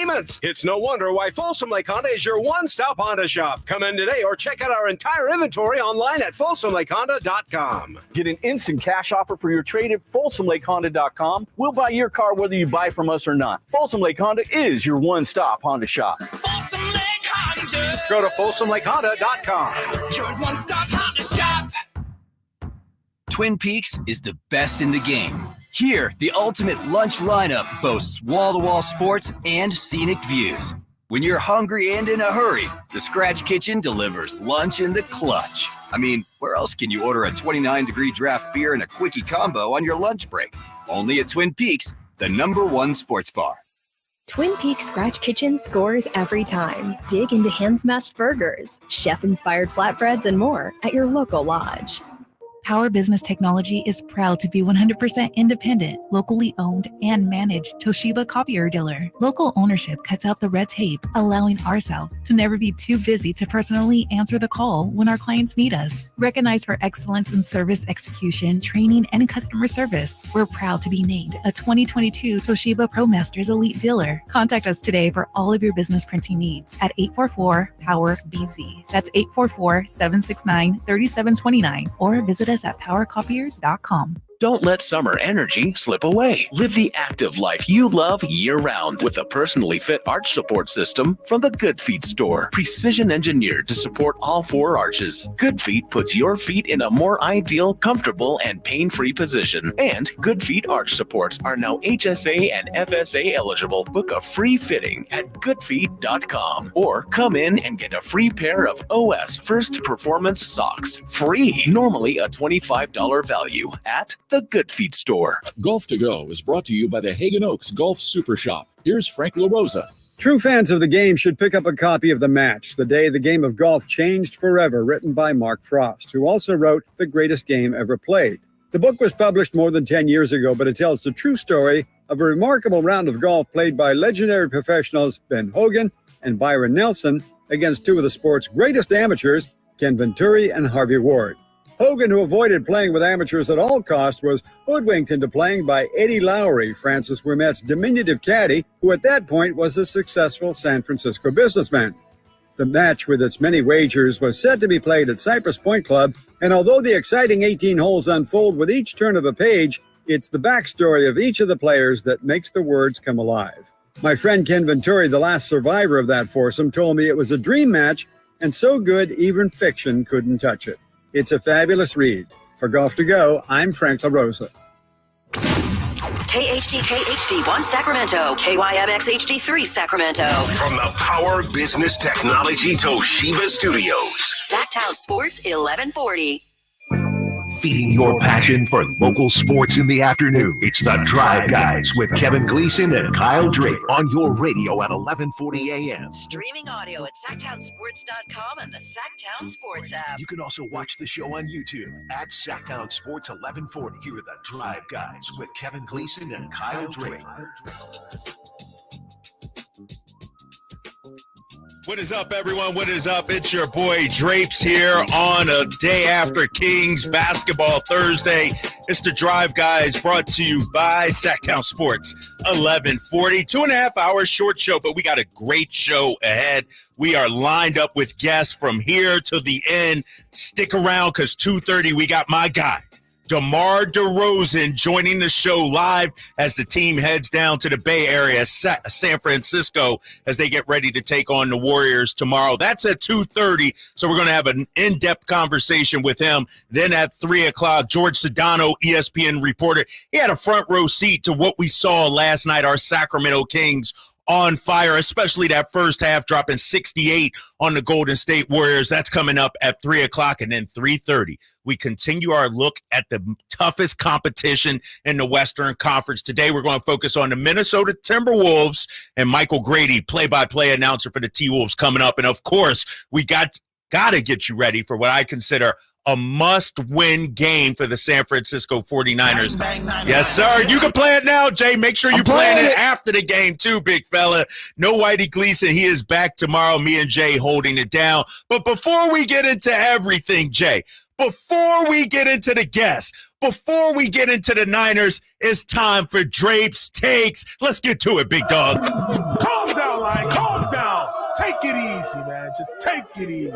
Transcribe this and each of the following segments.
payments. It's no wonder why Folsom Lake Honda is your one-stop Honda shop. Come in today or check out our entire inventory online at folsomlakehonda.com. Get an instant cash offer for your trade at folsomlakehonda.com. We'll buy your car whether you buy from us or not. Folsom Lake Honda is your one-stop Honda shop. Folsom Lake Honda. Go to folsomlakehonda.com. Your one-stop Honda shop. Twin Peaks is the best in the game. Here, the ultimate lunch lineup boasts wall-to-wall sports and scenic views. When you're hungry and in a hurry, the Scratch Kitchen delivers lunch in the clutch. I mean, where else can you order a 29-degree draft beer and a quickie combo on your lunch break? Only at Twin Peaks, the #1 sports bar. Twin Peaks Scratch Kitchen scores every time. Dig into hand-smashed burgers, chef-inspired flatbreads, and more at your local lodge. Power Business Technology is proud to be 100% independent, locally owned, and managed Toshiba copier dealer. Local ownership cuts out the red tape, allowing ourselves to never be too busy to personally answer the call when our clients need us. Recognized for excellence in service execution, training, and customer service, we're proud to be named a 2022 Toshiba ProMasters Elite Dealer. Contact us today for all of your business printing needs at 844-POWER-BZ. That's 844-769-3729, or visit us at powercopiers.com. Don't let summer energy slip away. Live the active life you love year-round with a personally fit arch support system from the Good Feet store. Precision engineered to support all 4 arches. Good Feet puts your feet in a more ideal, comfortable, and pain-free position. And Good Feet arch supports are now HSA and FSA eligible. Book a free fitting at goodfeet.com or come in and get a free pair of OS First Performance socks. Free. Normally a $25 value at the Good Feet store. Golf to Go is brought to you by the Hagen Oaks Golf Super Shop. Here's Frank LaRosa. True fans of the game should pick up a copy of The Match, the day the game of golf changed forever, written by Mark Frost, who also wrote The Greatest Game Ever Played. The book was published more than 10 years ago, but it tells the true story of a remarkable round of golf played by legendary professionals Ben Hogan and Byron Nelson against 2 of the sport's greatest amateurs, Ken Venturi and Harvey Ward. Hogan, who avoided playing with amateurs at all costs, was hoodwinked into playing by Eddie Lowry, Francis Ouimet's diminutive caddy, who at that point was a successful San Francisco businessman. The match, with its many wagers, was set to be played at Cypress Point Club, and although the exciting 18 holes unfold with each turn of a page, it's the backstory of each of the players that makes the words come alive. My friend Ken Venturi, the last survivor of that foursome, told me it was a dream match, and so good even fiction couldn't touch it. It's a fabulous read. For Golf to Go, I'm Frank LaRosa. KHD1 Sacramento, KYMX HD3 Sacramento. From the Power Business Technology Toshiba Studios. Sacktown Sports 1140. Feeding your passion for local sports in the afternoon. It's the Drive Guys with Kevin Gleason and Kyle Drake on your radio at 1140 a.m. Streaming audio at SacktownSports.com and the Sacktown Sports app. You can also watch the show on YouTube at Sacktown Sports 1140. Here are the Drive Guys with Kevin Gleason and Kyle Drake. What is up, everyone? What is up? It's your boy Drapes here on a day after Kings Basketball Thursday. It's the Drive Guys brought to you by Sacktown Sports 1140. 2.5 hours short show, but we got a great show ahead. We are lined up with guests from here to the end. Stick around because 2:30 we got my guy, DeMar DeRozan, joining the show live as the team heads down to the Bay Area, San Francisco, as they get ready to take on the Warriors tomorrow. That's at 2:30, so we're going to have an in-depth conversation with him. Then at 3 o'clock, George Sedano, ESPN reporter, he had a front row seat to what we saw last night, our Sacramento Kings on fire, especially that first half, dropping 68 on the Golden State Warriors. That's coming up at 3 o'clock, and then 3:30. We continue our look at the toughest competition in the Western Conference. Today, we're going to focus on the Minnesota Timberwolves and Michael Grady, play-by-play announcer for the T-Wolves, coming up. And, of course, we got to get you ready for what I consider a must-win game for the San Francisco 49ers. Bang, bang, bang, yes, sir. You can play it now, Jay. Make sure you're playing it after the game, too, big fella. No Whitey Gleason. He is back tomorrow. Me and Jay holding it down. But before we get into everything, Jay, before we get into the guests, before we get into the Niners, it's time for Drapes Takes. Let's get to it, big dog. Calm down, take it easy, man. Just take it easy.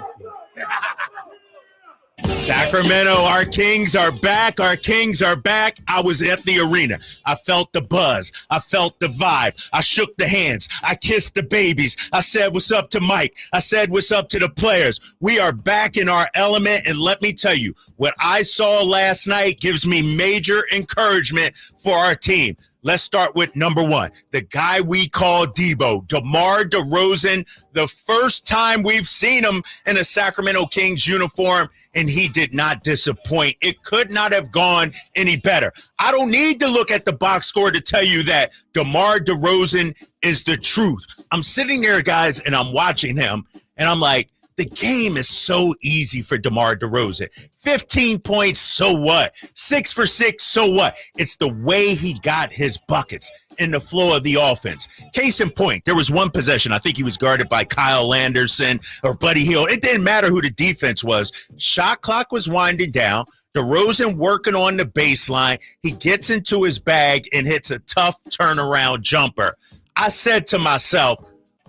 Sacramento, our Kings are back. Our Kings are back. I was at the arena. I felt the buzz. I felt the vibe. I shook the hands. I kissed the babies. I said what's up to Mike. I said what's up to the players. We are back in our element, and let me tell you, what I saw last night gives me major encouragement for our team. Let's start with number one, the guy we call Debo, DeMar DeRozan, the first time we've seen him in a Sacramento Kings uniform, and he did not disappoint. It could not have gone any better. I don't need to look at the box score to tell you that DeMar DeRozan is the truth. I'm sitting there, guys, and I'm watching him, and I'm like, the game is so easy for DeMar DeRozan. 15 points, so what? 6 for 6, so what? It's the way he got his buckets in the flow of the offense. Case in point, there was one possession. I think he was guarded by Kyle Anderson or Buddy Hield. It didn't matter who the defense was. Shot clock was winding down. DeRozan working on the baseline. He gets into his bag and hits a tough turnaround jumper. I said to myself,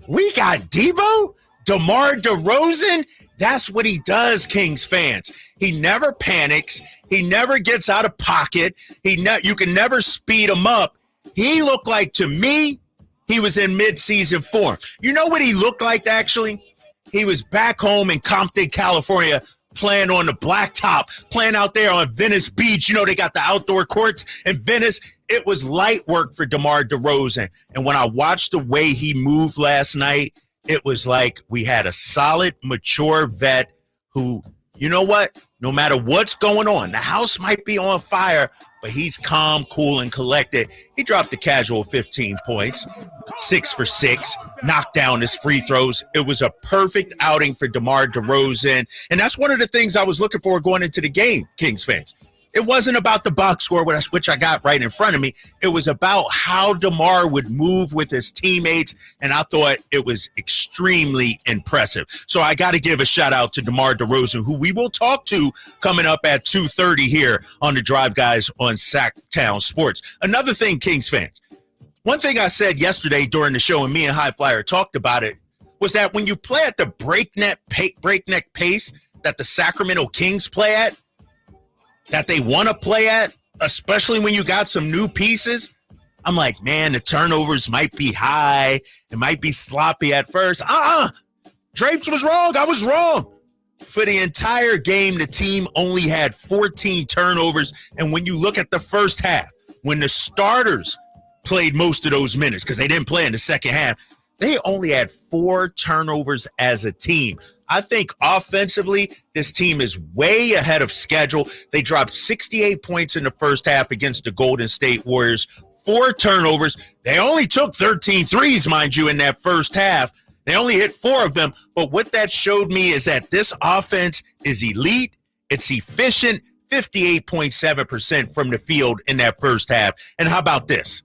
we got Debo? DeMar DeRozan? That's what he does, Kings fans. He never panics. He never gets out of pocket. You can never speed him up. He looked like, to me, he was in mid-season form. You know what he looked like, actually? He was back home in Compton, California, playing on the blacktop, playing out there on Venice Beach. You know, they got the outdoor courts in Venice. It was light work for DeMar DeRozan. And when I watched the way he moved last night, it was like we had a solid, mature vet who, you know what? No matter what's going on, the house might be on fire, but he's calm, cool, and collected. He dropped a casual 15 points, 6 for 6, knocked down his free throws. It was a perfect outing for DeMar DeRozan, and that's one of the things I was looking for going into the game, Kings fans. It wasn't about the box score, which I got right in front of me. It was about how DeMar would move with his teammates, and I thought it was extremely impressive. So I got to give a shout-out to DeMar DeRozan, who we will talk to coming up at 2:30 here on the Drive Guys on Sacktown Sports. Another thing, Kings fans, one thing I said yesterday during the show, and me and High Flyer talked about it, was that when you play at the breakneck pace that the Sacramento Kings play at, that they want to play at, especially when you got some new pieces, I'm like, man, the turnovers might be high. It might be sloppy at first. Drapes was wrong. I was wrong. For the entire game, the team only had 14 turnovers. And when you look at the first half, when the starters played most of those minutes, because they didn't play in the second half, they only had 4 turnovers as a team. I think offensively, this team is way ahead of schedule. They dropped 68 points in the first half against the Golden State Warriors. 4 turnovers. They only took 13 threes, mind you, in that first half. They only hit 4 of them. But what that showed me is that this offense is elite. It's efficient, 58.7% from the field in that first half. And how about this?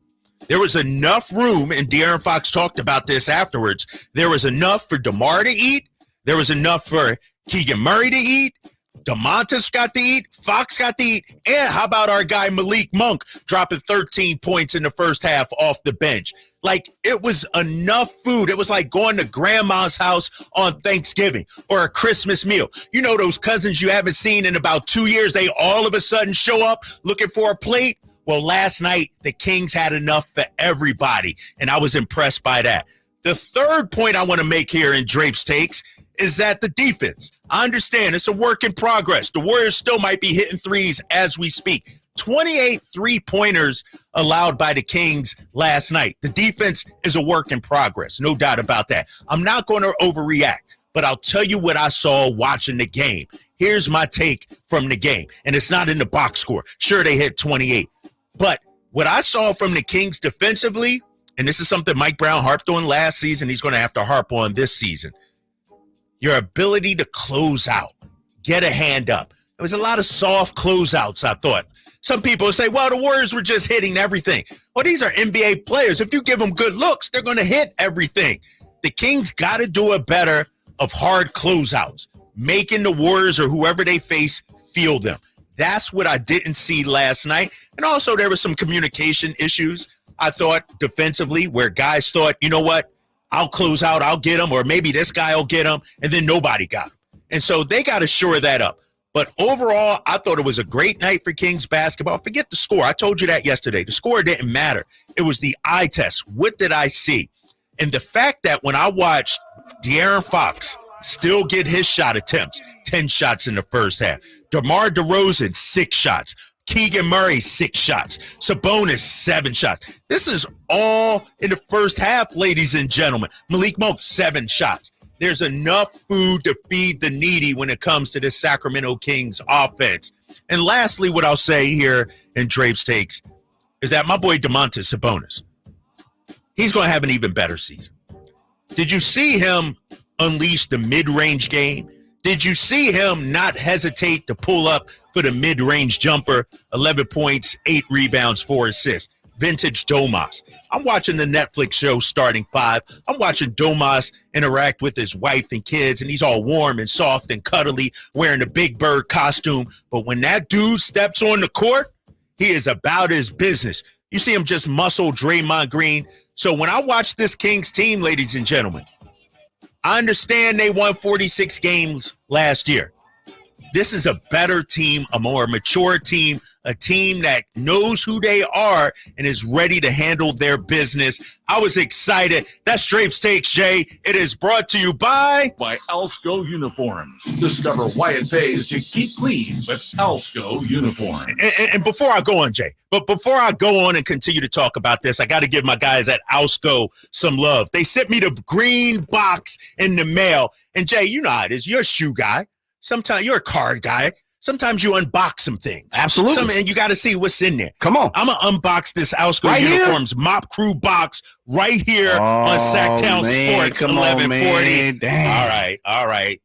There was enough room, and De'Aaron Fox talked about this afterwards. There was enough for DeMar to eat. There was enough for Keegan Murray to eat. DeMontis got to eat. Fox got to eat. And how about our guy Malik Monk dropping 13 points in the first half off the bench? Like, it was enough food. It was like going to grandma's house on Thanksgiving or a Christmas meal. You know those cousins you haven't seen in about 2 years, they all of a sudden show up looking for a plate? Well, last night, the Kings had enough for everybody, and I was impressed by that. The third point I want to make here in Drape's Takes is that the defense, I understand it's a work in progress. The Warriors still might be hitting threes as we speak. 28 three-pointers allowed by the Kings last night. The defense is a work in progress, no doubt about that. I'm not going to overreact, but I'll tell you what I saw watching the game. Here's my take from the game, and it's not in the box score. Sure, they hit 28, but what I saw from the Kings defensively, and this is something Mike Brown harped on last season, he's going to have to harp on this season, your ability to close out, get a hand up. There was a lot of soft closeouts, I thought. Some people say, well, the Warriors were just hitting everything. Well, these are NBA players. If you give them good looks, they're going to hit everything. The Kings got to do a better of hard closeouts, making the Warriors or whoever they face feel them. That's what I didn't see last night. And also there were some communication issues, I thought, defensively, where guys thought, you know what, I'll close out, I'll get him, or maybe this guy will get him, and then nobody got him. And so they got to shore that up. But overall, I thought it was a great night for Kings basketball. Forget the score. I told you that yesterday. The score didn't matter. It was the eye test. What did I see? And the fact that when I watched De'Aaron Fox still get his shot attempts, 10 shots in the first half. DeMar DeRozan, 6 shots. Keegan Murray, 6 shots. Sabonis, 7 shots. This is all in the first half, ladies and gentlemen. Malik Monk, 7 shots. There's enough food to feed the needy when it comes to this Sacramento Kings offense. And lastly, what I'll say here in Drape's Takes is that my boy Domantas Sabonis, he's going to have an even better season. Did you see him unleash the mid-range game? Did you see him not hesitate to pull up for the mid-range jumper? 11 points, 8 rebounds, 4 assists. Vintage Domas. I'm watching the Netflix show Starting 5. I'm watching Domas interact with his wife and kids, and he's all warm and soft and cuddly, wearing the Big Bird costume. But when that dude steps on the court, he is about his business. You see him just muscle Draymond Green. So when I watch this Kings team, ladies and gentlemen, I understand they won 46 games last year. This is a better team, a more mature team, a team that knows who they are and is ready to handle their business. I was excited. That's Drape's Takes, Jay. It is brought to you by Alsco Uniforms. Discover why it pays to keep clean with Alsco Uniforms. And before I go on, Jay, but before I go on and continue to talk about this, I got to give my guys at Alsco some love. They sent me the green box in the mail. And Jay, you know how it is. You're a shoe guy. Sometimes you're a card guy. Sometimes you unbox some things. Absolutely. And you got to see what's in there. Come on. I'm going to unbox this Alsco right Uniforms here? Mop Crew box right here on Sacktown Sports, 1140. All right.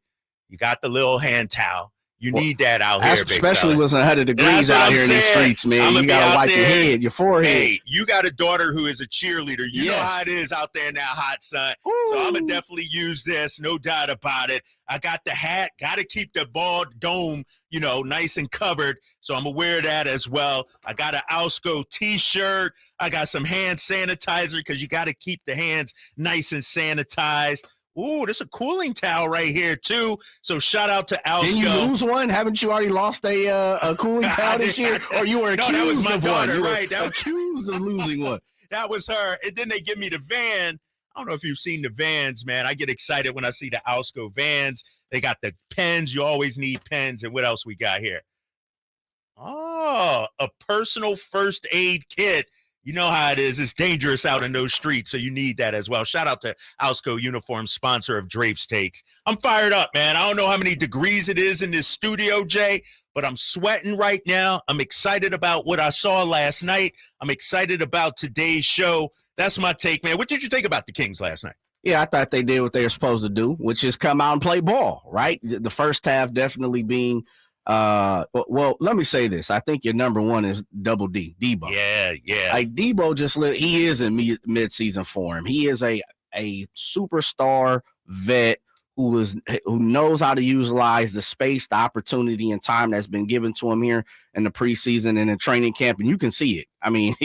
You got the little hand towel. You need that out here, big especially fella. when it's 100 degrees out here in the streets, man. You got to wipe your head, your forehead. Hey, you got a daughter who is a cheerleader. You know how it is out there in that hot sun. Ooh. So I'm going to definitely use this, no doubt about it. I got the hat, got to keep the bald dome, nice and covered. So I'm going to wear that as well. I got an Alsco t-shirt. I got some hand sanitizer because you got to keep the hands nice and sanitized. Ooh, there's a cooling towel right here, too. So shout out to Alsco. Didn't you lose one? Haven't you already lost a cooling towel this year? Or you were accused that was my of daughter, one? You were right? accused of losing one. That was her. And then they give me the van. I don't know if you've seen the vans, man. I get excited when I see the Alsco vans. They got the pens. You always need pens. And what else we got here? Oh, a personal first aid kit. You know how it is. It's dangerous out in those streets, so you need that as well. Shout out to Alsco Uniforms, sponsor of Drape's Takes. I'm fired up, man. I don't know how many degrees it is in this studio, Jay, but I'm sweating right now. I'm excited about what I saw last night. I'm excited about today's show. That's my take, man. What did you think about the Kings last night? Yeah, I thought they did what they were supposed to do, which is come out and play ball, right? The first half definitely being well, let me say this. I think your number one is Double D, Debo. Yeah. Like Debo he is in mid-season form. He is a superstar vet who knows how to utilize the space, the opportunity, and time that's been given to him here in the preseason and in training camp, and you can see it. I mean,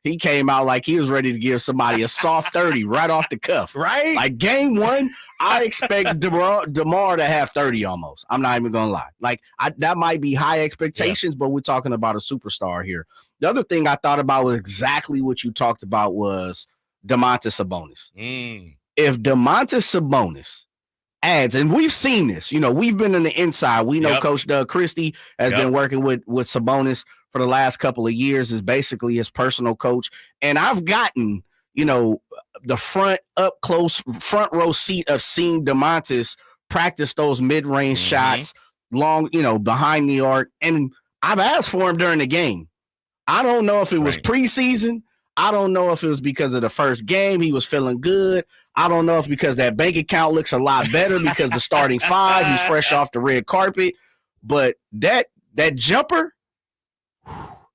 he came out like he was ready to give somebody a soft 30 right off the cuff. Right? Like game one, I expect DeMar to have 30 almost. I'm not even gonna lie. Like that might be high expectations, but we're talking about a superstar here. The other thing I thought about was exactly what you talked about was Domantas Sabonis. If Domantas Sabonis adds, and we've seen this, we've been in the inside. We know Coach Doug Christie has been working with Sabonis for the last couple of years, is basically his personal coach. And I've gotten, the front row seat of seeing Domantas practice those mid-range shots long, behind the arc. And I've asked for him during the game. I don't know if it was preseason. I don't know if it was because of the first game. He was feeling good. I don't know if because that bank account looks a lot better because the starting 5, he's fresh off the red carpet. But that jumper,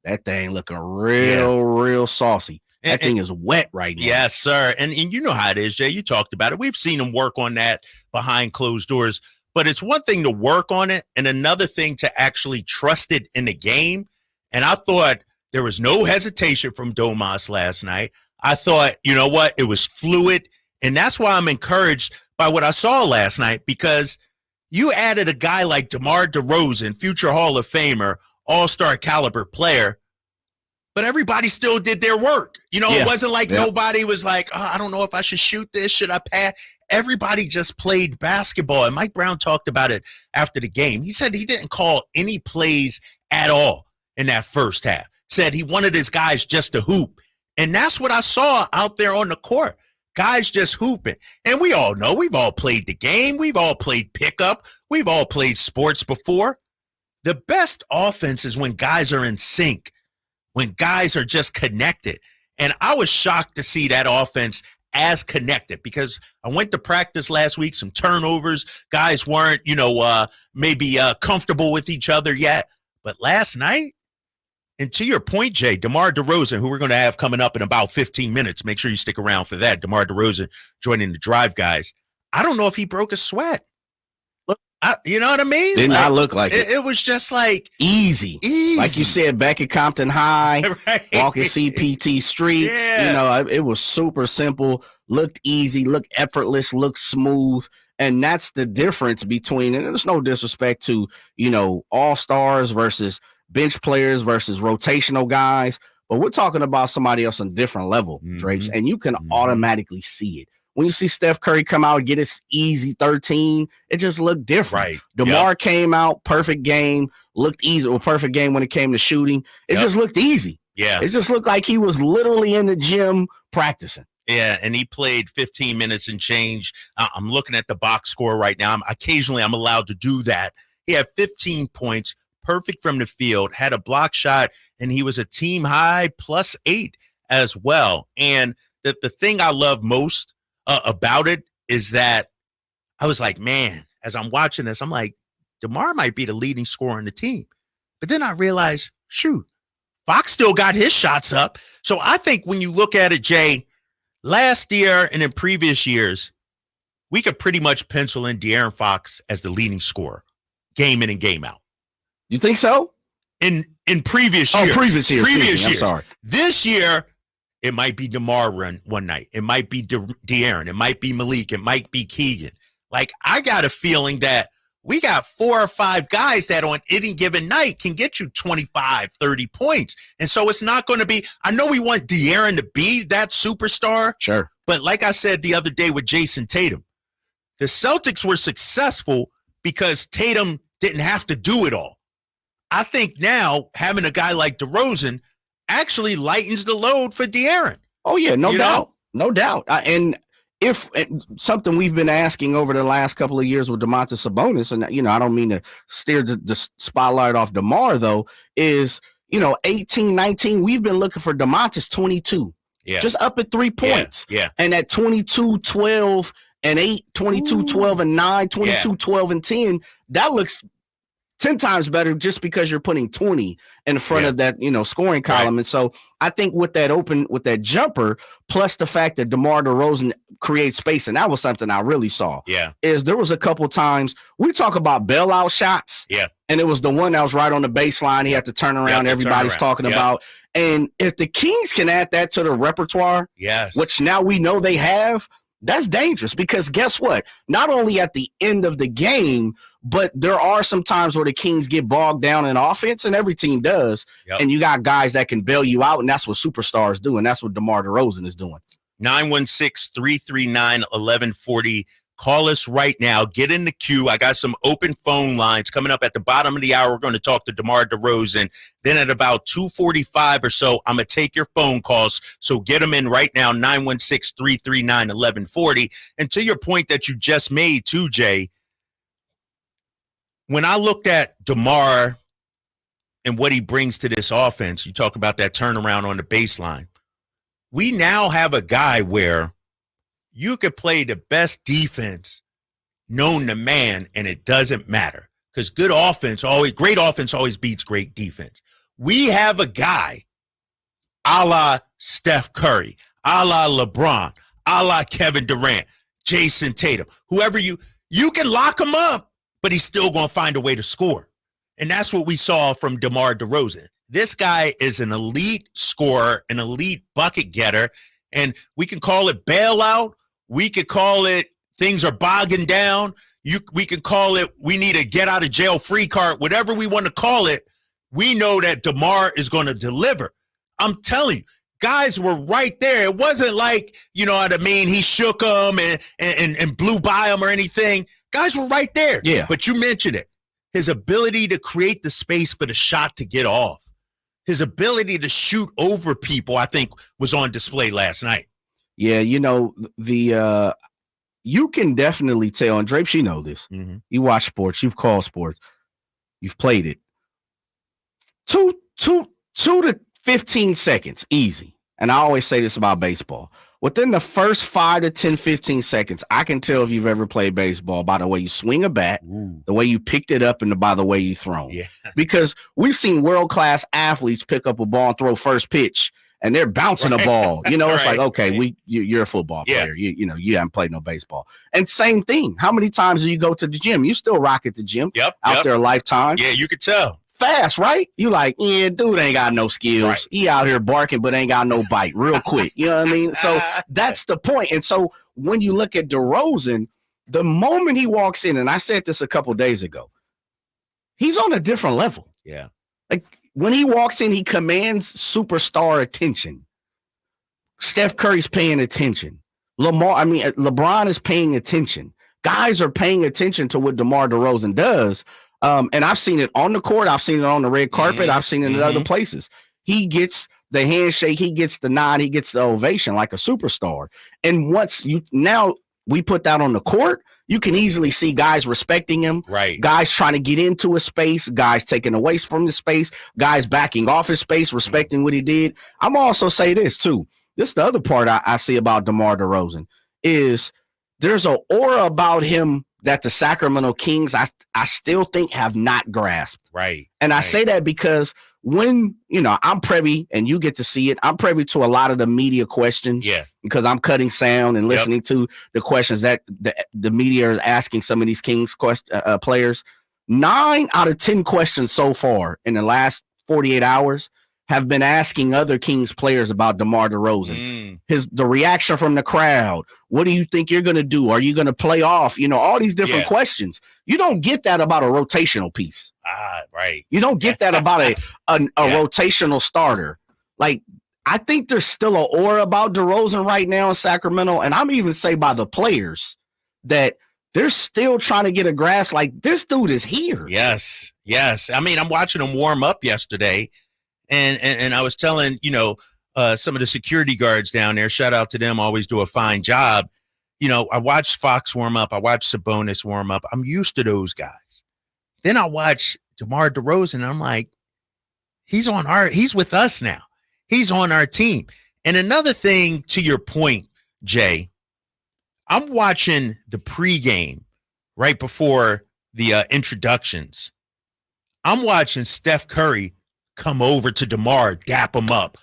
that thing looking real saucy. That thing is wet right now. Yes, sir. And you know how it is, Jay. You talked about it. We've seen him work on that behind closed doors. But it's one thing to work on it and another thing to actually trust it in the game. And I thought there was no hesitation from Domas last night. I thought, you know what? It was fluid. And that's why I'm encouraged by what I saw last night, because you added a guy like DeMar DeRozan, future Hall of Famer, all-star caliber player, but everybody still did their work. It wasn't like nobody was like, oh, I don't know if I should shoot this. Should I pass? Everybody just played basketball. And Mike Brown talked about it after the game. He said he didn't call any plays at all in that first half. Said he wanted his guys just to hoop. And that's what I saw out there on the court. Guys just hooping. And we all know, we've all played the game. We've all played pickup. We've all played sports before. The best offense is when guys are in sync, when guys are just connected. And I was shocked to see that offense as connected, because I went to practice last week, some turnovers. Guys weren't, maybe comfortable with each other yet. But last night, and to your point, Jay, DeMar DeRozan, who we're going to have coming up in about 15 minutes, make sure you stick around for that. DeMar DeRozan joining the Drive Guys. I don't know if he broke a sweat. You know what I mean? Did not look like it. It was just like easy. Like you said, back at Compton High, right. Walking CPT streets. Yeah. It was super simple, looked easy, looked effortless, looked smooth. And that's the difference between, and there's no disrespect to, all-stars versus bench players versus rotational guys. But we're talking about somebody else on a different level, Drapes, and you can automatically see it. When you see Steph Curry come out and get his easy 13, it just looked different. Right. DeMar came out, perfect game, looked easy, or perfect game when it came to shooting. It just looked easy. Yeah. It just looked like he was literally in the gym practicing. Yeah, and he played 15 minutes and change. I'm looking at the box score right now. Occasionally, I'm allowed to do that. He had 15 points, perfect from the field, had a block shot, and he was a team high +8 as well. And the thing I love most about it is that I was like, man, as I'm watching this, I'm like, DeMar might be the leading scorer in the team. But then I realized, shoot, Fox still got his shots up. So I think when you look at it, Jay, last year and in previous years, we could pretty much pencil in De'Aaron Fox as the leading scorer, game in and game out. You think so? In previous years. Oh, previous years. I'm sorry. This year, it might be DeMar one night. It might be De'Aaron. It might be Malik. It might be Keegan. Like, I got a feeling that we got 4 or 5 guys that on any given night can get you 25, 30 points. And so it's not going to be – I know we want De'Aaron to be that superstar. Sure. But like I said the other day with Jason Tatum, the Celtics were successful because Tatum didn't have to do it all. I think now having a guy like DeRozan – actually lightens the load for De'Aaron. Oh, yeah, no doubt. No doubt. And if something we've been asking over the last couple of years with Domantas Sabonis, and, I don't mean to steer the spotlight off DeMar, though, is, 18, 19, we've been looking for Domantas 22. Yeah. Just up at 3 points. Yeah. And at 22, 12, and 8, 22, 12, and 9, 22, 12, and 10, that looks 10 times better just because you're putting 20 in front of that, scoring column. Right. And so I think with that jumper, plus the fact that DeMar DeRozan creates space, and that was something I really saw. Yeah. Is there was a couple times we talk about bailout shots. Yeah. And it was the one that was right on the baseline. He had to turn around. Everybody's talking about. And if the Kings can add that to the repertoire, which now we know they have, that's dangerous, because guess what? Not only at the end of the game, but there are some times where the Kings get bogged down in offense, and every team does. And you got guys that can bail you out, and that's what superstars do, and that's what DeMar DeRozan is doing. 916-339-1140. Call us right now. Get in the queue. I got some open phone lines coming up at the bottom of the hour. We're going to talk to DeMar DeRozan. Then at about 2:45 or so, I'm going to take your phone calls. So get them in right now, 916-339-1140. And to your point that you just made too, Jay, when I looked at DeMar and what he brings to this offense, you talk about that turnaround on the baseline. We now have a guy where you could play the best defense known to man, and it doesn't matter, because great offense always beats great defense. We have a guy a la Steph Curry, a la LeBron, a la Kevin Durant, Jason Tatum, whoever you can lock him up, but he's still going to find a way to score. And that's what we saw from DeMar DeRozan. This guy is an elite scorer, an elite bucket getter, and we can call it bailout, We could call it things are bogging down. We could call it we need a get out of jail free card, whatever we want to call it. We know that DeMar is going to deliver. I'm telling you, guys were right there. It wasn't like, you know what I mean, he shook them and blew by them or anything. Guys were right there. Yeah. But you mentioned it. His ability to create the space for the shot to get off. His ability to shoot over people, I think, was on display last night. Yeah, you know, you can definitely tell, and Drapes, you know this. Mm-hmm. You watch sports, you've called sports, you've played it. 2 to 15 seconds, easy. And I always say this about baseball. Within the first 5 to 10, 15 seconds, I can tell if you've ever played baseball by the way you swing a bat, the way you picked it up, and by the way you throw. Yeah. Because we've seen world-class athletes pick up a ball and throw first pitch, and they're bouncing a ball. You know, it's like, okay, you're a football player. You know, you haven't played no baseball. And same thing. How many times do you go to the gym? You still rock at the gym. Out there a lifetime. Yeah, you could tell. Fast, right? You like, yeah, dude ain't got no skills. Right. He out here barking, but ain't got no bite real quick. You know what I mean? So that's the point. And so when you look at DeRozan, the moment he walks in, and I said this a couple days ago, he's on a different level. Yeah. Like when he walks in, he commands superstar attention. Steph Curry's paying attention. LeBron is paying attention. Guys are paying attention to what DeMar DeRozan does. And I've seen it on the court. I've seen it on the red carpet. I've seen it in other places. He gets the handshake. He gets the nod. He gets the ovation like a superstar. And now we put that on the court, you can easily see guys respecting him. Right. Guys trying to get into a space. Guys taking away from the space. Guys backing off his space, respecting what he did. I'm also say this too. This is the other part I see about DeMar DeRozan is there's an aura about him that the Sacramento Kings, I still think have not grasped. Right. And I say that because when, I'm privy and you get to see it, I'm privy to a lot of the media questions. Yeah. Because I'm cutting sound and listening to the questions that the media is asking some of these Kings players. 9 out of 10 questions so far in the last 48 hours have been asking other Kings players about DeMar DeRozan. The reaction from the crowd. What do you think you're going to do? Are you going to play off? All these different questions. You don't get that about a rotational piece. Right. You don't get that about a rotational starter. Like, I think there's still an aura about DeRozan right now in Sacramento, and I'm even say by the players that they're still trying to get a grasp. Like, this dude is here. Yes. I mean, I'm watching him warm up yesterday. And I was telling, some of the security guards down there, shout out to them, always do a fine job. I watched Fox warm up. I watched Sabonis warm up. I'm used to those guys. Then I watch DeMar DeRozan, and I'm like, he's with us now. He's on our team. And another thing to your point, Jay, I'm watching the pregame right before the introductions. I'm watching Steph Curry come over to DeMar, dap him up,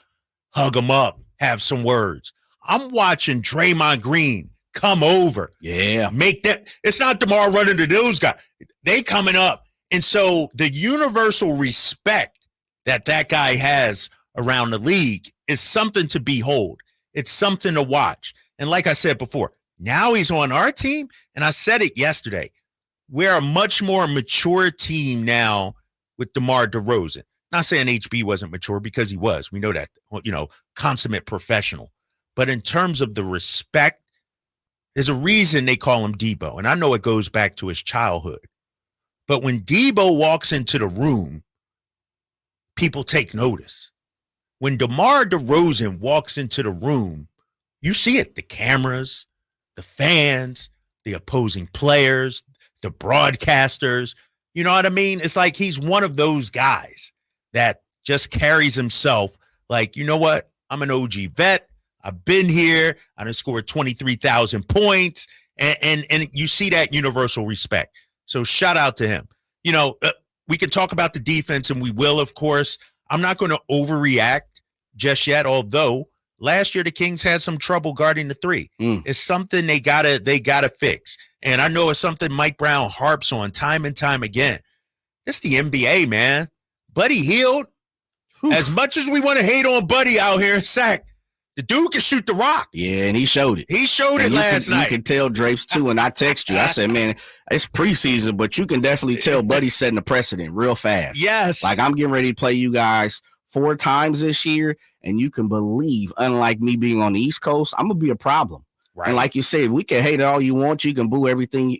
hug him up, have some words. I'm watching Draymond Green come over. Yeah. Make that. It's not DeMar running to those guys. They coming up. And so the universal respect that guy has around the league is something to behold. It's something to watch. And like I said before, now he's on our team. And I said it yesterday. We're a much more mature team now with DeMar DeRozan. Not saying HB wasn't mature because he was. We know that, consummate professional. But in terms of the respect, there's a reason they call him Debo. And I know it goes back to his childhood. But when Debo walks into the room, people take notice. When DeMar DeRozan walks into the room, you see it. The cameras, the fans, the opposing players, the broadcasters. You know what I mean? It's like he's one of those guys that just carries himself like, you know what? I'm an OG vet. I've been here. I done scored 23,000 points. And you see that universal respect. So shout out to him. We can talk about the defense, and we will, of course. I'm not going to overreact just yet, although last year the Kings had some trouble guarding the three. It's something they gotta fix. And I know it's something Mike Brown harps on time and time again. It's the NBA, man. Buddy Hield, as much as we want to hate on Buddy out here in Sac, the The dude can shoot the rock. Yeah, and he showed it. He showed it last night. You can tell Drapes, too, and I text you. I said, man, it's preseason, but you can definitely tell Buddy's setting a precedent real fast. Yes. Like, I'm getting ready to play you guys 4 times this year, and you can believe, unlike me being on the East Coast, I'm going to be a problem. Right. And like you said, we can hate it all you want. You can boo everything,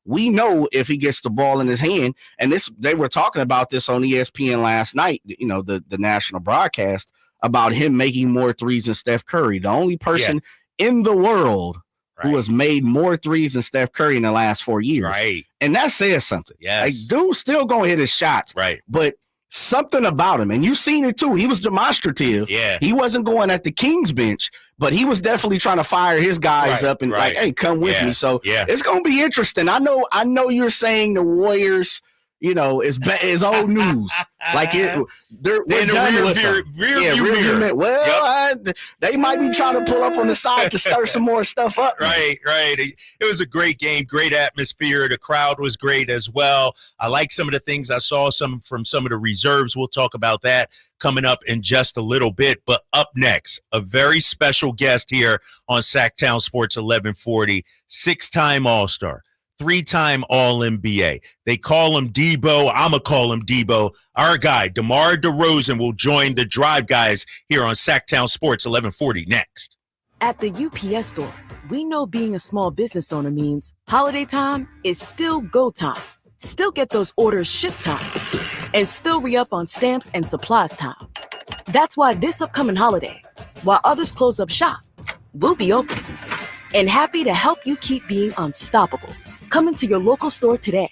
We know if he gets the ball in his hand, and they were talking about this on ESPN last night, the national broadcast, about him making more threes than Steph Curry. The only person in the world who has made more threes than Steph Curry in the last 4 years. Right. And that says something. Yes. Like, dude's still going to hit his shots. Right. But something about him, and you've seen it too. He was demonstrative. Yeah. He wasn't going at the Kings bench, but he was definitely trying to fire his guys up and like, hey, come with me. So it's going to be interesting. I know you're saying the Warriors, is old news. Like they're done with them. Well, they might be trying to pull up on the side to stir some more stuff up. Right. It was a great game, great atmosphere. The crowd was great as well. I like some of the things I saw from some of the reserves. We'll talk about that coming up in just a little bit. But up next, a very special guest here on Sacktown Sports 1140, 6-time All-Star. 3-time All-NBA. They call him Debo. I'm going to call him Debo. Our guy, DeMar DeRozan, will join the Drive Guys here on Sacktown Sports 1140 next. At the UPS Store, we know being a small business owner means holiday time is still go time. Still get those orders shipped time. And still re-up on stamps and supplies time. That's why this upcoming holiday, while others close up shop, we'll be open. And happy to help you keep being unstoppable. Come into your local store today.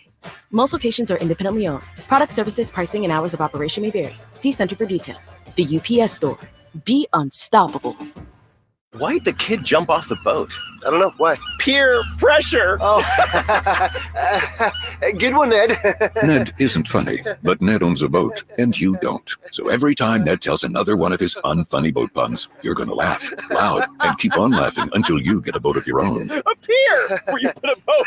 Most locations are independently owned. Product, services, pricing, and hours of operation may vary. See Center for details. The UPS Store. Be unstoppable. Why'd the kid jump off the boat? I don't know. Why? Peer pressure. Oh, good one, Ned. Ned isn't funny, but Ned owns a boat, and you don't. So every time Ned tells another one of his unfunny boat puns, you're going to laugh loud and keep on laughing until you get a boat of your own. A pier where you put a boat.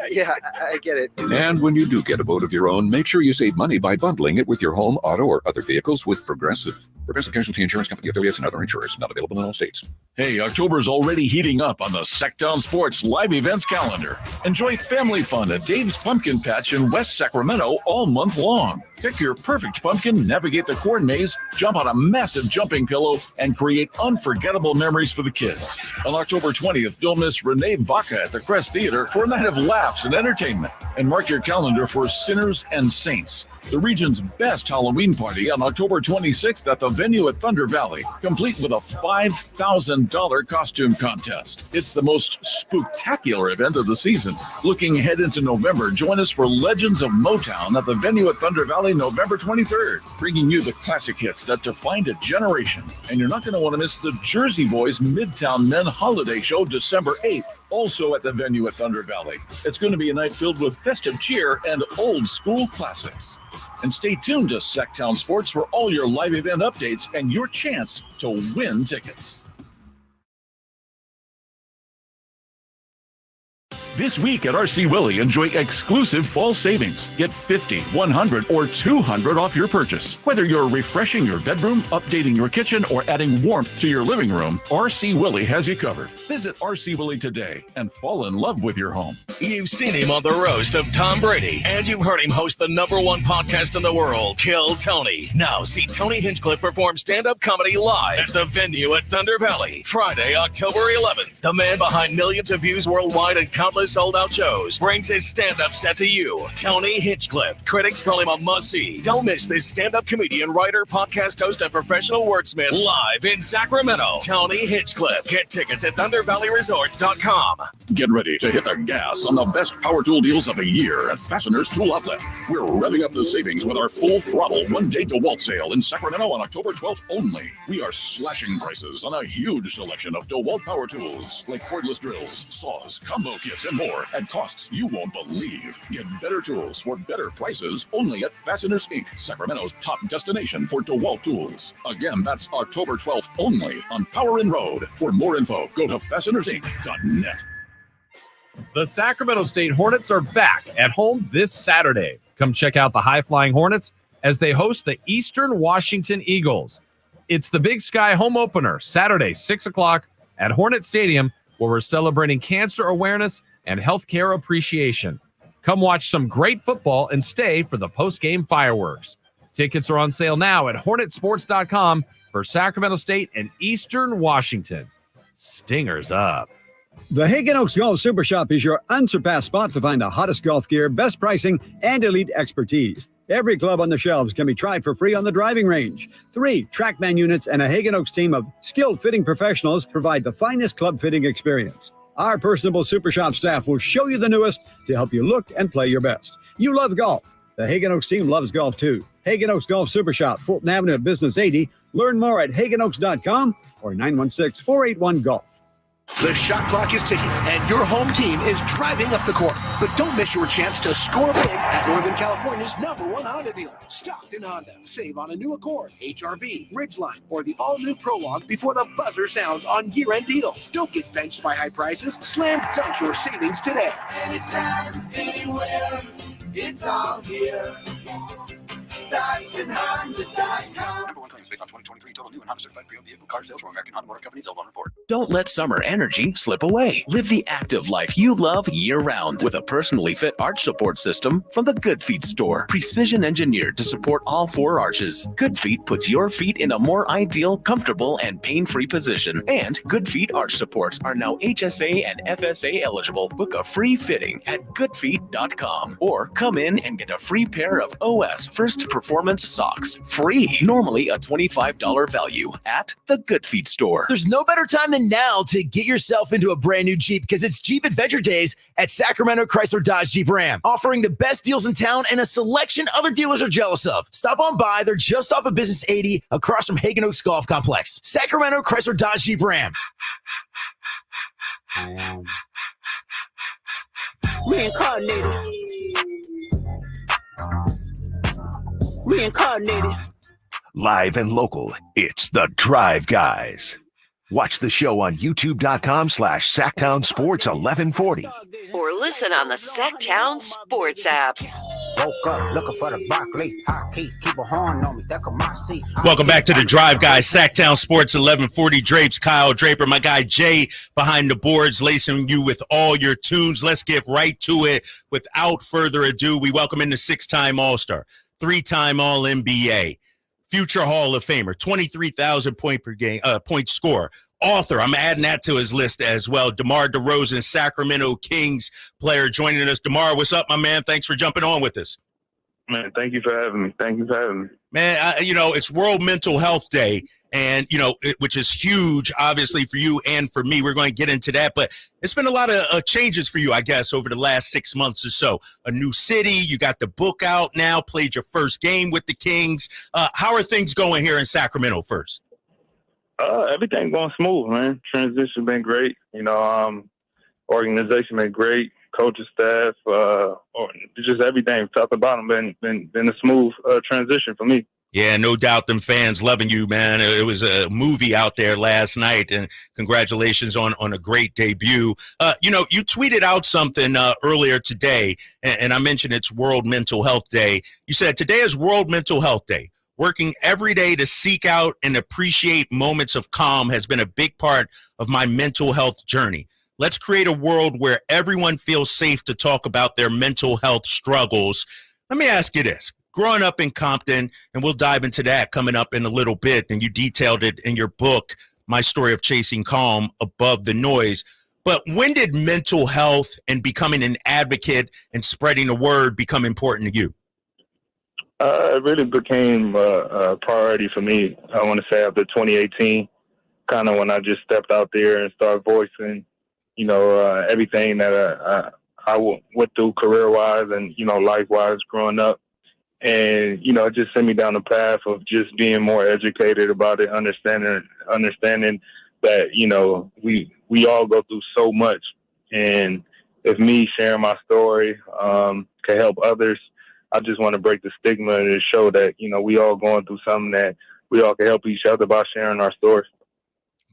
Yeah, I get it. And when you do get a boat of your own, make sure you save money by bundling it with your home, auto, or other vehicles with Progressive. Progressive Casualty Insurance Company, affiliates, and other insurers. Not available in all states. Hey, October's already heating up on the Sacktown Sports live events calendar. Enjoy family fun at Dave's Pumpkin Patch in West Sacramento all month long. Pick your perfect pumpkin, navigate the corn maze, jump on a massive jumping pillow, and create unforgettable memories for the kids. On October 20th, don't miss Renee Vaca at the Crest Theater for a night of laughs and entertainment. And mark your calendar for Sinners and Saints, the region's best Halloween party on October 26th at the venue at Thunder Valley, complete with a $5,000 costume contest. It's the most spooktacular event of the season. Looking ahead into November, join us for Legends of Motown at the venue at Thunder Valley November 23rd, bringing you the classic hits that defined a generation. And you're not going to want to miss the Jersey Boys Midtown Men Holiday Show December 8th, also at the venue at Thunder Valley. It's going to be a night filled with festive cheer and old school classics. And stay tuned to Sacktown Sports for all your live event updates and your chance to win tickets. This week at RC Willey, enjoy exclusive fall savings. Get $50, $100, or $200 off your purchase. Whether you're refreshing your bedroom, updating your kitchen, or adding warmth to your living room, RC Willey has you covered. Visit RC Willey today and fall in love with your home. You've seen him on the roast of Tom Brady, and you've heard him host the #1 podcast in the world, Kill Tony. Now see Tony Hinchcliffe perform stand-up comedy live at the venue at Thunder Valley, Friday, October 11th. The man behind millions of views worldwide and countless sold-out shows brings his stand-up set to you, Tony Hinchcliffe. Critics call him a must-see. Don't miss this stand-up comedian, writer, podcast host, and professional wordsmith live in Sacramento. Tony Hinchcliffe. Get tickets at ThunderValleyResort.com. Get ready to hit the gas on the best power tool deals of the year at Fasteners Tool Outlet. We're revving up the savings with our full throttle one-day DeWalt sale in Sacramento on October 12th only. We are slashing prices on a huge selection of DeWalt power tools like cordless drills, saws, combo kits, and more at costs you won't believe. Get better tools for better prices only at Fasteners Inc., Sacramento's top destination for DeWalt tools. Again, that's October 12th only on Power Inn Road. For more info, go to fastenersinc.net. The Sacramento State Hornets are back at home this Saturday. Come check out the high-flying Hornets as they host the Eastern Washington Eagles. It's the Big Sky home opener, Saturday, 6 o'clock at Hornet Stadium, where we're celebrating cancer awareness and healthcare appreciation. Come watch some great football and stay for the post-game fireworks. Tickets are on sale now at hornetsports.com for Sacramento State and Eastern Washington. Stingers up. The Hagen Oaks Golf Super Shop is your unsurpassed spot to find the hottest golf gear, best pricing, and elite expertise. Every club on the shelves can be tried for free on the driving range. 3 TrackMan units and a Hagen Oaks team of skilled fitting professionals provide the finest club fitting experience. Our personable Super Shop staff will show you the newest to help you look and play your best. You love golf. The Hagen Oaks team loves golf too. Hagen Oaks Golf Super Shop, Fulton Avenue at Business 80. Learn more at hagenoaks.com or 916-481-GOLF. The shot clock is ticking, and your home team is driving up the court. But don't miss your chance to score big at Northern California's #1 Honda dealer, Stockton Honda. Save on a new Accord, HR-V, Ridgeline, or the all-new Prologue before the buzzer sounds on year-end deals. Don't get benched by high prices. Slam dunk your savings today. Anytime, anywhere, it's all here. StocktonHonda.com. #1 claims based on 2023 total new and Honda certified pre-owned vehicle car sales from American Honda Motor Company. Sold on report. Don't let summer energy slip away. Live the active life you love year-round with a personally fit arch support system from the Good Feet store. Precision engineered to support all 4 arches. Good Feet puts your feet in a more ideal, comfortable, and pain-free position. And Good Feet arch supports are now HSA and FSA eligible. Book a free fitting at goodfeet.com or come in and get a free pair of OS First Performance socks. Free. Normally a $25 value at the Good Feet store. There's no better time than now to get yourself into a brand new Jeep because it's Jeep Adventure Days at Sacramento Chrysler Dodge Jeep Ram, offering the best deals in town and a selection other dealers are jealous of. Stop on by. They're just off of Business 80 across from Hagen Oaks Golf Complex. Sacramento Chrysler Dodge Jeep Ram. Reincarnated. Reincarnated. Live and local, it's the Drive Guys. Watch the show on youtube.com/Sacktown Sports 1140. Or listen on the Sacktown Sports app. Woke up looking for the broccoli. Hot key, keep a horn on me. That come my seat. Welcome back to the Drive Guys, Sacktown Sports 1140. Drapes, Kyle Draper, my guy Jay behind the boards, lacing you with all your tunes. Let's get right to it. Without further ado, we welcome in the 6-time All-Star, 3-time All-NBA, future Hall of Famer, 23,000 point scorer, author. I'm adding that to his list as well. DeMar DeRozan, Sacramento Kings player, joining us. DeMar, what's up, my man? Thanks for jumping on with us. Man, thank you for having me. Man, it's World Mental Health Day, and, which is huge, obviously, for you and for me. We're going to get into that, but it's been a lot of changes for you, I guess, over the last 6 months or so. A new city, you got the book out now, played your first game with the Kings. How are things going here in Sacramento first? Everything going smooth, man. Transition been great. Organization been great. Coaching staff, just everything top to bottom been a smooth transition for me. Yeah, no doubt them fans loving you, man. It was a movie out there last night, and congratulations on a great debut. You tweeted out something earlier today, and I mentioned it's World Mental Health Day. You said, today is World Mental Health Day. Working every day to seek out and appreciate moments of calm has been a big part of my mental health journey. Let's create a world where everyone feels safe to talk about their mental health struggles. Let me ask you this. Growing up in Compton, and we'll dive into that coming up in a little bit, and you detailed it in your book, My Story of Chasing Calm, Above the Noise. But when did mental health and becoming an advocate and spreading the word become important to you? It really became a priority for me, I want to say, after 2018, kind of when I just stepped out there and started voicing everything that I went through career-wise and, life-wise growing up. And, it just sent me down the path of just being more educated about it, understanding that, we all go through so much. And if me sharing my story can help others, I just want to break the stigma and show that, we all going through something that we all can help each other by sharing our stories.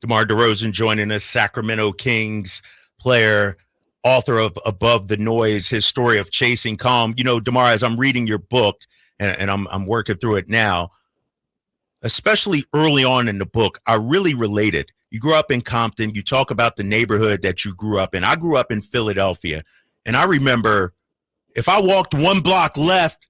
DeMar DeRozan joining us, Sacramento Kings player, author of Above the Noise, his story of chasing calm. DeMar, as I'm reading your book and I'm working through it now, especially early on in the book, I really related. You grew up in Compton. You talk about the neighborhood that you grew up in. I grew up in Philadelphia, and I remember if I walked one block left,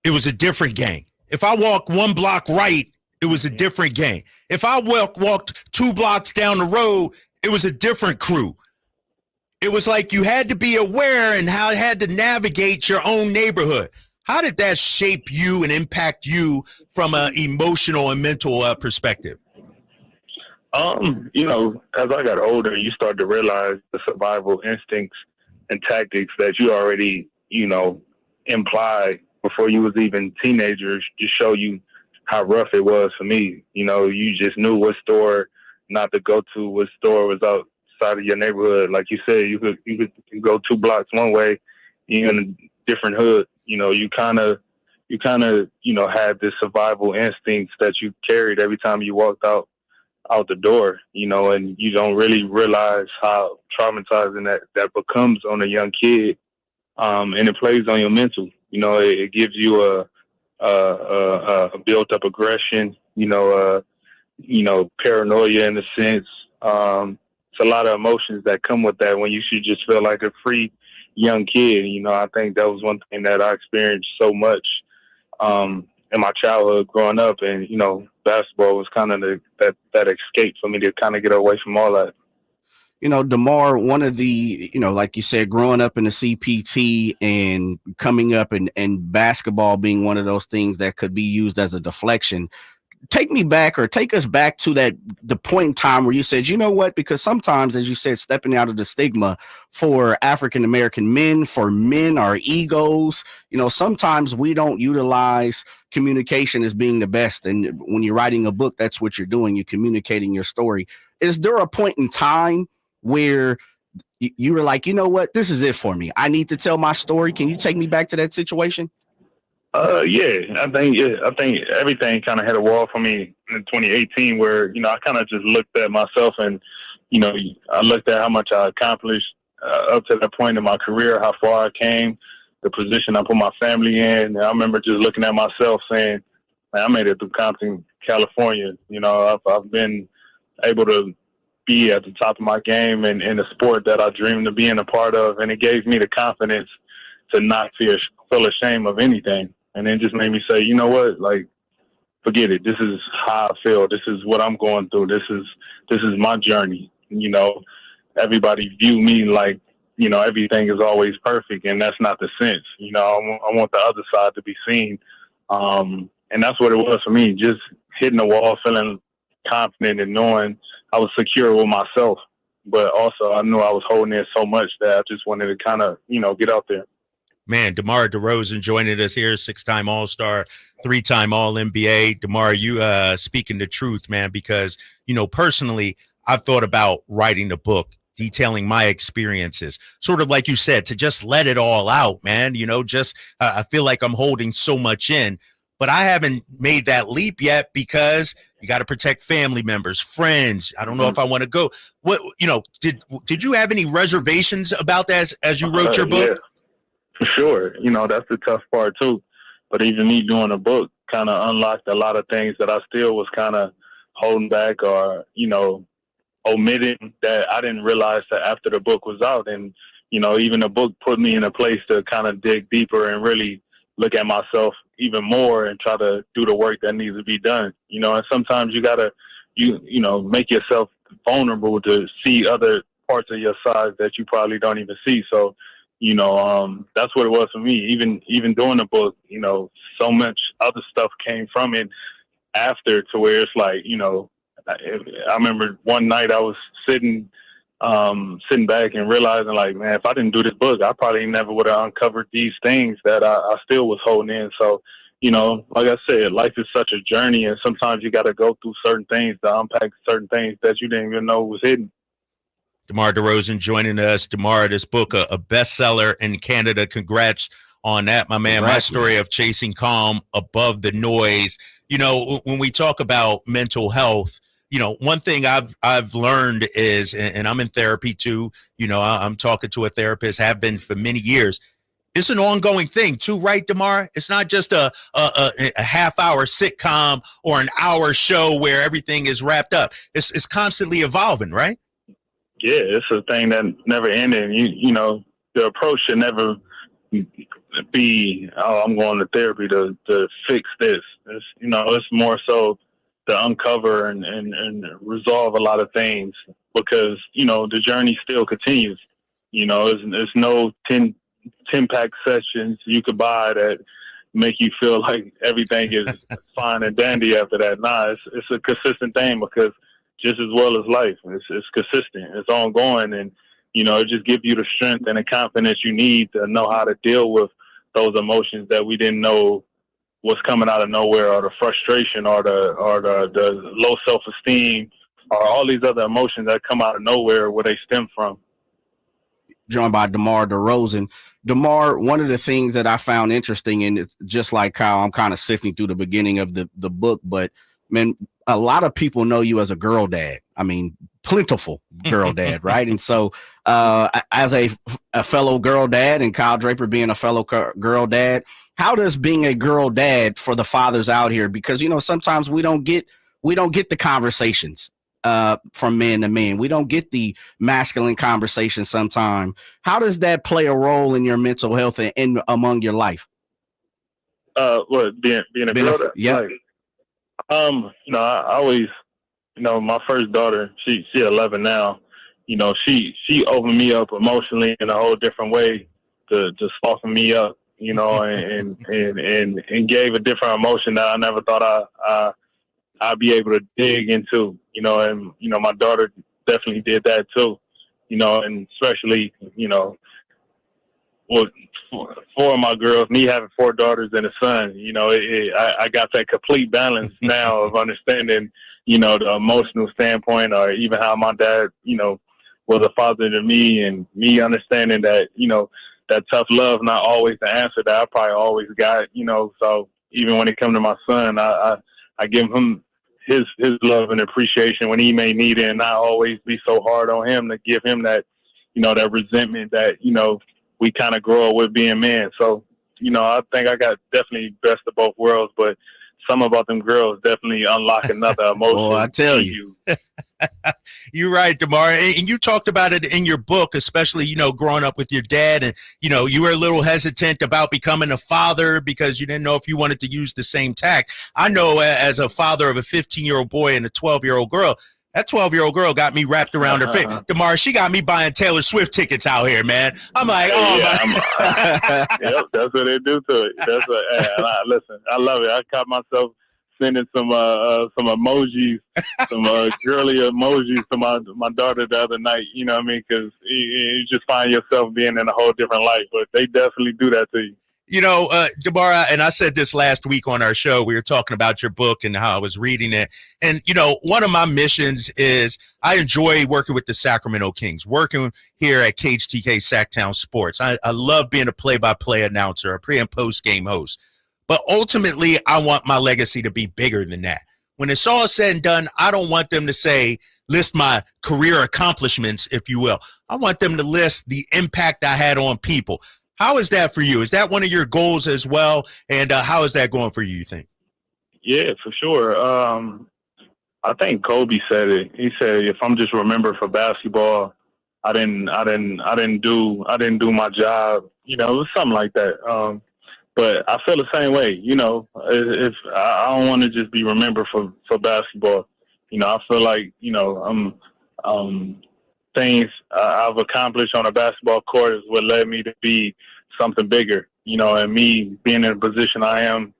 it was a different gang. If I walked one block right, it was a different gang. If I walked 2 blocks down the road, it was a different crew. It was like you had to be aware and how you had to navigate your own neighborhood. How did that shape you and impact you from an emotional and mental perspective? You know, as I got older, you start to realize the survival instincts and tactics that you already, you know, implied before you was even teenagers to show you how rough it was for me. You know, you just knew what store not to go to, what store was outside of your neighborhood. Like you said, you could go 2 blocks one way, you're in a different hood. You know, you kind of, you know, had this survival instincts that you carried every time you walked out the door, you know, and you don't really realize how traumatizing that becomes on a young kid. And it plays on your mental. You know, it gives you a built-up aggression, you know, paranoia in a sense. It's a lot of emotions that come with that when you should just feel like a free young kid. You know, I think that was one thing that I experienced so much in my childhood growing up, and you know, basketball was kind of that escape for me to kind of get away from all that. You know, DeMar, one of the, you know, like you said, growing up in the CPT and coming up and basketball being one of those things that could be used as a deflection. Take me back, or take us back to the point in time where you said, you know what, because sometimes, as you said, stepping out of the stigma for African-American men, for men, our egos, you know, sometimes we don't utilize communication as being the best. And when you're writing a book, that's what you're doing. You're communicating your story. Is there a point in time where you were like, you know what, this is it for me, I need to tell my story? Can you take me back to that situation? Yeah, I think everything kind of hit a wall for me in 2018 where, you know, I kind of just looked at myself and, you know, I looked at how much I accomplished up to that point in my career, how far I came, the position I put my family in. And I remember just looking at myself saying, man, I made it through Compton, California. You know, I've been able to be at the top of my game in a sport that I dreamed of being a part of. And it gave me the confidence to not feel ashamed of anything. And then just made me say, you know what, like, forget it. This is how I feel. This is what I'm going through. This is my journey. You know, everybody view me like, you know, everything is always perfect, and that's not the sense. You know, I want the other side to be seen. And that's what it was for me, just hitting the wall, feeling confident and knowing I was secure with myself. But also I knew I was holding in so much that I just wanted to kind of, you know, get out there. Man, DeMar DeRozan joining us here, 6-time All-Star, 3-time All-NBA. DeMar, you speaking the truth, man, because, you know, personally, I've thought about writing a book, detailing my experiences, sort of like you said, to just let it all out, man. You know, just I feel like I'm holding so much in, but I haven't made that leap yet because you got to protect family members, friends. I don't know if I want to go. What, you know, did you have any reservations about that as you wrote your book? Yeah. For sure. You know, that's the tough part too. But even me doing a book kind of unlocked a lot of things that I still was kind of holding back or, you know, omitting that I didn't realize that after the book was out. And, you know, even the book put me in a place to kind of dig deeper and really look at myself even more and try to do the work that needs to be done. You know, and sometimes you got to, you know, make yourself vulnerable to see other parts of your side that you probably don't even see. So, you know, that's what it was for me. Even doing the book, you know, so much other stuff came from it after to where it's like, you know, I remember one night I was sitting back and realizing like, man, if I didn't do this book, I probably never would have uncovered these things that I still was holding in. So, you know, like I said, life is such a journey, and sometimes you got to go through certain things to unpack certain things that you didn't even know was hidden. DeMar DeRozan joining us. DeMar, this book, a bestseller in Canada. Congrats on that, my man. My story of chasing calm above the noise. You know, when we talk about mental health, you know, one thing I've learned is, and I'm in therapy too, you know, I'm talking to a therapist, have been for many years, it's an ongoing thing too, right, DeMar? It's not just a half-hour sitcom or an hour show where everything is wrapped up. It's constantly evolving, right? Yeah, it's a thing that never ended. You know, the approach should never be, oh, I'm going to therapy to fix this. It's, you know, it's more so to uncover and resolve a lot of things, because, you know, the journey still continues. You know, there's no 10-pack sessions you could buy that make you feel like everything is fine and dandy after that. Nah, it's a consistent thing, because just as well as life, it's consistent, it's ongoing, and, you know, it just gives you the strength and the confidence you need to know how to deal with those emotions that we didn't know was coming out of nowhere, or the frustration, or the low self-esteem, or all these other emotions that come out of nowhere, where they stem from. Joined by DeMar DeRozan. DeMar, one of the things that I found interesting, and it's just like Kyle, I'm kind of sifting through the beginning of the book, but man, a lot of people know you as a girl dad. I mean, plentiful girl dad, right? And so as a fellow girl dad, and Kyle Draper being a fellow girl dad, how does being a girl dad for the fathers out here, because, you know, sometimes we don't get the conversations from man to man. We don't get the masculine conversation sometimes. How does that play a role in your mental health and among your life? What, being a girl dad? Yeah. Like, you know, I always, you know, my first daughter, she's 11 now. You know, she opened me up emotionally in a whole different way to soften me up, you know, and gave a different emotion that I never thought I'd be able to dig into, you know, and, you know, my daughter definitely did that too, you know, and especially, you know, with four of my girls, me having 4 daughters and a son, you know, I got that complete balance now of understanding, you know, the emotional standpoint, or even how my dad, you know, was a father to me, and me understanding that, you know, that tough love not always the answer that I probably always got, you know. So even when it comes to my son, I give him his love and appreciation when he may need it, and not always be so hard on him to give him that, you know, that resentment that, you know, we kind of grow up with being men. So, you know, I think I got definitely best of both worlds, but something about them girls definitely unlock another emotion. Oh, I tell you. You're right, DeMar. And you talked about it in your book, especially, you know, growing up with your dad, and, you know, you were a little hesitant about becoming a father because you didn't know if you wanted to use the same tact. I know as a father of a 15-year-old boy and a 12-year-old girl, that 12-year-old girl got me wrapped around her face. DeMar, she got me buying Taylor Swift tickets out here, man. I'm like, oh, yeah, yep, that's what they do to it. That's what. Listen, I love it. I caught myself sending some emojis, some girly emojis to my daughter the other night. You know what I mean? Because you just find yourself being in a whole different light. But they definitely do that to you. You know, DeMar, and I said this last week on our show, we were talking about your book and how I was reading it. And, you know, one of my missions is I enjoy working with the Sacramento Kings, working here at KHTK Sacktown Sports. I love being a play-by-play announcer, a pre- and post-game host. But ultimately, I want my legacy to be bigger than that. When it's all said and done, I don't want them to list my career accomplishments, if you will. I want them to list the impact I had on people. How is that for you? Is that one of your goals as well? And how is that going for you think? Yeah, for sure. I think Kobe said it. He said, "If I'm just remembered for basketball, I didn't do my job." You know, it was something like that. But I feel the same way. You know, if I don't want to just be remembered for basketball. You know, I feel like, you know, things I've accomplished on a basketball court is what led me to be something bigger, you know, and me being in a position I am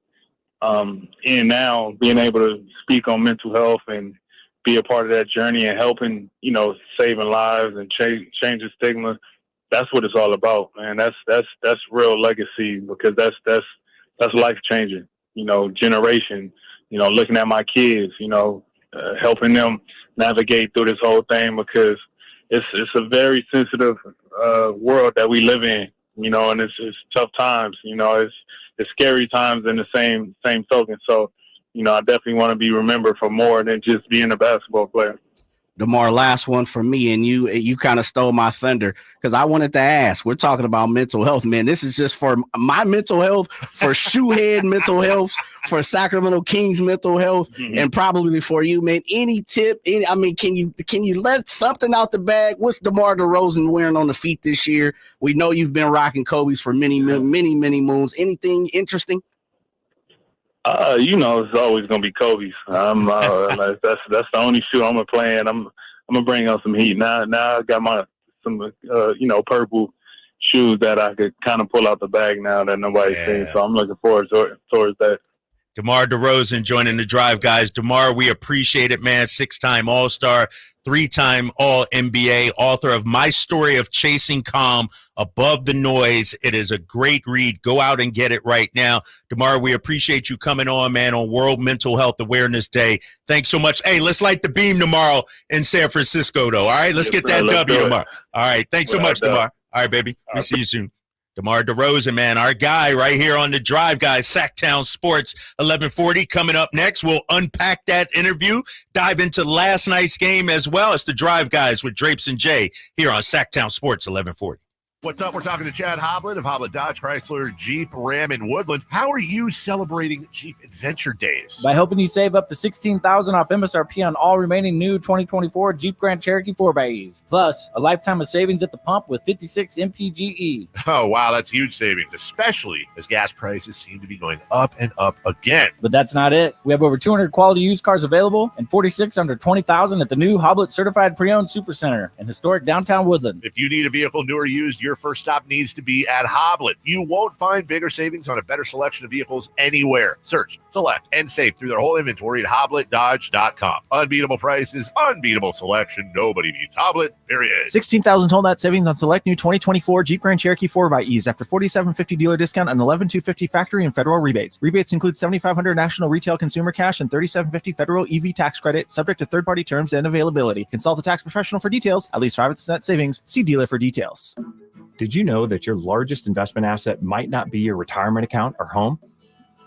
in now, being able to speak on mental health and be a part of that journey and helping, you know, saving lives and changing stigma. That's what it's all about, man. That's real legacy, because that's life changing, you know, generation, you know, looking at my kids, you know, helping them navigate through this whole thing, because it's a very sensitive world that we live in, you know, and it's tough times, you know, it's scary times in the same token. So, you know, I definitely want to be remembered for more than just being a basketball player. DeMar, last one for me, and you kind of stole my thunder because I wanted to ask. We're talking about mental health, man. This is just for my mental health, for Shoehead mental health, for Sacramento Kings mental health, and probably for you, man. Any tip? Can you let something out the bag? What's DeMar DeRozan wearing on the feet this year? We know you've been rocking Kobe's for many moons. Anything interesting? It's always gonna be Kobe's. That's the only shoe I'm gonna play in. I'm gonna bring on some heat. Now I got some purple shoes that I could kind of pull out the bag now that nobody's seen. So I'm looking forward towards that. DeMar DeRozan joining the Drive, guys. DeMar, we appreciate it, man. 6-time All-Star, 3-time All-NBA, author of My Story of Chasing Calm, Above the Noise. It is a great read. Go out and get it right now. DeMar, we appreciate you coming on, man, on World Mental Health Awareness Day. Thanks so much. Hey, let's light the beam tomorrow in San Francisco, though. All right, let's get that W tomorrow. All right, thanks so much, DeMar. All right, baby. We'll see you soon. DeMar DeRozan, man, our guy right here on the Drive, guys. Sacktown Sports 1140 coming up next. We'll unpack that interview, dive into last night's game as well. It's the Drive, guys, with Drapes and Jay here on Sacktown Sports 1140. What's up? We're talking to Chad Hoblet of Hoblet Dodge Chrysler Jeep Ram in Woodland. How are you celebrating Jeep Adventure Days? By helping you save up to $16,000 off MSRP on all remaining new 2024 Jeep Grand Cherokee 4xEs. Plus, a lifetime of savings at the pump with 56 MPGE. Oh, wow, that's huge savings, especially as gas prices seem to be going up and up again. But that's not it. We have over 200 quality used cars available and 46 under $20,000 at the new Hoblet Certified Pre-Owned Supercenter in historic downtown Woodland. If you need a vehicle, new or used, your first stop needs to be at Hoblet. You won't find bigger savings on a better selection of vehicles anywhere. Search, select, and save through their whole inventory at HobletDodge.com. Unbeatable prices, unbeatable selection. Nobody beats Hoblet, period. 16,000 total net savings on select new 2024 Jeep Grand Cherokee 4xEs after $4,750 dealer discount and $11,250 factory and federal rebates. Rebates include $7,500 national retail consumer cash and $3,750 federal EV tax credit, subject to third-party terms and availability. Consult a tax professional for details. At least 5% savings. See dealer for details. Did you know that your largest investment asset might not be your retirement account or home?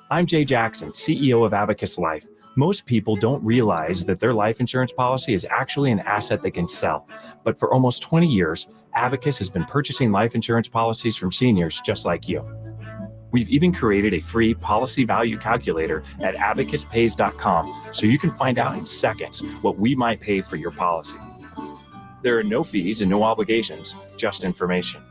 I'm Jay Jackson, CEO of Abacus Life. Most people don't realize that their life insurance policy is actually an asset they can sell. But for almost 20 years, Abacus has been purchasing life insurance policies from seniors just like you. We've even created a free policy value calculator at abacuspays.com so you can find out in seconds what we might pay for your policy. There are no fees and no obligations, just information.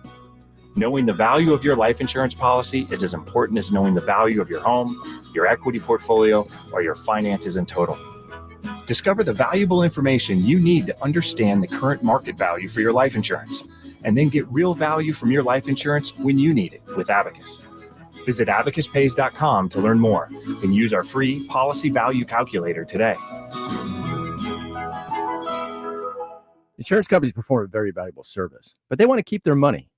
Knowing the value of your life insurance policy is as important as knowing the value of your home, your equity portfolio, or your finances in total. Discover the valuable information you need to understand the current market value for your life insurance, and then get real value from your life insurance when you need it with Abacus. Visit abacuspays.com to learn more and use our free policy value calculator today. Insurance companies perform a very valuable service, but they want to keep their money.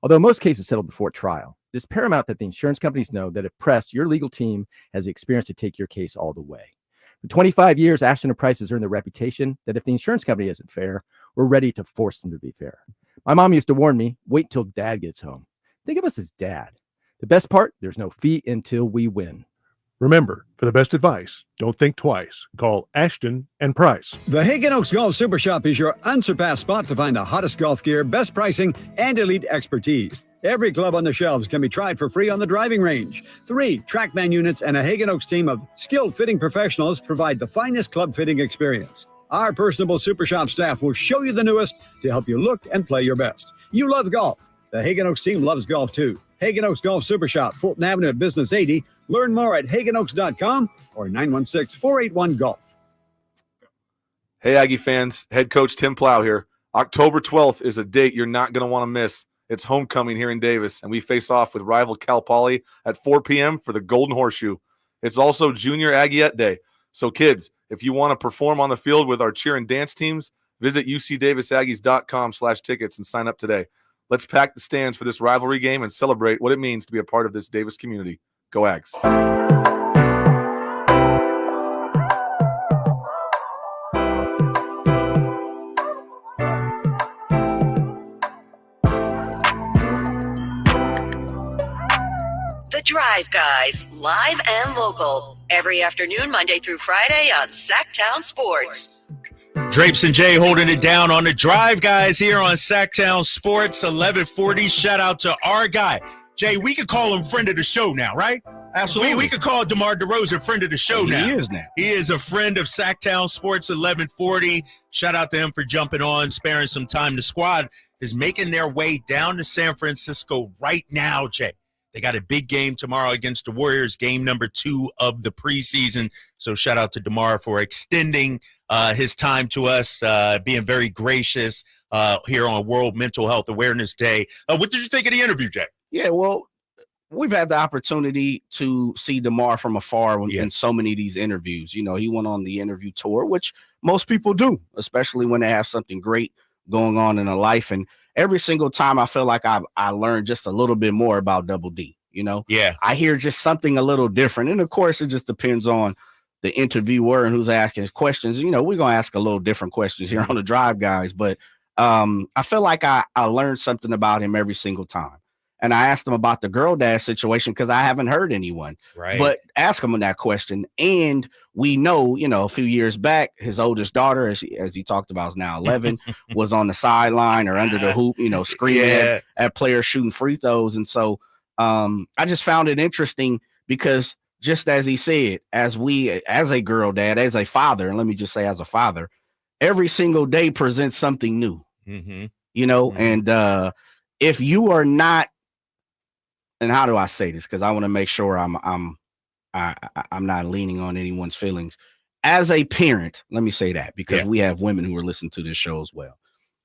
Although most cases settle before trial, it is paramount that the insurance companies know that if pressed, your legal team has the experience to take your case all the way. For 25 years, Ashton & Price has earned the reputation that if the insurance company isn't fair, we're ready to force them to be fair. My mom used to warn me, wait till dad gets home. Think of us as dad. The best part, there's no fee until we win. Remember, for the best advice, don't think twice. Call Ashton & Price. The Hagen Oaks Golf Super Shop is your unsurpassed spot to find the hottest golf gear, best pricing, and elite expertise. Every club on the shelves can be tried for free on the driving range. 3 TrackMan units and a Hagen Oaks team of skilled fitting professionals provide the finest club fitting experience. Our personable Super Shop staff will show you the newest to help you look and play your best. You love golf. The Hagen Oaks team loves golf too. Hagen Oaks Golf Super Shop, Fulton Avenue at Business 80. Learn more at hagenoaks.com or 916-481-GOLF. Hey, Aggie fans. Head coach Tim Plow here. October 12th is a date you're not going to want to miss. It's homecoming here in Davis, and we face off with rival Cal Poly at 4 p.m. for the Golden Horseshoe. It's also Junior Aggiette Day. So, kids, if you want to perform on the field with our cheer and dance teams, visit ucdavisaggies.com/tickets and sign up today. Let's pack the stands for this rivalry game and celebrate what it means to be a part of this Davis community. Go Ags. The Drive Guys, live and local, every afternoon, Monday through Friday on Sacktown Sports. Drapes and Jay holding it down on the drive, guys, here on Sacktown Sports 1140. Shout out to our guy. Jay, we could call him friend of the show now, right? Absolutely. We could call DeMar DeRozan friend of the show now. He is now. He is a friend of Sacktown Sports 1140. Shout out to him for jumping on, sparing some time. The squad is making their way down to San Francisco right now, Jay. They got a big game tomorrow against the Warriors, game number 2 of the preseason. So shout out to DeMar for extending his time to us, being very gracious here on World Mental Health Awareness Day. What did you think of the interview, Jay? Yeah, well, we've had the opportunity to see DeMar from afar in so many of these interviews. You know, he went on the interview tour, which most people do, especially when they have something great going on in their life. And every single time I feel like I learned just a little bit more about Double D, you know? Yeah. I hear just something a little different. And of course, it just depends on the interviewer and who's asking questions. You know, we're going to ask a little different questions here on the drive, guys. But I feel like I learned something about him every single time. And I asked him about the girl dad situation because I haven't heard anyone. Right. But ask him that question. And we know, you know, a few years back, his oldest daughter, as he talked about, is now 11, was on the sideline or under the hoop, you know, screaming at players shooting free throws. And so I just found it interesting because just as he said, as a girl dad, as a father, and let me just say as a father, every single day presents something new, you know, and if you are not, and how do I say this? Because I want to make sure I'm not leaning on anyone's feelings. As a parent, let me say that because we have women who are listening to this show as well.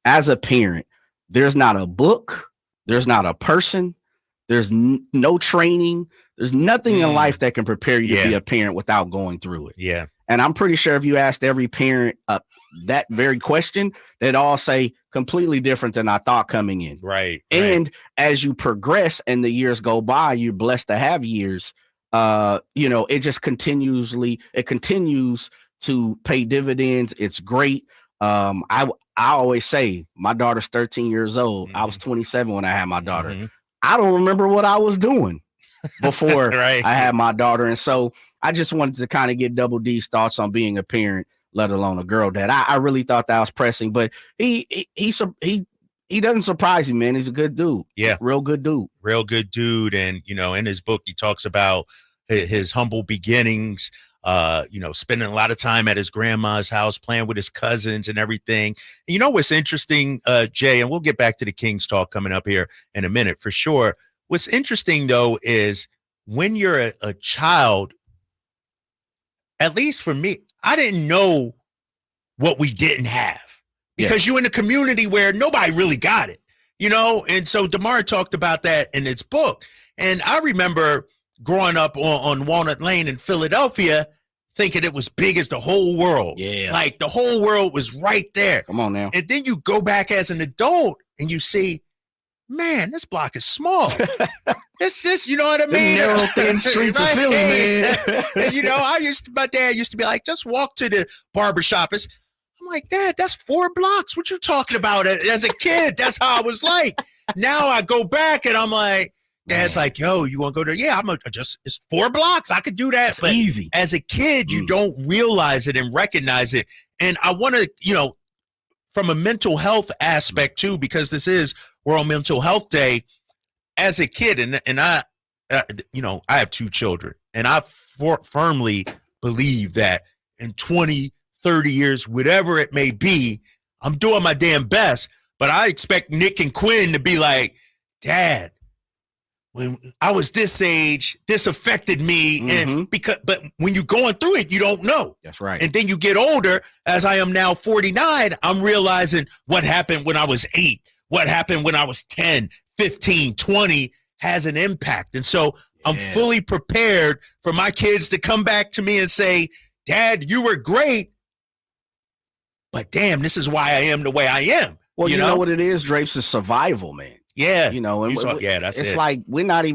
As a parent, there's not a book, there's not a person, there's no training, there's nothing in life that can prepare you to be a parent without going through it. Yeah. And I'm pretty sure if you asked every parent that very question, they'd all say completely different than I thought coming in. Right. And as you progress and the years go by, you're blessed to have years. You know, it just continues to pay dividends. It's great. I always say my daughter's 13 years old. I was 27 when I had my daughter. I don't remember what I was doing before I had my daughter. And so I just wanted to kind of get Double D's thoughts on being a parent, let alone a girl dad. I really thought that was pressing, but he doesn't surprise me, man. He's a good dude. Yeah. Real good dude. Real good dude. And, you know, in his book, he talks about his humble beginnings, you know, spending a lot of time at his grandma's house, playing with his cousins and everything. And you know what's interesting, Jay, and we'll get back to the Kings talk coming up here in a minute for sure. What's interesting, though, is when you're a child, at least for me, I didn't know what we didn't have because you're in a community where nobody really got it, you know? And so DeMar talked about that in his book. And I remember growing up on Walnut Lane in Philadelphia, thinking it was big as the whole world. Yeah. Like the whole world was right there. Come on now. And then you go back as an adult and you see, man, this block is small. It's just, you know what I mean? The narrow, thin streets of Philly, man. And, you know, my dad used to be like, just walk to the barbershop. I'm like, Dad, that's 4 blocks. What you talking about? As a kid, that's how I was like. Now I go back and I'm like, Dad's like, yo, you want to go to, it's 4 blocks. I could do that. It's easy. As a kid, you don't realize it and recognize it. And I want to, you know, from a mental health aspect too, because this is World Mental Health Day. As a kid, and I, you know, I have 2 children, and I firmly believe that in 20, 30 years, whatever it may be, I'm doing my damn best. But I expect Nick and Quinn to be like, Dad, when I was this age, this affected me. And but when you're going through it, you don't know. That's right. And then you get older, as I am now 49, I'm realizing what happened when I was 8, what happened when I was 10, 15, 20 has an impact. And so I'm fully prepared for my kids to come back to me and say, Dad, you were great, but damn, this is why I am the way I am. Well, you know what it is, Drapes, is survival, man. Yeah. You know, and that's it's it. like we don't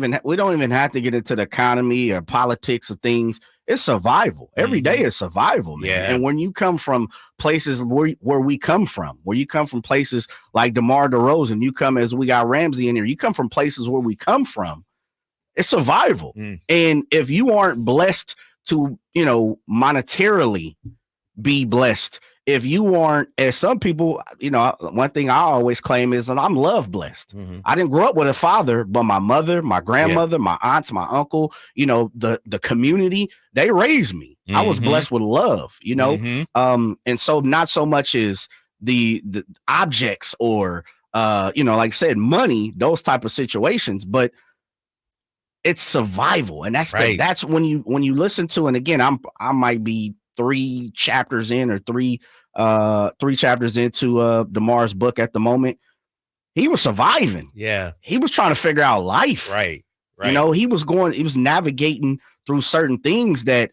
even have to get into the economy or politics of things. It's survival. Every day is survival, man. Yeah. And when you come from places where we come from, where you come from places like DeMar DeRozan, you come, as we got Ramsey in here, you come from places where we come from, it's survival. And if you aren't blessed to, you know, monetarily be blessed if you aren't, as some people, one thing I always claim is that I'm love blessed. I didn't grow up with a father, but my mother, my grandmother, my aunts, my uncle, the community, they raised me. I was blessed with love, and so not so much as the objects or, like I said, money, those type of situations, but it's survival. And that's when you listen to, and again, I might be 3 chapters in or 3 chapters into DeMar's book at the moment. He was surviving. Yeah. He was trying to figure out life. Right. He was navigating through certain things that,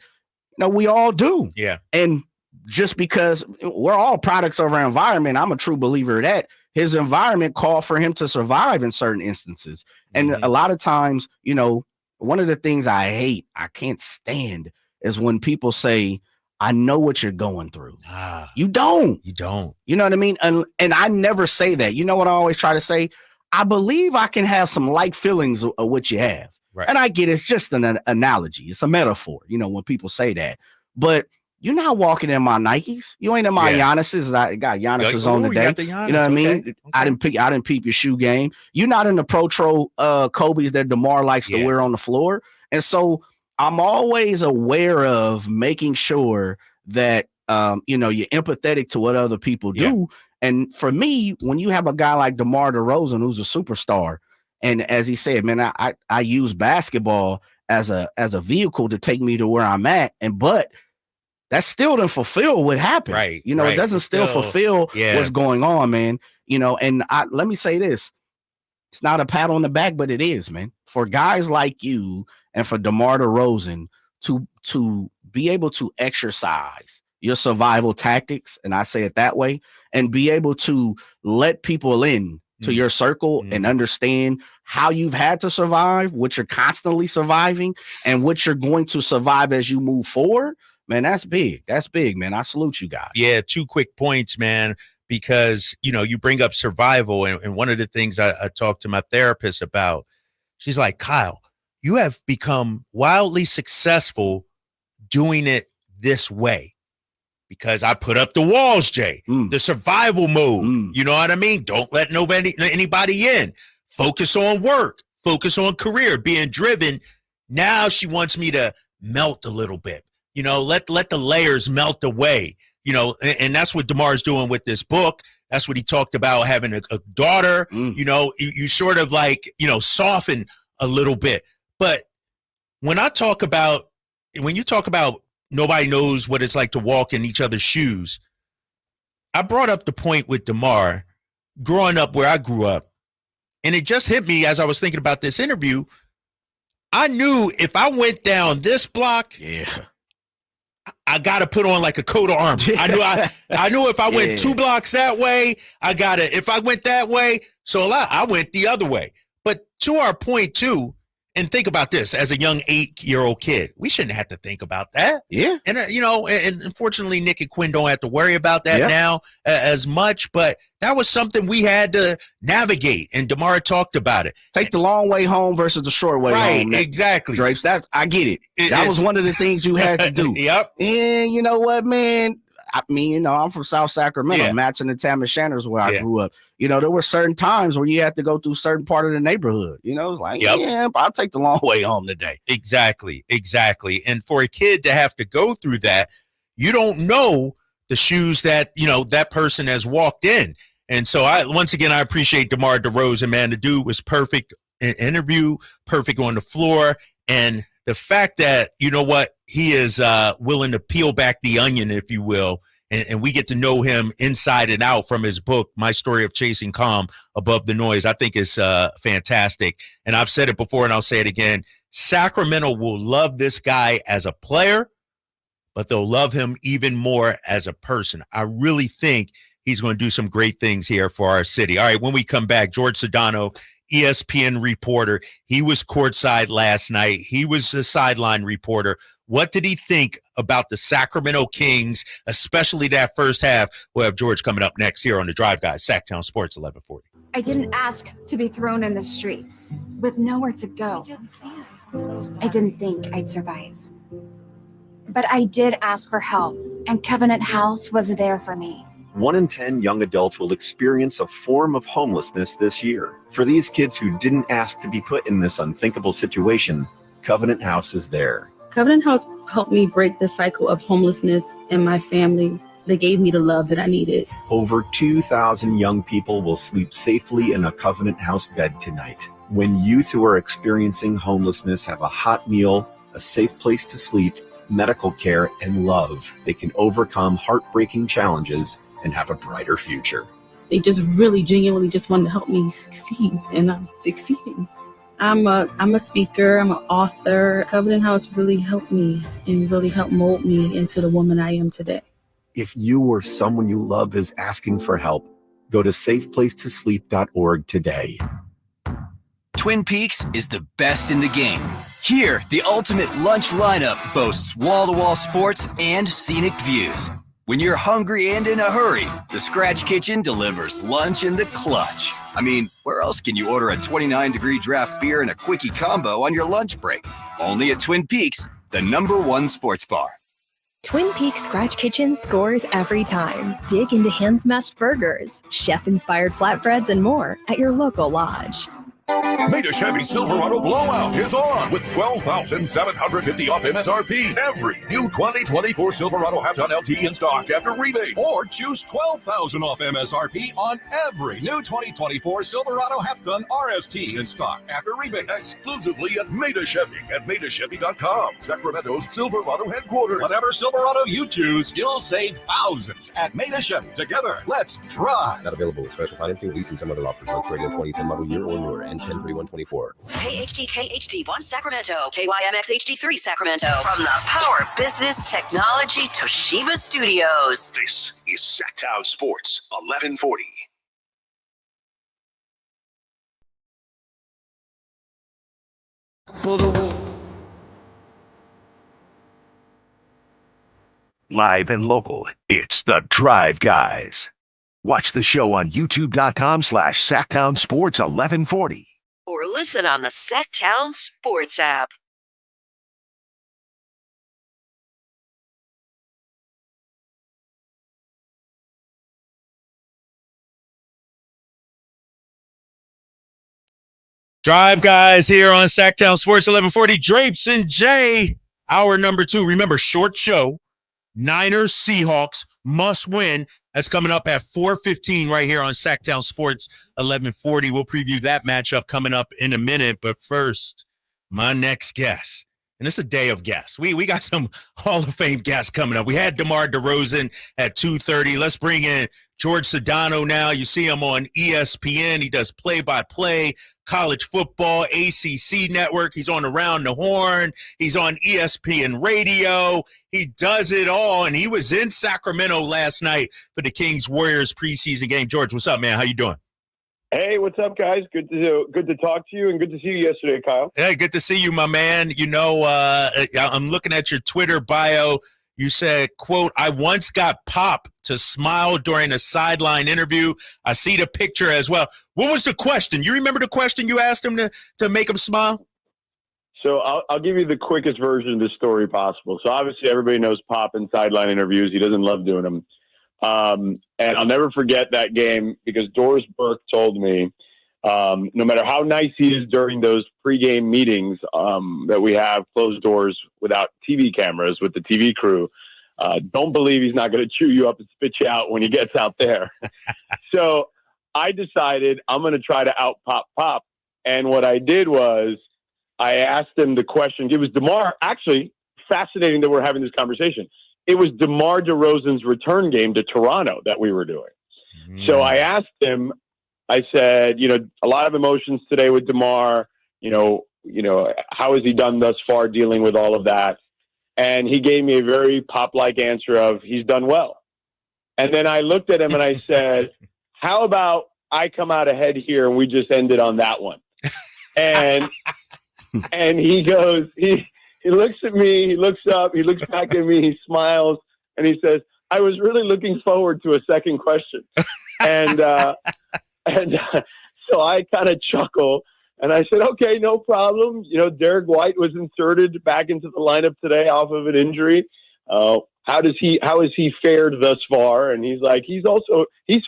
we all do. Yeah. And just because we're all products of our environment, I'm a true believer of that. His environment called for him to survive in certain instances. And a lot of times, one of the things I can't stand is when people say, I know what you're going through. You don't. You don't. You know what I mean? And I never say that. You know what I always try to say? I believe I can have some light feelings of what you have. Right. And I get it's just an analogy. It's a metaphor, when people say that. But you're not walking in my Nikes. You ain't in my Giannis's. I got Giannis's on today. You know what I mean? Okay. I didn't peep your shoe game. You're not in the Pro Kobe's that DeMar likes to wear on the floor. And so I'm always aware of making sure that you're empathetic to what other people do. And for me, when you have a guy like DeMar DeRozan, who's a superstar, and as he said, man, I use basketball as a vehicle to take me to where I'm at, but that still doesn't fulfill what happened. Right. It doesn't still fulfill what's going on, man. And let me say this. It's not a pat on the back, but it is, man. For guys like you and for DeMar DeRozan to be able to exercise your survival tactics, and I say it that way, and be able to let people in to your circle and understand how you've had to survive, what you're constantly surviving, and what you're going to survive as you move forward. Man, that's big. That's big, man. I salute you guys. Yeah, 2 quick points, man, because, you bring up survival. And one of the things I talked to my therapist about, she's like, Kyle, you have become wildly successful doing it this way. Because I put up the walls, Jay, the survival mode. You know what I mean? Don't let anybody in. Focus on work, focus on career, being driven. Now she wants me to melt a little bit, let the layers melt away, and that's what DeMar's doing with this book. That's what he talked about, having a daughter, you sort of soften a little bit. But when you talk about nobody knows what it's like to walk in each other's shoes, I brought up the point with DeMar growing up where I grew up. And it just hit me as I was thinking about this interview. I knew if I went down this block, I got to put on like a coat of arms. I knew if I went 2 blocks that way, if I went that way, so I went the other way. But to our point too, and think about this, as a young 8-year-old kid, we shouldn't have to think about that. Yeah. And, and unfortunately, Nick and Quinn don't have to worry about that now as much, but that was something we had to navigate. And DeMar talked about it. Take the long way home versus the short way home. Right, exactly. Drapes, I get it. That was one of the things you had to do. Yep. And you know what, man? I mean, I'm from South Sacramento, Matson and Tamashanners, where I grew up. There were certain times where you had to go through certain part of the neighborhood. It's like, but I'll take the long way home today. Exactly. And for a kid to have to go through that, you don't know the shoes that, that person has walked in. And so I appreciate DeMar DeRozan, man. The dude was perfect in interview, perfect on the floor. And the fact that, he is willing to peel back the onion, if you will, and we get to know him inside and out from his book, My Story of Chasing Calm Above the Noise, I think is fantastic. And I've said it before and I'll say it again. Sacramento will love this guy as a player, but they'll love him even more as a person. I really think he's going to do some great things here for our city. All right, when we come back, George Sedano, ESPN reporter. He was courtside last night. He was the sideline reporter. What did he think about the Sacramento Kings, especially that first half? We'll have George coming up next here on The Drive, guys. Sacktown Sports 1140. I didn't ask to be thrown in the streets with nowhere to go. I didn't think I'd survive. But I did ask for help And Covenant House was there for me. 1 in 10 young adults will experience a form of homelessness this year. For these kids who didn't ask to be put in this unthinkable situation, Covenant House is there. Covenant House helped me break the cycle of homelessness in my family. They gave me the love that I needed. Over 2,000 young people will sleep safely in a Covenant House bed tonight. When youth who are experiencing homelessness have a hot meal, a safe place to sleep, medical care, and love, they can overcome heartbreaking challenges and have a brighter future. They just really genuinely just wanted to help me succeed, and I'm succeeding. I'm a speaker, I'm an author. Covenant House really helped me and really helped mold me into the woman I am today. If you or someone you love is asking for help, go to safeplacetosleep.org today. Twin Peaks is the best in the game. Here, the ultimate lunch lineup boasts wall-to-wall sports and scenic views. When you're hungry and in a hurry, the Scratch Kitchen delivers lunch in the clutch. I mean, where else can you order a 29-degree draft beer and a quickie combo on your lunch break? Only at Twin Peaks, the #1 sports bar. Twin Peaks Scratch Kitchen scores every time. Dig into hand-smashed burgers, chef-inspired flatbreads, and more at your local lodge. Meta Chevy Silverado Blowout is on with $12,750 off MSRP. Every new 2024 Silverado half-ton LT in stock after rebates. Or choose $12,000 off MSRP on every new 2024 Silverado half-ton RST in stock after rebates. Exclusively at Meta Chevy at MetaChevy.com. Sacramento's Silverado headquarters. Whatever Silverado you choose, you'll save thousands at Meta Chevy. Together, let's drive. Not available with special financing, lease, and some other offers. Must trade in 2010 model year or newer. Ends 10/31/24. KHD1 Sacramento, KYMX HD3 Sacramento. From the Power Business Technology Toshiba Studios. This is Sacktown Sports 1140. Live and local, it's the Drive Guys. Watch the show on youtube.com/Sacktown Sports 1140. Or listen on the Sacktown Sports app. Drive Guys here on Sacktown Sports 1140. Drapes and Jay, hour number 2. Remember, short show. Niners, Seahawks, must win. That's coming up at 4:15 right here on Sacktown Sports 1140. We'll preview that matchup coming up in a minute. But first, my next guest. And it's a day of guests. We got some Hall of Fame guests coming up. We had DeMar DeRozan at 2:30. Let's bring in George Sedano now. You see him on ESPN. He does play-by-play, college football, ACC network. He's on Around the Horn. He's on ESPN radio. He does it all, and he was in Sacramento last night for the Kings-Warriors preseason game. George, what's up, man? How you doing? Hey, what's up, guys? Good to talk to you, and good to see you yesterday, Kyle. Hey, good to see you, my man. You know, I'm looking at your Twitter bio. You said, quote, "I once got Pop to smile during a sideline interview." I see the picture as well. What was the question? You remember the question you asked him to make him smile? So I'll give you the quickest version of the story possible. So obviously everybody knows Pop in sideline interviews. He doesn't love doing them. And I'll never forget that game because Doris Burke told me, no matter how nice he is during those pregame meetings that we have closed doors without TV cameras with the TV crew, don't believe he's not going to chew you up and spit you out when he gets out there. So I decided I'm going to try to out Pop. And what I did was I asked him the question. It was DeMar. Actually, fascinating that we're having this conversation. It was DeMar DeRozan's return game to Toronto that we were doing. So I asked him, I said, a lot of emotions today with DeMar, how has he done thus far dealing with all of that? And he gave me a very Pop-like answer of he's done well. And then I looked at him and I said, how about I come out ahead here and we just ended on that one? And he goes, he looks at me, he looks up, he looks back at me, he smiles, and he says, I was really looking forward to a second question. And so I kind of chuckle, and I said, okay, no problem. Derek White was inserted back into the lineup today off of an injury. how has he fared thus far? And he's like, he's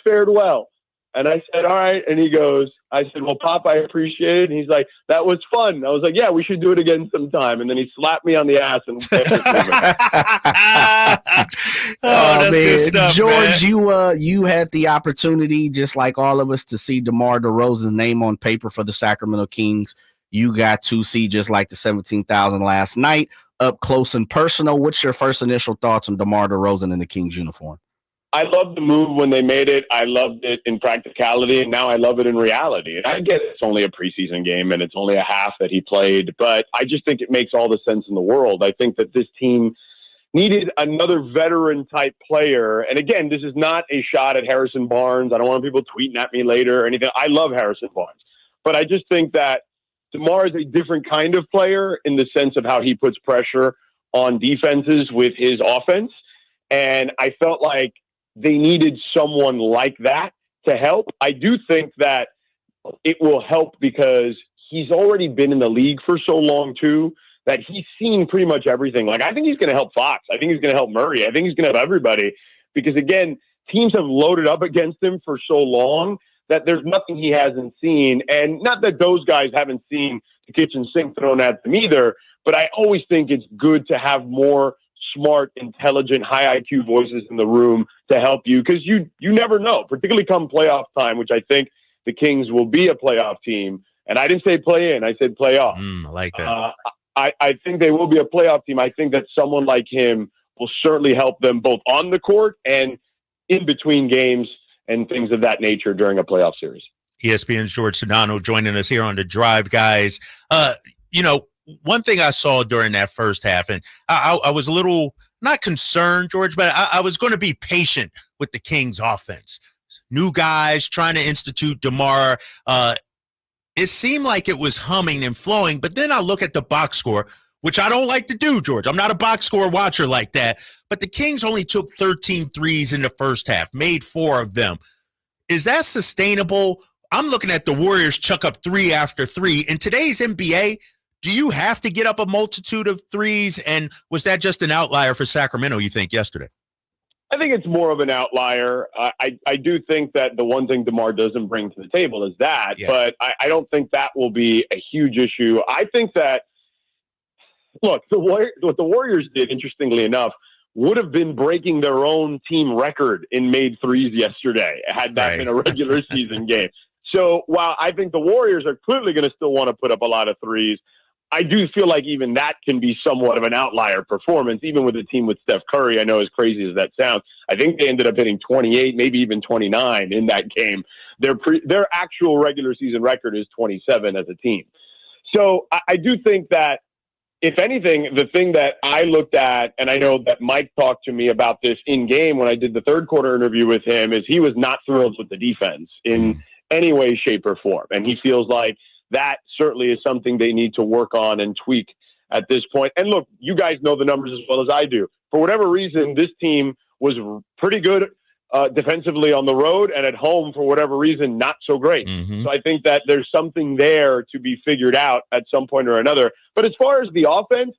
fared well. And I said, all right. And I said, well, Pop, I appreciate it. And he's like, that was fun. I was like, yeah, we should do it again sometime. And then he slapped me on the ass and kept it moving. That's good stuff, George, man. you had the opportunity, just like all of us, to see DeMar DeRozan's name on paper for the Sacramento Kings. You got to see, just like the 17,000 last night, up close and personal. What's your first initial thoughts on DeMar DeRozan in the Kings uniform? I loved the move when they made it. I loved it in practicality, and now I love it in reality. And I get it's only a preseason game, and it's only a half that he played, but I just think it makes all the sense in the world. I think that this team needed another veteran-type player. And again, this is not a shot at Harrison Barnes. I don't want people tweeting at me later or anything. I love Harrison Barnes. But I just think that DeMar is a different kind of player in the sense of how he puts pressure on defenses with his offense. And I felt like they needed someone like that to help. I do think that it will help because he's already been in the league for so long too, that he's seen pretty much everything. Like, I think he's going to help Fox. I think he's going to help Murray. I think he's going to help everybody because, again, teams have loaded up against him for so long that there's nothing he hasn't seen. And not that those guys haven't seen the kitchen sink thrown at them either, but I always think it's good to have more smart, intelligent, high IQ voices in the room to help you because you never know, particularly come playoff time, which I think the Kings will be a playoff team. And I didn't say play in, I said playoff. I like that. I think they will be a playoff team. I think that someone like him will certainly help them both on the court and in between games and things of that nature during a playoff series. ESPN's George Sedano joining us here on The Drive, guys. One thing I saw during that first half, and I was a little not concerned, George, but I was going to be patient with the Kings offense. New guys trying to institute DeMar. It seemed like it was humming and flowing, but then I look at the box score, which I don't like to do, George. I'm not a box score watcher like that, but the Kings only took 13 threes in the first half, made 4 of them. Is that sustainable? I'm looking at the Warriors chuck up 3 after 3. In today's NBA, do you have to get up a multitude of threes? And was that just an outlier for Sacramento, you think, yesterday? I think it's more of an outlier. I do think that the one thing DeMar doesn't bring to the table is that, but I don't think that will be a huge issue. I think that, look, what the Warriors did, interestingly enough, would have been breaking their own team record in made threes yesterday had that been a regular season game. So while I think the Warriors are clearly going to still want to put up a lot of threes, I do feel like even that can be somewhat of an outlier performance, even with a team with Steph Curry. I know, as crazy as that sounds, I think they ended up hitting 28, maybe even 29 in that game. Their actual regular season record is 27 as a team. So I do think that, if anything, the thing that I looked at, and I know that Mike talked to me about this in game when I did the third quarter interview with him, is he was not thrilled with the defense in any way, shape, or form. And he feels like that certainly is something they need to work on and tweak at this point. And look, you guys know the numbers as well as I do. For whatever reason, this team was pretty good defensively on the road, and at home, for whatever reason, not so great. So I think that there's something there to be figured out at some point or another. But as far as the offense,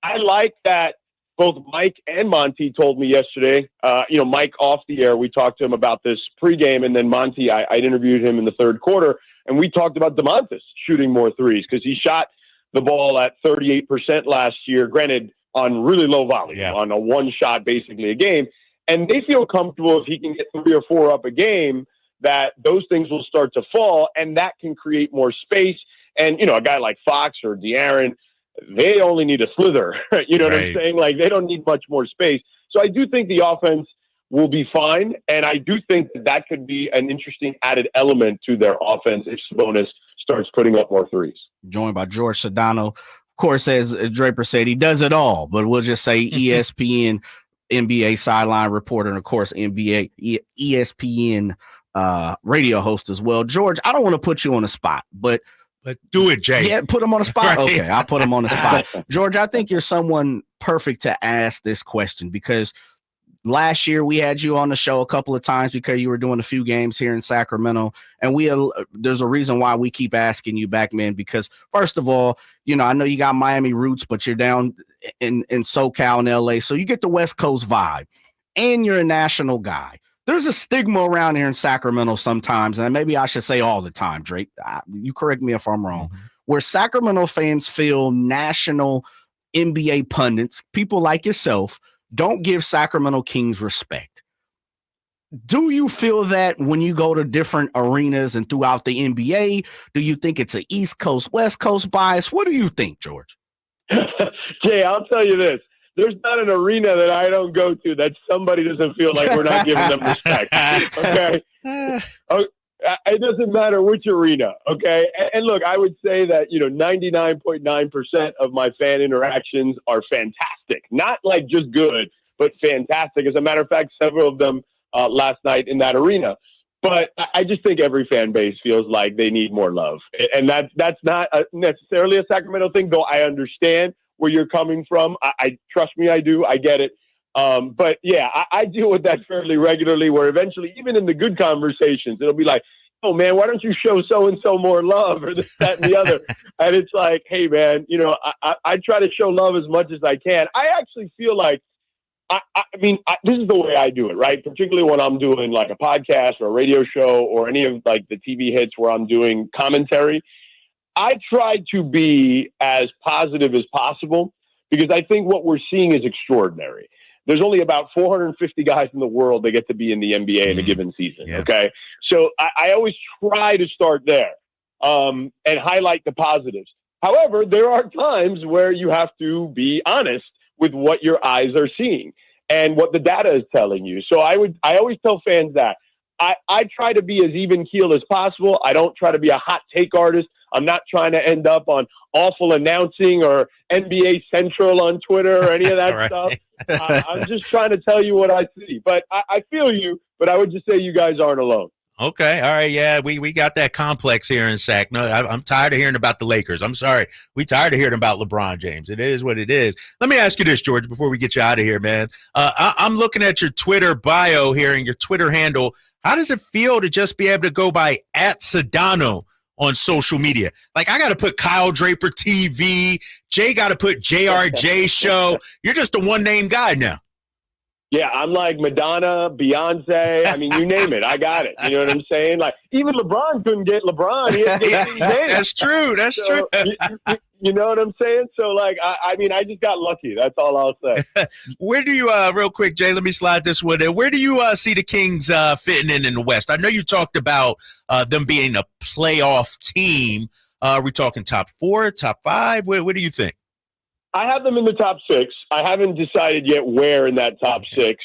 I like that both Mike and Monty told me yesterday, Mike off the air, we talked to him about this pregame, and then Monty, I interviewed him in the third quarter, and we talked about DeMontis shooting more threes because he shot the ball at 38% last year, granted on really low volume, on a one shot basically a game. And they feel comfortable if he can get 3 or 4 up a game, that those things will start to fall, and that can create more space. And, a guy like Fox or De'Aaron, they only need a slither. You know what I'm saying? Like, they don't need much more space. So I do think the offense will be fine, and I do think that could be an interesting added element to their offense if Sabonis starts putting up more threes. Joined by George Sedano. Of course, as Draper said, he does it all, but we'll just say ESPN NBA sideline reporter, and of course ESPN radio host as well. George, I don't want to put you on the spot, but do it, Jay. Yeah, put him on the spot. Okay, I'll put him on the spot. George, I think you're someone perfect to ask this question because last year we had you on the show a couple of times because you were doing a few games here in Sacramento, and there's a reason why we keep asking you back, man, because first of all, I know you got Miami roots, but you're down in SoCal and LA, so you get the West Coast vibe, and you're a national guy. There's a stigma around here in Sacramento sometimes, and maybe I should say all the time, Drake. You correct me if I'm wrong, where Sacramento fans feel national NBA pundits, people like yourself, don't give Sacramento Kings respect. Do you feel that when you go to different arenas and throughout the NBA? Do you think it's an East Coast, West Coast bias? What do you think, George? Jay, I'll tell you this. There's not an arena that I don't go to that somebody doesn't feel like we're not giving them respect. Okay? It doesn't matter which arena, okay? And look, I would say that, 99.9% of my fan interactions are fantastic. Not like just good, but fantastic. As a matter of fact, several of them last night in that arena. But I just think every fan base feels like they need more love. And that's not necessarily a Sacramento thing, though I understand where you're coming from. I trust me, I do. I get it. But yeah, I deal with that fairly regularly, where eventually, even in the good conversations, it'll be like, oh man, why don't you show so-and-so more love, or this, that, and the other? And it's like, hey man, I try to show love as much as I can. I actually feel like, this is the way I do it, right? Particularly when I'm doing like a podcast or a radio show or any of like the TV hits where I'm doing commentary. I try to be as positive as possible, because I think what we're seeing is extraordinary. There's only about 450 guys in the world that get to be in the NBA in a given season. Yeah. Okay. So I always try to start there and highlight the positives. However, there are times where you have to be honest with what your eyes are seeing and what the data is telling you. So I always tell fans that I try to be as even keel as possible. I don't try to be a hot take artist. I'm not trying to end up on awful announcing or NBA Central on Twitter or any of that Right. stuff. I'm just trying to tell you what I see. But I feel you, but I would just say you guys aren't alone. Okay. All right. Yeah, we got that complex here in Sac. No, I'm tired of hearing about the Lakers. I'm sorry. We tired of hearing about LeBron James. It is what it is. Let me ask you this, George, before we get you out of here, man. I'm looking at your Twitter bio here and your Twitter handle. How does it feel to just be able to go by @Sedano on social media? Like, I got to put Kyle Draper TV. Jay got to put JRJ Show. You're just a one-name guy now. Yeah, I'm like Madonna, Beyonce. I mean, you name it, I got it. You know what I'm saying? Like, even LeBron couldn't get LeBron. He had to get his name. That's true. That's true. You know what I'm saying? So, like, I mean, I just got lucky. That's all I'll say. Where do you, real quick, Jay, let me slide this one in. Where do you see the Kings fitting in the West? I know you talked about them being a playoff team. Are we talking top 4, top 5? What do you think? I have them in the top 6. I haven't decided yet where in that top 6.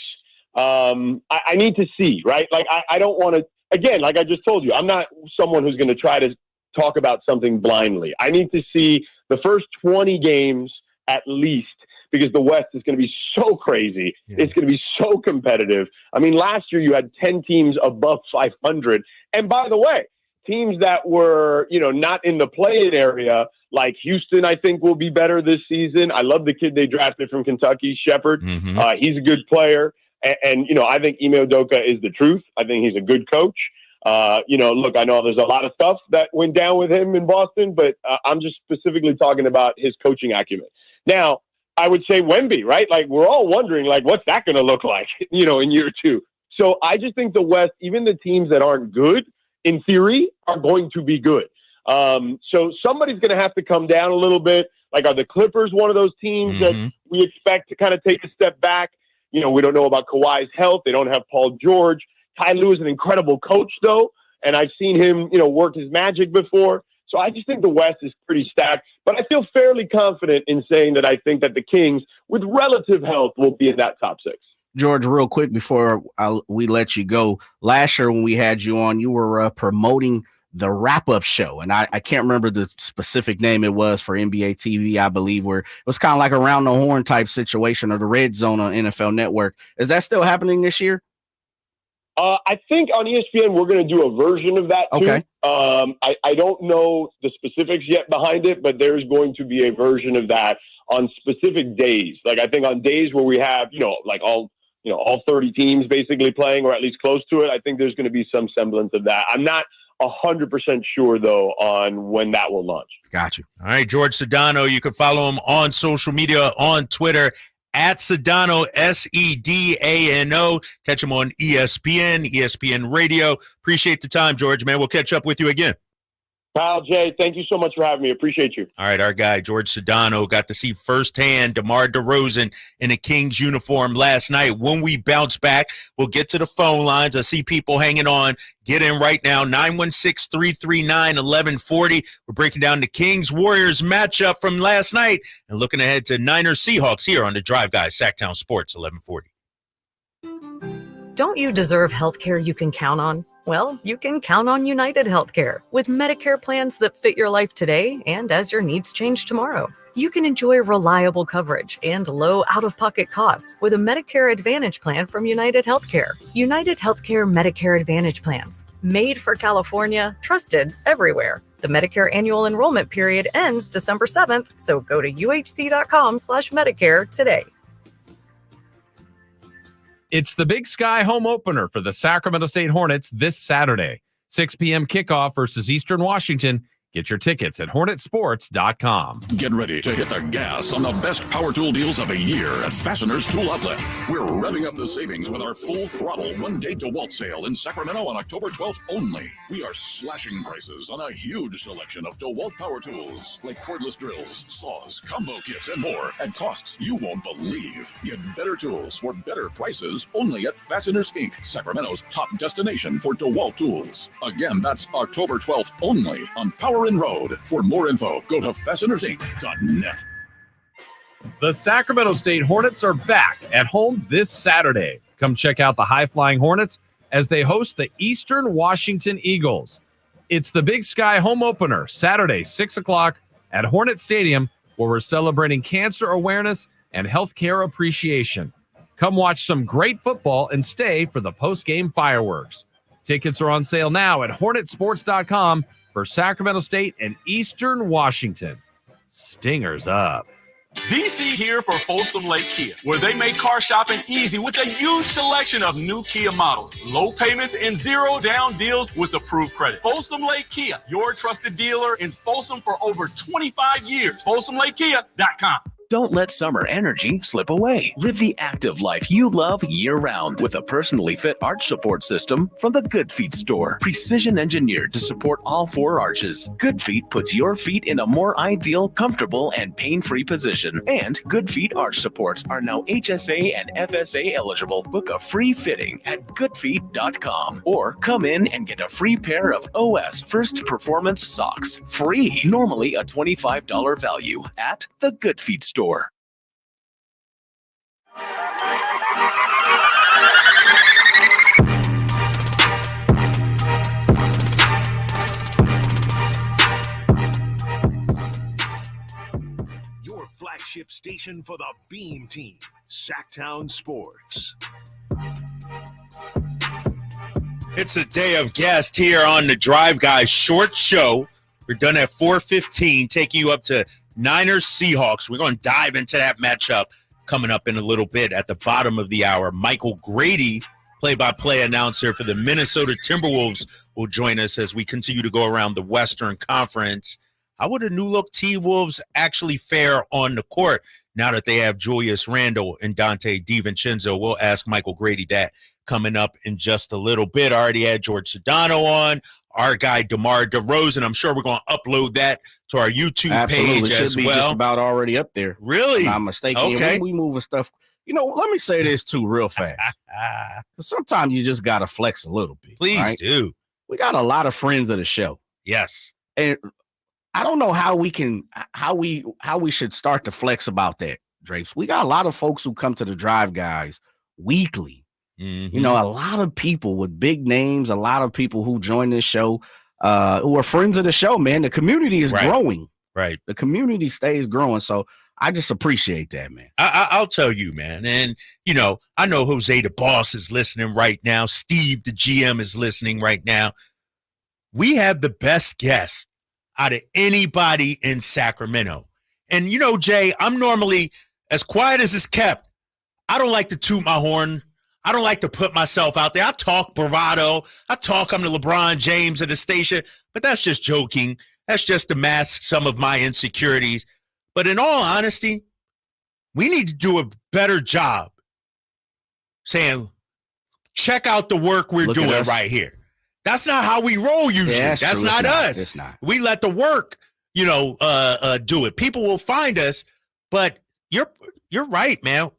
I need to see, right? Like, I don't want to, again, like I just told you, I'm not someone who's going to try to talk about something blindly. I need to see the first 20 games at least, because the West is going to be so crazy. Yeah. It's going to be so competitive. I mean, last year you had 10 teams above 500. And by the way, teams that were, not in the play-in area, like Houston, I think will be better this season. I love the kid they drafted from Kentucky, Shepard. Mm-hmm. He's a good player. And I think Ime Udoka is the truth. I think he's a good coach. Look, I know there's a lot of stuff that went down with him in Boston, but I'm just specifically talking about his coaching acumen. Now, I would say Wemby, right? Like, we're all wondering, like, what's that going to look like, in year 2? So I just think the West, even the teams that aren't good, in theory, are going to be good. So somebody's going to have to come down a little bit. Like, are the Clippers one of those teams that we expect to kind of take a step back? We don't know about Kawhi's health. They don't have Paul George. Ty Lue is an incredible coach, though, and I've seen him, work his magic before. So I just think the West is pretty stacked. But I feel fairly confident in saying that I think that the Kings, with relative health, will be in that top 6. George, real quick before we let you go, last year when we had you on, you were promoting the wrap-up show, and I can't remember the specific name it was for NBA TV, I believe, where it was kind of like a round the horn type situation, or the red zone on NFL Network. Is that still happening this year? I think on ESPN we're going to do a version of that too. Okay. I don't know the specifics yet behind it, but there's going to be a version of that on specific days. Like, I think on days where we have, like all all 30 teams basically playing, or at least close to it. I think there's going to be some semblance of that. I'm not 100% sure, though, on when that will launch. Got you. All right, George Sedano. You can follow him on social media, on Twitter, at Sedano, Sedano. Catch him on ESPN Radio. Appreciate the time, George, man. We'll catch up with you again. Kyle, Jay, thank you so much for having me. Appreciate you. All right, our guy, George Sedano, got to see firsthand DeMar DeRozan in a Kings uniform last night. When we bounce back, we'll get to the phone lines. I see people hanging on. Get in right now, 916-339-1140. We're breaking down the Kings-Warriors matchup from last night and looking ahead to Niners-Seahawks here on the Drive Guys, Sacktown Sports, 1140. Don't you deserve health care you can count on? Well, you can count on United Healthcare with Medicare plans that fit your life today and as your needs change tomorrow. You can enjoy reliable coverage and low out-of-pocket costs with a Medicare Advantage plan from United Healthcare. United Healthcare Medicare Advantage plans, made for California, trusted everywhere. The Medicare annual enrollment period ends December 7th, so go to uhc.com/Medicare today. It's the Big Sky home opener for the Sacramento State Hornets this Saturday. 6 p.m. kickoff versus Eastern Washington. Get your tickets at hornetsports.com. Get ready to hit the gas on the best power tool deals of the year at Fastener's Tool Outlet. We're revving up the savings with our full throttle one-day DeWalt sale in Sacramento on October 12th only. We are slashing prices on a huge selection of DeWalt power tools like cordless drills, saws, combo kits, and more at costs you won't believe. Get better tools for better prices only at Fasteners Inc., Sacramento's top destination for DeWalt tools. Again, that's October 12th only on Power and Road. For more info, go to fastenersinc.net. The Sacramento State Hornets are back at home this Saturday. Come check out the high-flying Hornets as they host the Eastern Washington Eagles. It's the Big Sky home opener, Saturday, 6 o'clock at Hornet Stadium, where we're celebrating cancer awareness and healthcare appreciation. Come watch some great football and stay for the post-game fireworks. Tickets are on sale now at hornetsports.com for Sacramento State and Eastern Washington. Stingers up. DC here for Folsom Lake Kia, where they make car shopping easy with a huge selection of new Kia models, low payments, and zero down deals with approved credit. Folsom Lake Kia, your trusted dealer in Folsom for over 25 years. FolsomLakeKia.com. Don't let summer energy slip away. Live the active life you love year-round with a personally fit arch support system from the Good Feet store. Precision engineered to support all four arches. Good Feet puts your feet in a more ideal, comfortable, and pain-free position. And Good Feet arch supports are now HSA and FSA eligible. Book a free fitting at goodfeet.com or come in and get a free pair of OS First Performance socks. Free. Normally a $25 value at the Good Feet store. Your flagship station for the Beam Team, Sacktown Sports. It's a day of guests here on the Drive Guys short show. We're done at 4:15, taking you up to Niners Seahawks. We're going to dive into that matchup coming up in a little bit at the bottom of the hour. Michael Grady, play-by-play announcer for the Minnesota Timberwolves, will join us as we continue to go around the Western Conference. How would the new-look T-Wolves actually fare on the court now that they have Julius Randle and Dante DiVincenzo? We'll ask Michael Grady that coming up in just a little bit. I already had George Sedano on. Our guy, DeMar DeRozan. I'm sure we're going to upload that to our YouTube page as should be well. Just about already up there. Really? If I'm not mistaken. Okay. We moving stuff. Let me say this too real fast. Sometimes you just got to flex a little bit. Please do. We got a lot of friends of the show. Yes. And I don't know how we should start to flex about that, Drapes. We got a lot of folks who come to the Drive Guys weekly. Mm-hmm. A lot of people with big names, a lot of people who join this show, who are friends of the show, man. The community is growing. Right. The community stays growing. So I just appreciate that, man. I'll tell you, man. And, I know Jose the boss is listening right now. Steve, the GM, is listening right now. We have the best guest out of anybody in Sacramento. And, Jay, I'm normally as quiet as it's kept. I don't like to toot my horn I don't like to put myself out there. I talk bravado. I'm the LeBron James of the station, but that's just joking. That's just to mask some of my insecurities. But in all honesty, we need to do a better job saying, check out the work we're doing right here. That's not how we roll usually. Yeah, that's not us. It's not. We let the work, do it. People will find us, but you're right, man.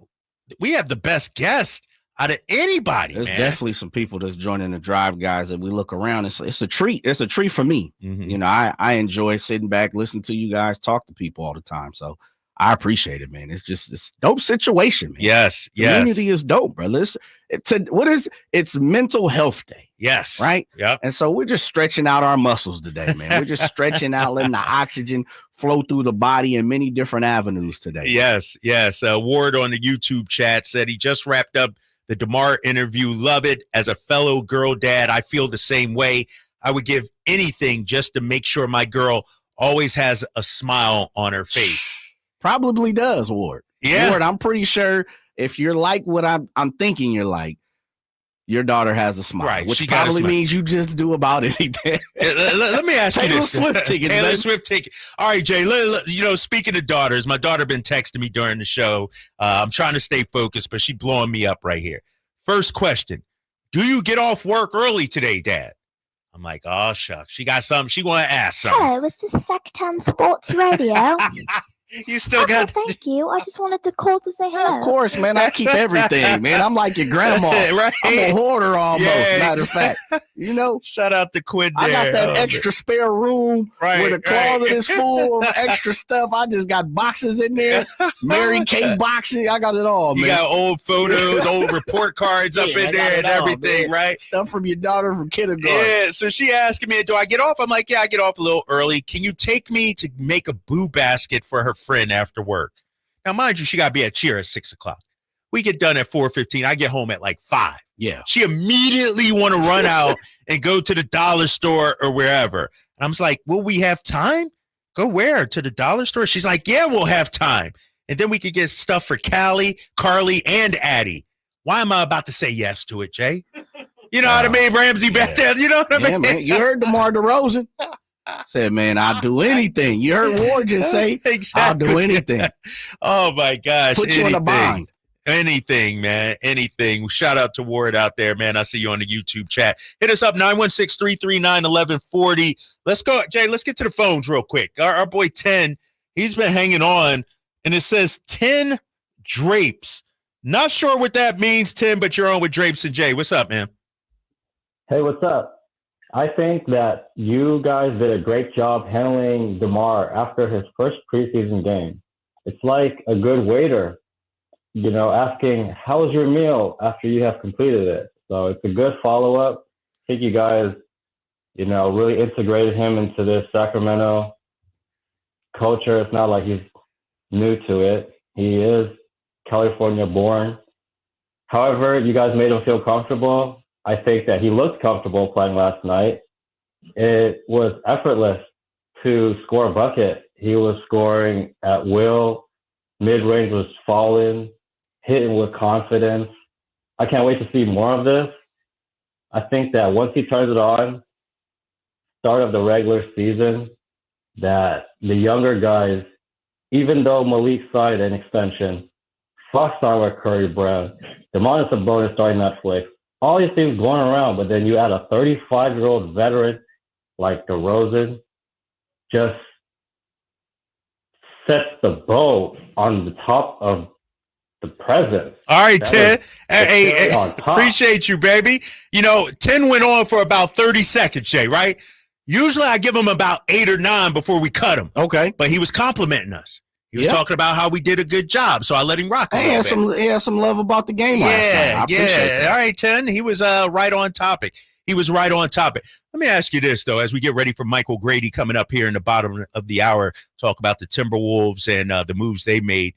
We have the best guest out of anybody. There's man. definitely some people that's joining the Drive Guys that we look around. It's a treat. It's a treat for me. Mm-hmm. I enjoy sitting back, listening to you guys talk to people all the time. So I appreciate it, man. It's just this dope situation, man. Yes. Community is dope, brother. It's Mental Health Day. Yes. Right? Yep. And so we're just stretching out our muscles today, man. We're just stretching out, letting the oxygen flow through the body in many different avenues today. Yes. Ward on the YouTube chat said he just wrapped up the DeMar interview. Love it. As a fellow girl dad, I feel the same way. I would give anything just to make sure my girl always has a smile on her face. Probably does, Ward. Yeah. Ward, I'm pretty sure if you're like what I'm thinking you're like, your daughter has a smile, right? Which probably means you just do do anything. Let me ask you this: Taylor Swift ticket. Taylor Swift ticket. All right, Jay. Speaking of daughters, my daughter been texting me during the show. I'm trying to stay focused, but she's blowing me up right here. First question: do you get off work early today, Dad? I'm like, oh shucks, she got something. She want to ask something. Hello, is this Sacktown Sports Radio? You still got. Thank you. I just wanted to call to say hello. Of course, man. I keep everything, man. I'm like your grandma. Right? I'm a hoarder almost. Yeah, matter of fact, Shout out to Quinn. I got that extra spare room where the closet is full of extra stuff. I just got boxes in there, Mary Kay boxes. I got it all, man. You got old photos, old report cards up in there and everything, man. right? Stuff from your daughter from kindergarten. Yeah. So she asking me, do I get off? I'm like, yeah, I get off a little early. Can you take me to make a boo basket for her friend after work? Now, mind you, she got to be at cheer at 6 o'clock. We get done at 4:15. I get home at like 5. Yeah. She immediately want to run out and go to the dollar store or wherever. And I'm just like, will we have time? Go where? To the dollar store? She's like, yeah, we'll have time. And then we could get stuff for Callie, Carly, and Addie. Why am I about to say yes to it, Jay? You know what I mean? Ramsey back there. You know what I mean? Man. You heard DeMar DeRozan. Said, man, I'll do anything. You heard Ward just say, exactly. I'll do anything. Oh, my gosh. Put you in a bind. Anything, man. Anything. Shout out to Ward out there, man. I see you on the YouTube chat. Hit us up, 916-339-1140. Let's go. Jay, let's get to the phones real quick. Our boy 10, he's been hanging on, and it says 10 drapes. Not sure what that means, 10, but you're on with Drapes and Jay. What's up, man? Hey, what's up? I think that you guys did a great job handling DeMar after his first preseason game. It's like a good waiter, asking, how was your meal after you have completed it? So it's a good follow-up. I think you guys, really integrated him into this Sacramento culture. It's not like he's new to it. He is California born. However, you guys made him feel comfortable. I think that he looked comfortable playing last night. It was effortless to score a bucket. He was scoring at will. Mid-range was falling, hitting with confidence. I can't wait to see more of this. I think that once he turns it on, start of the regular season, that the younger guys, even though Malik signed an extension, Fox signed with Curry Brown, DeMar Sabonis starting Netflix, all these things going around, but then you add a 35-year-old veteran like DeRozan, just sets the bow on the top of the present. All right, 10. Hey, appreciate you, baby. 10 went on for about 30 seconds, Jay, right? Usually I give him about 8 or 9 before we cut him. Okay. But he was complimenting us. He was talking about how we did a good job, so I let him rock a little bit. He had some love about the game last night. I appreciate that. All right, 10. He was right on topic. Let me ask you this, though, as we get ready for Michael Grady coming up here in the bottom of the hour, talk about the Timberwolves and the moves they made.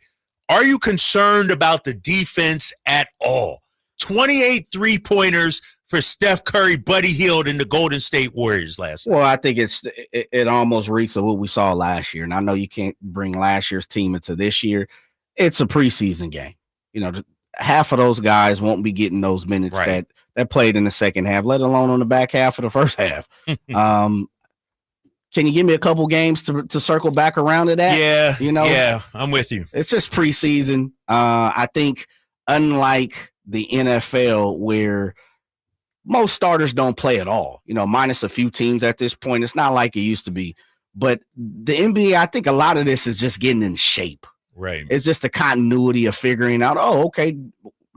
Are you concerned about the defense at all? 28 3-pointers for Steph Curry, Buddy Hield, and the Golden State Warriors last night. Well, I think it almost reeks of what we saw last year. And I know you can't bring last year's team into this year. It's a preseason game. half of those guys won't be getting those minutes that played in the second half, let alone on the back half of the first half. Can you give me a couple games to circle back around to that? Yeah, yeah, I'm with you. It's just preseason. I think unlike the NFL where most starters don't play at all, minus a few teams at this point, it's not like it used to be. But the NBA, I think a lot of this is just getting in shape. Right. It's just the continuity of figuring out, okay,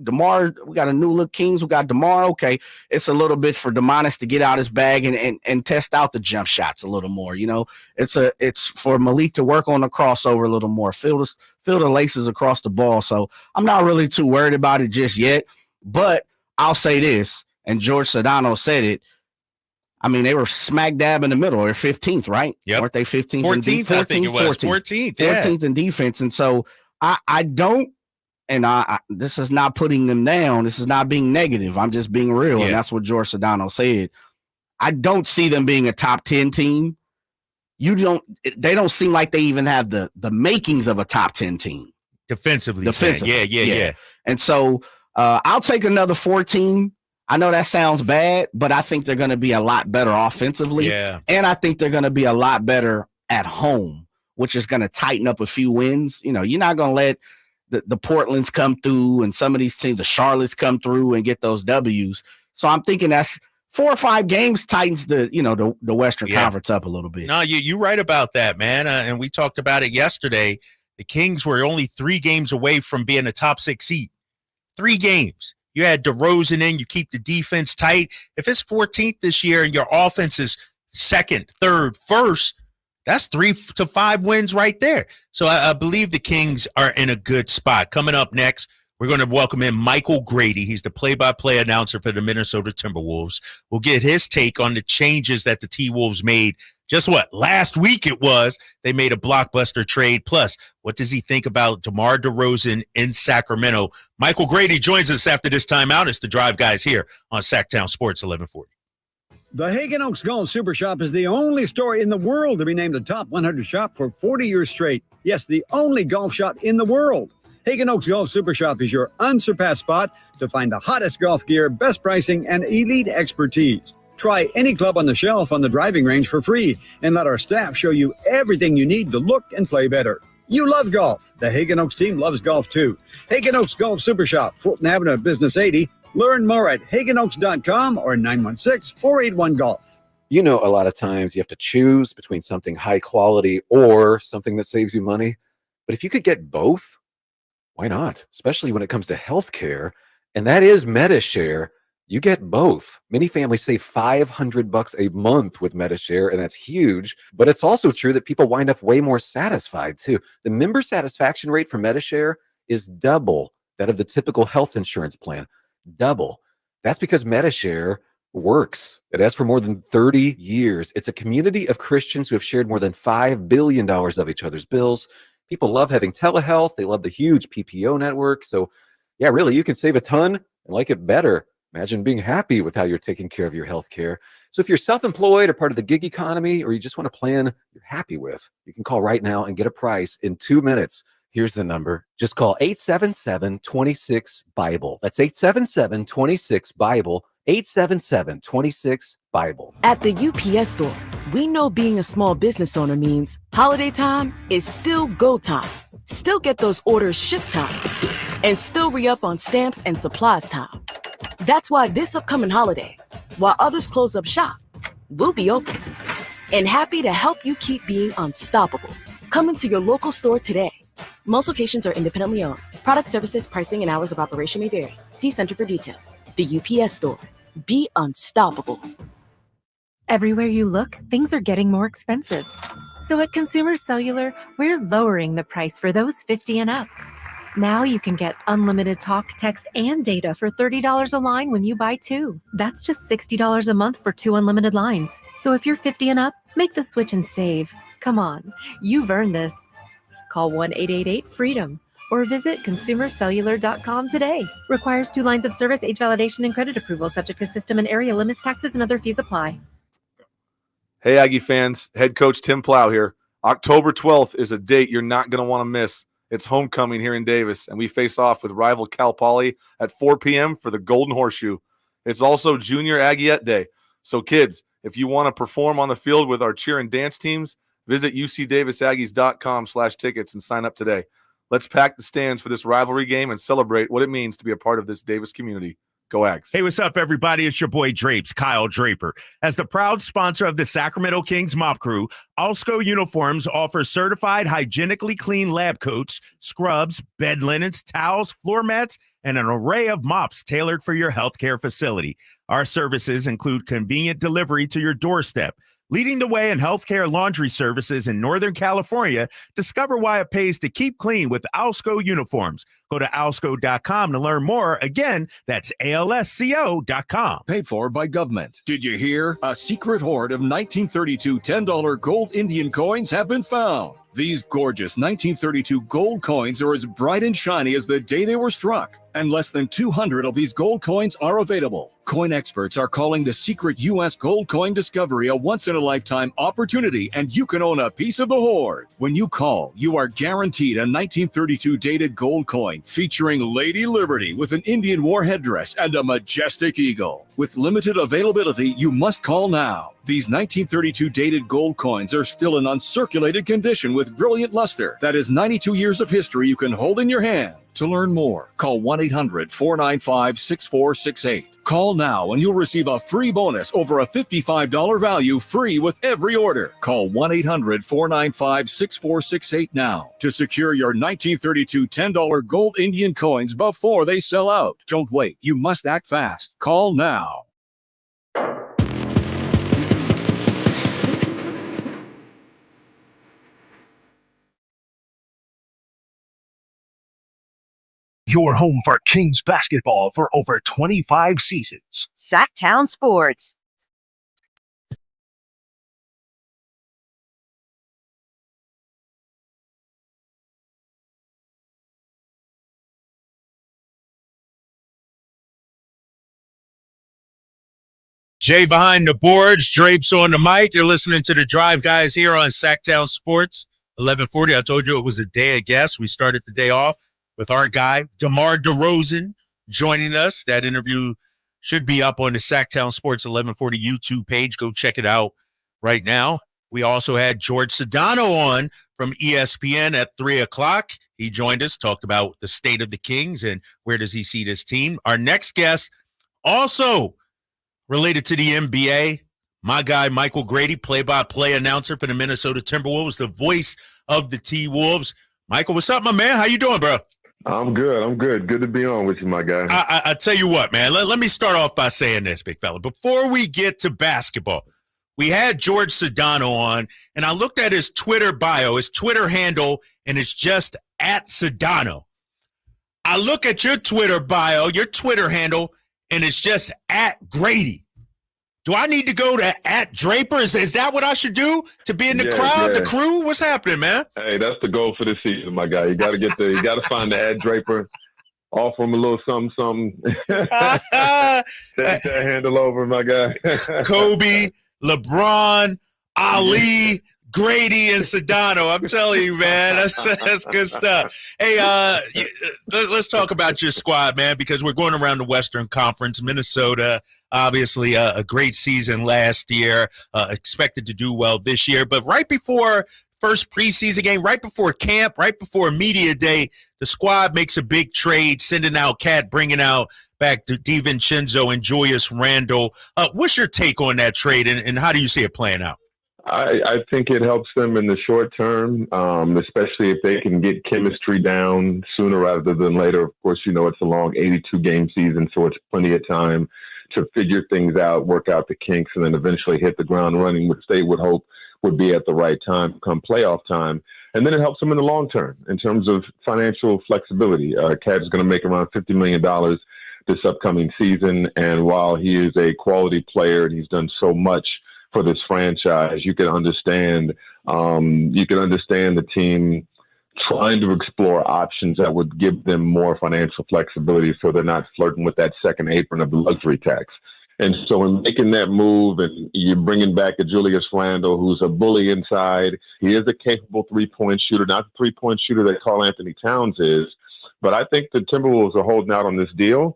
DeMar, we got a new look Kings. We got DeMar. Okay. It's a little bit for DeMonis to get out his bag and test out the jump shots a little more. It's for Malik to work on the crossover a little more, feel the laces across the ball. So I'm not really too worried about it just yet. But I'll say this, and George Sedano said it. I mean, they were smack dab in the middle. They're 15th, right? Yep. Weren't they 15th? 14th, I think it was. 14th, yeah. 14th in defense. And so I don't, and I this is not putting them down. This is not being negative. I'm just being real. Yeah. And that's what George Sedano said. I don't see them being a top 10 team. They don't seem like they even have the makings of a top 10 team. Defensively. Yeah. And so I'll take another 14. I know that sounds bad, but I think they're going to be a lot better offensively. Yeah. And I think they're going to be a lot better at home, which is going to tighten up a few wins. You're not going to let the Portlands come through and some of these teams, the Charlottes come through and get those W's. So I'm thinking that's 4 or 5 games tightens the Western Conference up a little bit. No, you're right about that, man. And we talked about it yesterday. The Kings were only 3 games away from being a top 6 seed. 3 games. You had DeRozan in, you keep the defense tight. If it's 14th this year and your offense is 2nd, 3rd, 1st, that's 3 to 5 wins right there. So I believe the Kings are in a good spot. Coming up next, we're going to welcome in Michael Grady. He's the play-by-play announcer for the Minnesota Timberwolves. We'll get his take on the changes that the T-Wolves made. Just last week it was. They made a blockbuster trade. Plus, what does he think about DeMar DeRozan in Sacramento? Michael Grady joins us after this timeout. It's the Drive Guys here on Sacktown Sports 1140. The Hagen Oaks Golf Super Shop is the only store in the world to be named a top 100 shop for 40 years straight. Yes, the only golf shop in the world. Hagen Oaks Golf Super Shop is your unsurpassed spot to find the hottest golf gear, best pricing, and elite expertise. Try any club on the shelf on the driving range for free and let our staff show you everything you need to look and play better. You love golf. The Hagen Oaks team loves golf too. Hagen Oaks Golf Super Shop, Fulton Avenue, Business 80. Learn more at HagenOaks.com or 916-481-GOLF. A lot of times you have to choose between something high quality or something that saves you money. But if you could get both, why not? Especially when it comes to healthcare, and that is MediShare. You get both. Many families save $500 a month with MediShare, and that's huge. But it's also true that people wind up way more satisfied too. The member satisfaction rate for MediShare is double that of the typical health insurance plan. Double. That's because MediShare works. It has for more than 30 years. It's a community of Christians who have shared more than $5 billion of each other's bills. People love having telehealth. They love the huge PPO network. So yeah, really, you can save a ton and like it better. Imagine being happy with how you're taking care of your health care. So if you're self-employed or part of the gig economy, or you just want a plan you're happy with, you can call right now and get a price in 2 minutes. Here's the number. Just call 877-26-BIBLE. That's 877-26-BIBLE. 877-26-BIBLE. At the UPS store, we know being a small business owner means holiday time is still go time. Still get those orders shipped time. And still re-up on stamps and supplies time. That's why this upcoming holiday, while others close up shop, we'll be open and happy to help you keep being unstoppable. Come into your local store today. Most locations are independently owned. Product, services, pricing, and hours of operation may vary. See Center for details. The UPS store. Be unstoppable. Everywhere you look, things are getting more expensive. So at Consumer Cellular, we're lowering the price for those 50 and up. Now you can get unlimited talk, text, and data for $30 a line when you buy 2. That's just $60 a month for 2 unlimited lines. So if you're 50 and up, make the switch and save. Come on, you've earned this. Call 1-888-FREEDOM or visit consumercellular.com today. Requires 2 lines of service, age validation, and credit approval, subject to system and area limits, taxes, and other fees apply. Hey, Aggie fans, head coach Tim Plow here. October 12th is a date you're not going to want to miss. It's homecoming here in Davis, and we face off with rival Cal Poly at 4 p.m. for the Golden Horseshoe. It's also Junior Aggiette Day. So, kids, if you want to perform on the field with our cheer and dance teams, visit ucdavisaggies.com/tickets and sign up today. Let's pack the stands for this rivalry game and celebrate what it means to be a part of this Davis community. Go Ags. Hey, what's up, everybody? It's your boy Drapes, Kyle Draper. As the proud sponsor of the Sacramento Kings Mop Crew, Alsco Uniforms offers certified hygienically clean lab coats, scrubs, bed linens, towels, floor mats, and an array of mops tailored for your healthcare facility. Our services include convenient delivery to your doorstep. Leading the way in healthcare laundry services in Northern California, discover why it pays to keep clean with Alsco Uniforms. Go to alsco.com to learn more. Again, that's alsco.com. Paid for by government. Did you hear? A secret hoard of 1932 $10 gold Indian coins have been found. These gorgeous 1932 gold coins are as bright and shiny as the day they were struck, and less than 200 of these gold coins are available. Coin experts are calling the secret U.S. gold coin discovery a once-in-a-lifetime opportunity, and you can own a piece of the hoard. When you call, you are guaranteed a 1932 dated gold coin featuring Lady Liberty with an Indian war headdress and a majestic eagle. With limited availability, you must call now. These 1932 dated gold coins are still in uncirculated condition with brilliant luster. That is 92 years of history you can hold in your hand. To learn more, call 1-800-495-6468. Call now and you'll receive a free bonus over a $55 value free with every order. Call 1-800-495-6468 now to secure your 1932 $10 gold Indian coins before they sell out. Don't wait. You must act fast. Call now. Your home for Kings basketball for over 25 seasons. Sacktown Sports. Jay behind the boards, Drapes on the mic. You're listening to the Drive Guys here on Sacktown Sports, 1140. I told you it was a day of guests. We started the day off with our guy, DeMar DeRozan, joining us. That interview should be up on the Sacktown Sports 1140 YouTube page. Go check it out right now. We also had George Sedano on from ESPN at 3 o'clock. He joined us, talked about the state of the Kings and where does he see this team. Our next guest, also related to the NBA, my guy, Michael Grady, play-by-play announcer for the Minnesota Timberwolves, the voice of the T-Wolves. Michael, what's up, my man? How you doing, bro? I'm good. Good to be on with you, my guy. I tell you what, man. Let me start off by saying this, big fella. Before we get to basketball, we had George Sedano on, and I looked at his Twitter bio, his Twitter handle, and it's just at Sedano. I look at your Twitter bio, your Twitter handle, and it's just at Grady. Do I need to go to at Draper? Is that what I should do to be in the crowd, the crew? What's happening, man? Hey, that's the goal for this season, my guy. You got to get there. You got to find the at Draper, offer him a little something. Take that handle over, my guy. Kobe, LeBron, Ali, Grady, and Sedano. I'm telling you, man, that's good stuff. Hey, let's talk about your squad, man, because we're going around the Western Conference. Minnesota, obviously a great season last year, expected to do well this year. But right before first preseason game, right before camp, right before media day, the squad makes a big trade, sending out Cat, bringing out back to DiVincenzo and Julius Randle. What's your take on that trade, and how do you see it playing out? I think it helps them in the short term, especially if they can get chemistry down sooner rather than later. Of course, you know, it's a long 82-game season, so it's plenty of time to figure things out, work out the kinks, and then eventually hit the ground running, which they would hope would be at the right time come playoff time. And then it helps them in the long term in terms of financial flexibility. Cat is going to make around $50 million this upcoming season, and while he is a quality player and he's done so much for this franchise, you can understand the team trying to explore options that would give them more financial flexibility so they're not flirting with that second apron of the luxury tax. And so in making that move and you're bringing back a Julius Randle, who's a bully inside, he is a capable three-point shooter, not the three-point shooter that Karl Anthony Towns is. But I think the Timberwolves are holding out on this deal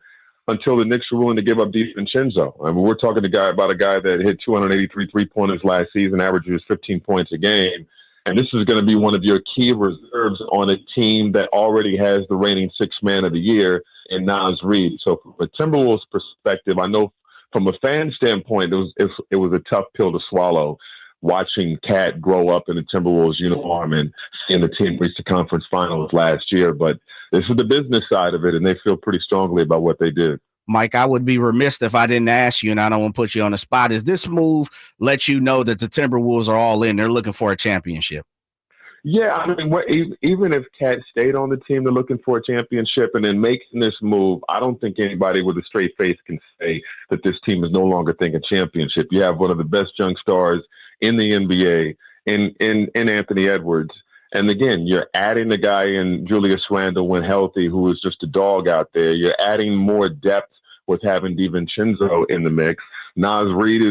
until the Knicks are willing to give up DiVincenzo. I mean, we're talking about a guy that hit 283 three-pointers last season, averages 15 points a game. And this is going to be one of your key reserves on a team that already has the reigning sixth man of the year in Naz Reid. So from a Timberwolves perspective, I know from a fan standpoint, it was a tough pill to swallow, watching Cat grow up in the Timberwolves uniform and seeing the team reach the conference finals last year. But this is the business side of it, and they feel pretty strongly about what they did. Mike, I would be remiss if I didn't ask you, and I don't want to put you on the spot. Is this move let you know that the Timberwolves are all in? They're looking for a championship. Yeah, I mean, even if Cat stayed on the team, they're looking for a championship, and then making this move, I don't think anybody with a straight face can say that this team is no longer thinking championship. You have one of the best young stars in the NBA in Anthony Edwards. And again, you're adding the guy in Julius Randle when healthy, who is just a dog out there. You're adding more depth with having DiVincenzo in the mix. Naz Reid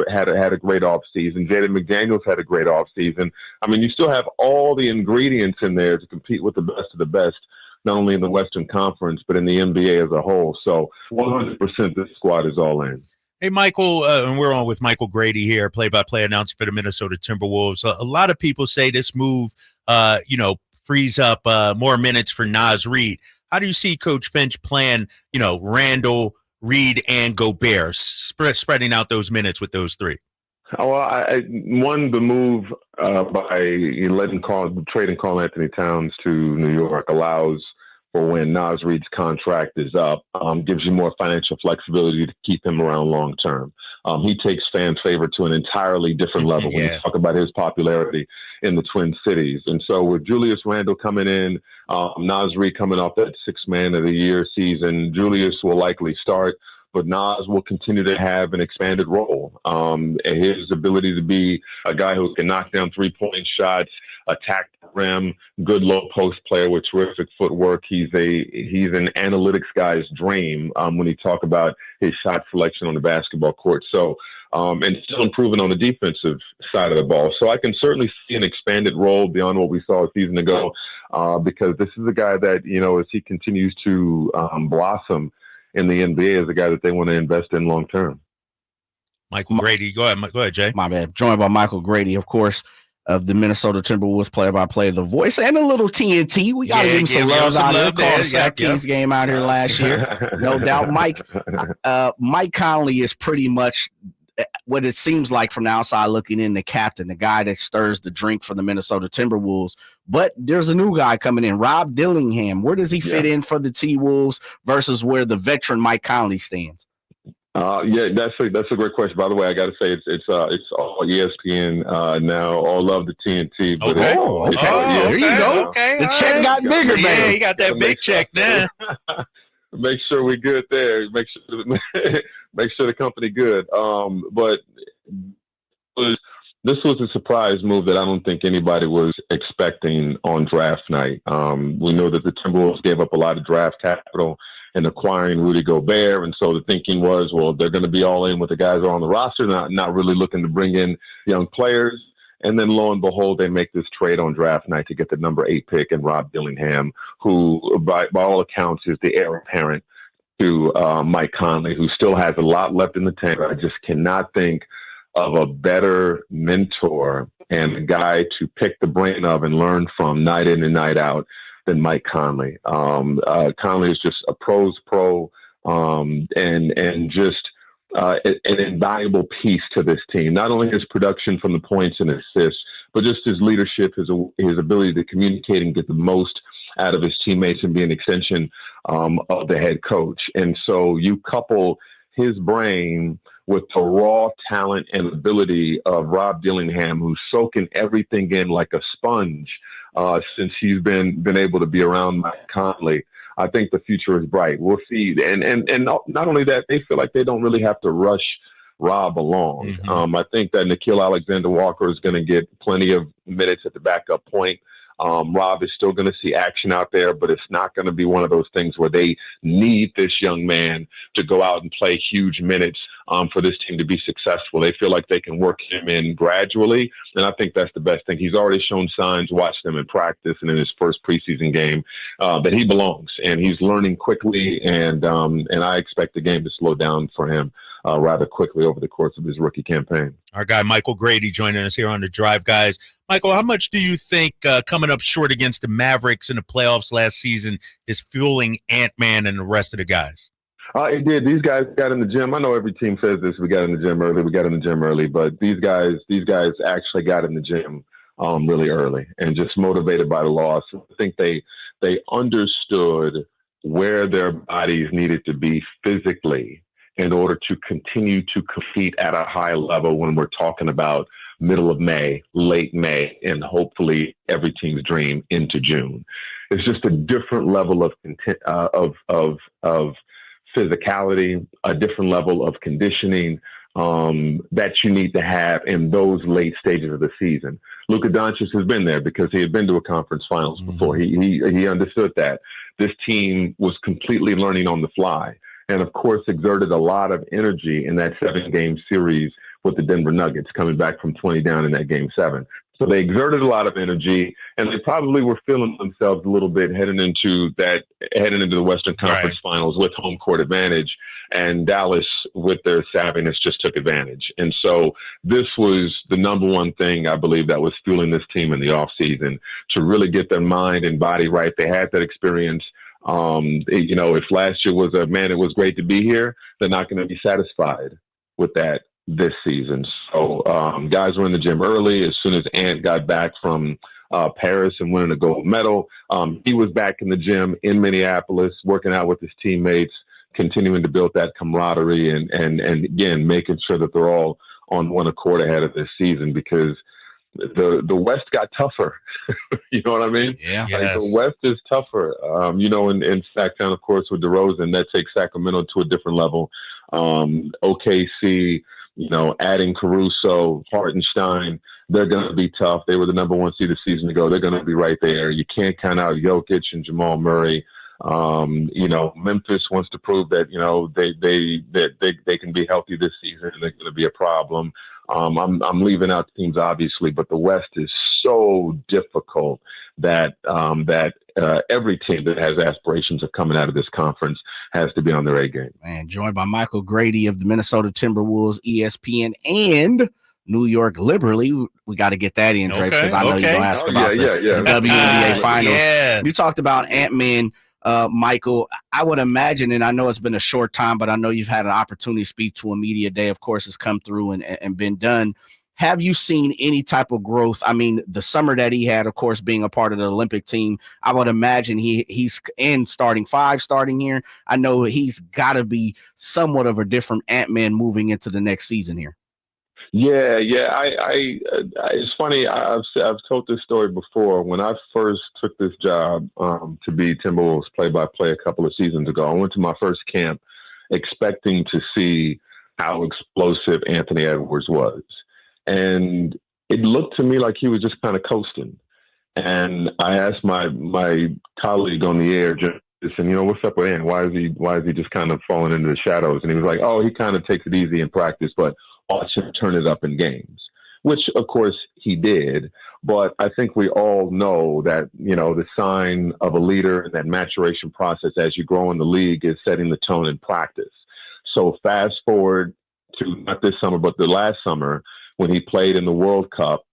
had a great offseason. Jaden McDaniels had a great offseason. I mean, you still have all the ingredients in there to compete with the best of the best, not only in the Western Conference, but in the NBA as a whole. So 100% this squad is all in. Hey, Michael, and we're on with Michael Grady here, play-by-play announcer for the Minnesota Timberwolves. A lot of people say this move, frees up more minutes for Naz Reid. How do you see Coach Finch playing, Randle, Reid, and Gobert, spreading out those minutes with those three? Well, the move by trading Karl Anthony Towns to New York allows for when Naz Reid's contract is up, gives you more financial flexibility to keep him around long term. He takes fan favor to an entirely different level when you talk about his popularity in the Twin Cities. And so with Julius Randle coming in, Naz Reid coming off that sixth man of the year season, Julius will likely start, but Naz will continue to have an expanded role. And his ability to be a guy who can knock down three-point shots, attack the rim, good low post player with terrific footwork. He's an analytics guy's dream when you talk about his shot selection on the basketball court. So, and still improving on the defensive side of the ball. So I can certainly see an expanded role beyond what we saw a season ago, because this is a guy that, as he continues to blossom in the NBA, is a guy that they want to invest in long term. Michael Grady, go ahead, Jay. My bad. Joined by Michael Grady, of course, of the Minnesota Timberwolves, play-by-play, the voice, and a little TNT. We got to give him some love out here. Called the Sac Kings game out here last year. No doubt. Mike Conley is pretty much what it seems like from the outside looking in, the captain, the guy that stirs the drink for the Minnesota Timberwolves. But there's a new guy coming in, Rob Dillingham. Where does he fit in for the T-Wolves versus where the veteran Mike Conley stands? That's a great question. By the way, I got to say it's all ESPN now. All love the TNT. But there you go. Okay, the check got bigger, man. Yeah, you got that big check there. Make sure we're good there. Make sure the company good. But this was a surprise move that I don't think anybody was expecting on draft night. We know that the Timberwolves gave up a lot of draft capital in acquiring Rudy Gobert, and so the thinking was, well, they're going to be all in with the guys who are on the roster, not really looking to bring in young players. And then lo and behold, they make this trade on draft night to get the number 8 pick and Rob Dillingham, who by all accounts is the heir apparent to Mike Conley, who still has a lot left in the tank. I just cannot think of a better mentor and a guy to pick the brain of and learn from night in and night out than Mike Conley. Conley is just a pro's pro, and just an invaluable piece to this team. Not only his production from the points and assists, but just his leadership, his ability to communicate and get the most out of his teammates and be an extension of the head coach. And so you couple his brain with the raw talent and ability of Rob Dillingham, who's soaking everything in like a sponge since he's been able to be around Mike Conley. I think the future is bright. We'll see. And not only that, they feel like they don't really have to rush Rob along. I think that Nickeil Alexander-Walker is going to get plenty of minutes at the backup point. Rob is still going to see action out there, but it's not going to be one of those things where they need this young man to go out and play huge minutes for this team to be successful. They feel like they can work him in gradually, and I think that's the best thing. He's already shown signs, watched them in practice and in his first preseason game, that he belongs, and he's learning quickly, and I expect the game to slow down for him rather quickly over the course of his rookie campaign. Our guy Michael Grady joining us here on the Drive Guys. Michael, how much do you think coming up short against the Mavericks in the playoffs last season is fueling Ant-Man and the rest of the guys? It did. These guys got in the gym. I know every team says this. We got in the gym early. But these guys actually got in the gym really early and just motivated by the loss. I think they understood where their bodies needed to be physically in order to continue to compete at a high level when we're talking about middle of May, late May, and hopefully every team's dream into June. It's just a different level of physicality, a different level of conditioning that you need to have in those late stages of the season. Luka Doncic has been there because he had been to a conference finals before. He understood that. This team was completely learning on the fly, and of course exerted a lot of energy in that 7-game series with the Denver Nuggets, coming back from 20 down in that Game 7. So they exerted a lot of energy, and they probably were feeling themselves a little bit heading into the Western Conference Finals with home court advantage. And Dallas, with their savviness, just took advantage. And so this was the number one thing I believe that was fueling this team in the offseason, to really get their mind and body right. They had that experience. If last year was it was great to be here, they're not going to be satisfied with that this season. So guys were in the gym early. As soon as Ant got back from Paris and winning a gold medal, he was back in the gym in Minneapolis, working out with his teammates, continuing to build that camaraderie and again, making sure that they're all on one accord ahead of this season, because the West got tougher. You know what I mean? Yeah. Like, the West is tougher. In Sacktown, of course, with DeRozan, that takes Sacramento to a different level. OKC, adding Caruso, Hartenstein, they're going to be tough. They were the number 1 seed a season ago. They're going to be right there. You can't count out Jokic and Jamal Murray. Memphis wants to prove that, they can be healthy this season, and they're going to be a problem. I'm leaving out teams, obviously, but the West is so difficult that every team that has aspirations of coming out of this conference has to be on their A game. Man, joined by Michael Grady of the Minnesota Timberwolves, ESPN, and New York Liberally. We got to get that in, Drake, because I know you're going to ask about the WNBA Finals. Yeah. You talked about Ant-Man, Michael. I would imagine, and I know it's been a short time, but I know you've had an opportunity to speak to a media day, of course, has come through and been done. Have you seen any type of growth? I mean, the summer that he had, of course, being a part of the Olympic team, I would imagine he's in starting here. I know he's got to be somewhat of a different Ant-Man moving into the next season here. Yeah. It's funny. I've told this story before. When I first took this job to be Timberwolves play-by-play a couple of seasons ago, I went to my first camp expecting to see how explosive Anthony Edwards was. And it looked to me like he was just kind of coasting. And I asked my colleague on the air, just said, what's up with Ant? Why is he just kind of falling into the shadows? And he was like, he kind of takes it easy in practice, but watch him turn it up in games, which of course he did. But I think we all know that, the sign of a leader and that maturation process as you grow in the league is setting the tone in practice. So fast forward to not this summer, but the last summer, when he played in the World Cup,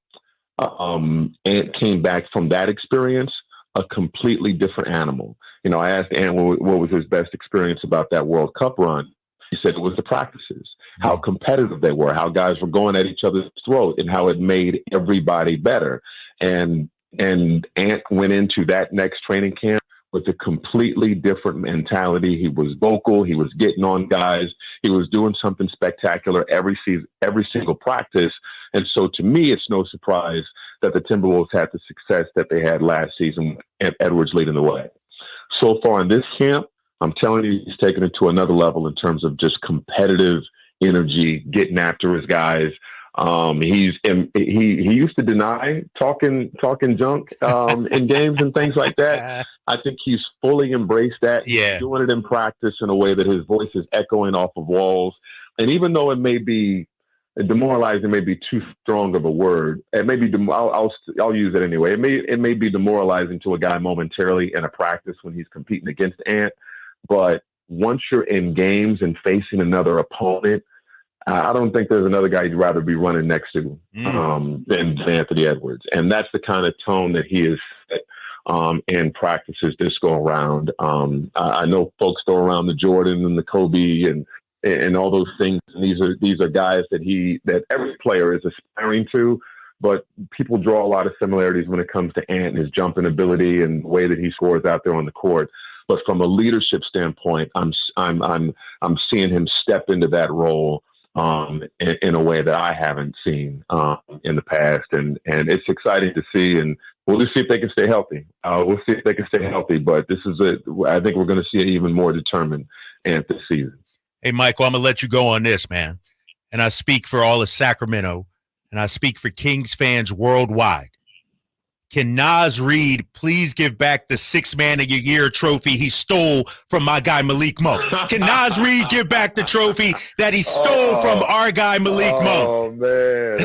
Ant came back from that experience a completely different animal. I asked Ant what was his best experience about that World Cup run. He said it was the practices, how competitive they were, how guys were going at each other's throat, and how it made everybody better. And Ant went into that next training camp with a completely different mentality. He was vocal. He was getting on guys. He was doing something spectacular every season, every single practice. And so to me, it's no surprise that the Timberwolves had the success that they had last season and Edwards leading the way. So far in this camp, I'm telling you, he's taken it to another level in terms of just competitive energy, getting after his guys. He used to deny talking junk in games and things like that. I think he's fully embraced that. Yeah. He's doing it in practice in a way that his voice is echoing off of walls. And even though it may be demoralizing, may be too strong of a word. It may be. I'll use it anyway. It may be demoralizing to a guy momentarily in a practice when he's competing against Ant, but once you're in games and facing another opponent, I don't think there's another guy you'd rather be running next to than Anthony Edwards, and that's the kind of tone that he is set in practices this go around. I know folks throw around the Jordan and the Kobe and all those things. And these are guys that every player is aspiring to, but people draw a lot of similarities when it comes to Ant and his jumping ability and the way that he scores out there on the court. But from a leadership standpoint, I'm seeing him step into that role in a way that I haven't seen in the past, and it's exciting to see. And we'll just see if they can stay healthy. But this is I think we're going to see an even more determined Ant this season. Hey, Michael, I'm going to let you go on this, man. And I speak for all of Sacramento, and I speak for Kings fans worldwide. Can Naz Reid please give back the Sixth Man of Your Year trophy he stole from my guy Malik Monk? Can Naz Reid give back the trophy that he stole from our guy Malik Monk? Oh, man.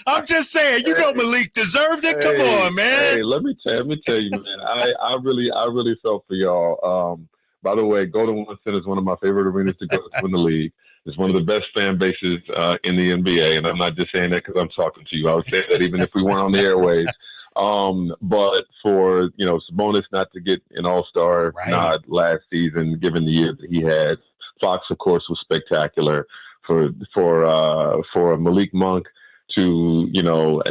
I'm just saying, Malik deserved it. Come on, man. Hey, let me tell you, man. I really felt for y'all. By the way, Golden One Center is one of my favorite arenas to go to in the league. It's one of the best fan bases in the NBA, and I'm not just saying that because I'm talking to you. I would say that even if we weren't on the airwaves. But for Sabonis not to get an All-Star nod last season, given the year that he had, Fox, of course, was spectacular. For Malik Monk to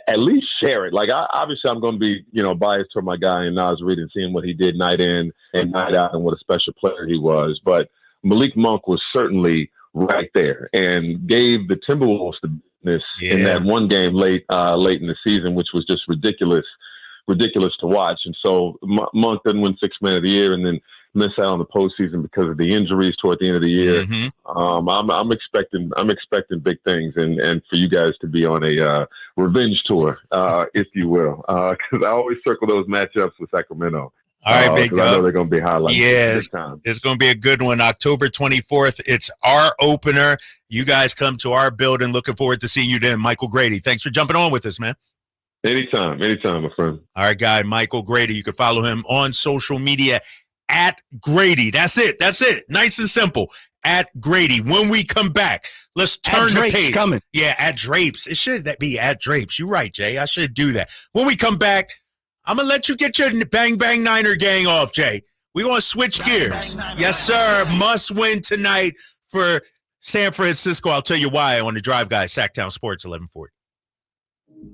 at least share it. Like obviously, I'm going to be biased toward my guy in Naz Reid and seeing what he did night in and night out and what a special player he was, but Malik Monk was certainly right there and gave the Timberwolves the business in that one game late in the season, which was just ridiculous to watch. And so Monk didn't win Sixth Man of the Year and then miss out on the postseason because of the injuries toward the end of the year. I'm expecting big things and for you guys to be on a revenge tour, if you will, because I always circle those matchups with Sacramento. All right, big I know they're going to be highlights. Yeah, it's going to be a good one. October 24th. It's our opener. You guys come to our building. Looking forward to seeing you then. Michael Grady, thanks for jumping on with us, man. Anytime, my friend. All right, guy, Michael Grady. You can follow him on social media at Grady. That's it. Nice and simple. At Grady. When we come back, let's turn the page. Coming. Yeah, at Drapes. It should be at Drapes. You're right, Jay. I should do that. When we come back, I'm going to let you get your Bang Bang Niner gang off, Jay. We're going to switch gears. Yes, sir. Must win tonight for San Francisco. I'll tell you why on the Drive Guys, Sacktown Sports 1140.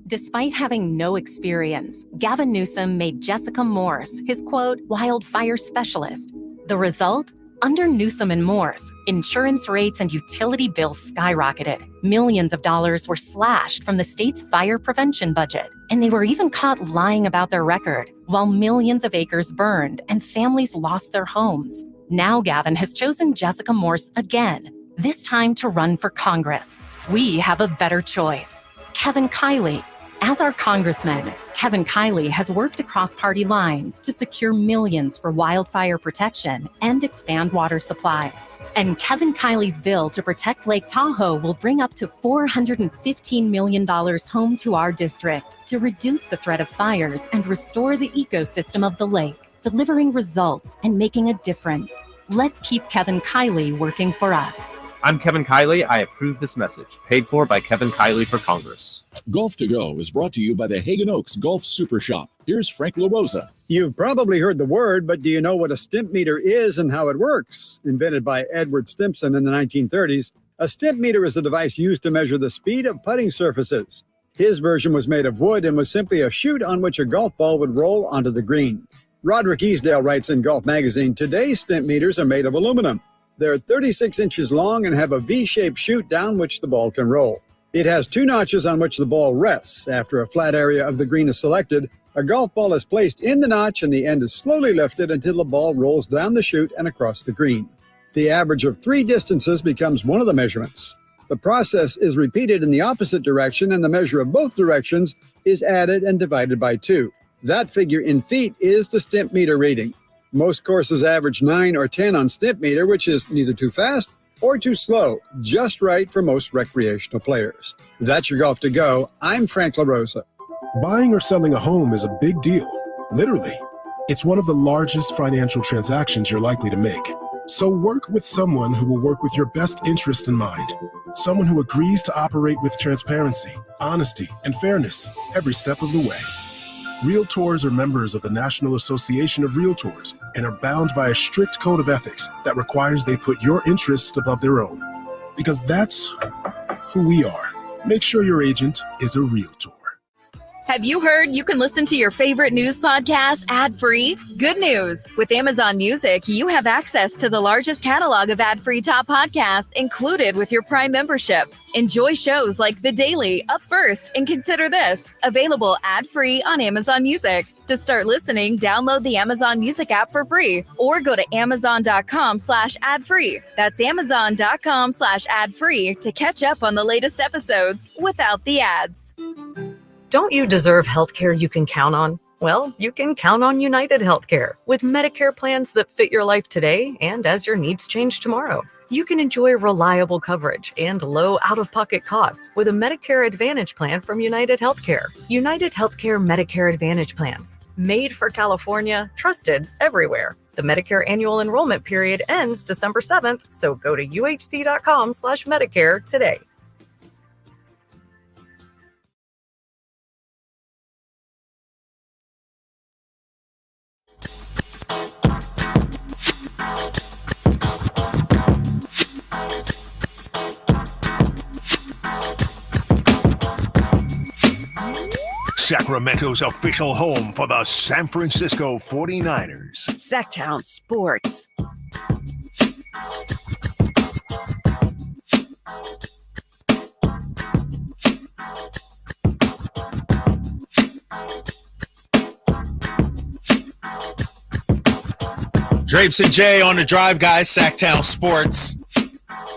Despite having no experience, Gavin Newsom made Jessica Morse his, quote, wildfire specialist. The result? Under Newsom and Morse, insurance rates and utility bills skyrocketed. Millions of dollars were slashed from the state's fire prevention budget. And they were even caught lying about their record, while millions of acres burned and families lost their homes. Now Gavin has chosen Jessica Morse again, this time to run for Congress. We have a better choice. Kevin Kiley. As our congressman, Kevin Kiley has worked across party lines to secure millions for wildfire protection and expand water supplies. And Kevin Kiley's bill to protect Lake Tahoe will bring up to $415 million home to our district to reduce the threat of fires and restore the ecosystem of the lake, delivering results and making a difference. Let's keep Kevin Kiley working for us. I'm Kevin Kiley. I approve this message. Paid for by Kevin Kiley for Congress. Golf to Go is brought to you by the Hagen Oaks Golf Super Shop. Here's Frank LaRosa. You've probably heard the word, but do you know what a stimp meter is and how it works? Invented by Edward Stimpson in the 1930s, a stimp meter is a device used to measure the speed of putting surfaces. His version was made of wood and was simply a chute on which a golf ball would roll onto the green. Roderick Easdale writes in Golf Magazine, today's stimp meters are made of aluminum. They're 36 inches long and have a V-shaped chute down which the ball can roll. It has 2 notches on which the ball rests. After a flat area of the green is selected, a golf ball is placed in the notch and the end is slowly lifted until the ball rolls down the chute and across the green. The average of 3 distances becomes one of the measurements. The process is repeated in the opposite direction and the measure of both directions is added and divided by 2. That figure in feet is the stimp meter reading. Most courses average 9 or 10 on snip meter, which is neither too fast or too slow, just right for most recreational players. That's your Golf to Go. I'm Frank LaRosa. Buying or selling a home is a big deal, literally. It's one of the largest financial transactions you're likely to make. So work with someone who will work with your best interests in mind. Someone who agrees to operate with transparency, honesty, and fairness every step of the way. Realtors are members of the National Association of Realtors and are bound by a strict code of ethics that requires they put your interests above their own. Because that's who we are. Make sure your agent is a realtor. Have you heard you can listen to your favorite news podcast ad-free? Good news! With Amazon Music, you have access to the largest catalog of ad-free top podcasts included with your Prime membership. Enjoy shows like The Daily, Up First, and Consider This, available ad-free on Amazon Music. To start listening, download the Amazon Music app for free or go to amazon.com/ad-free. That's amazon.com/ad-free to catch up on the latest episodes without the ads. Don't you deserve healthcare you can count on? Well, you can count on United Healthcare with Medicare plans that fit your life today and as your needs change tomorrow. You can enjoy reliable coverage and low out-of-pocket costs with a Medicare Advantage plan from United Healthcare. United Healthcare Medicare Advantage plans, made for California, trusted everywhere. The Medicare annual enrollment period ends December 7th, so go to uhc.com/Medicare today. Sacramento's official home for the San Francisco 49ers. Sacktown Sports. Drapes and Jay on the drive, guys. Sacktown Sports,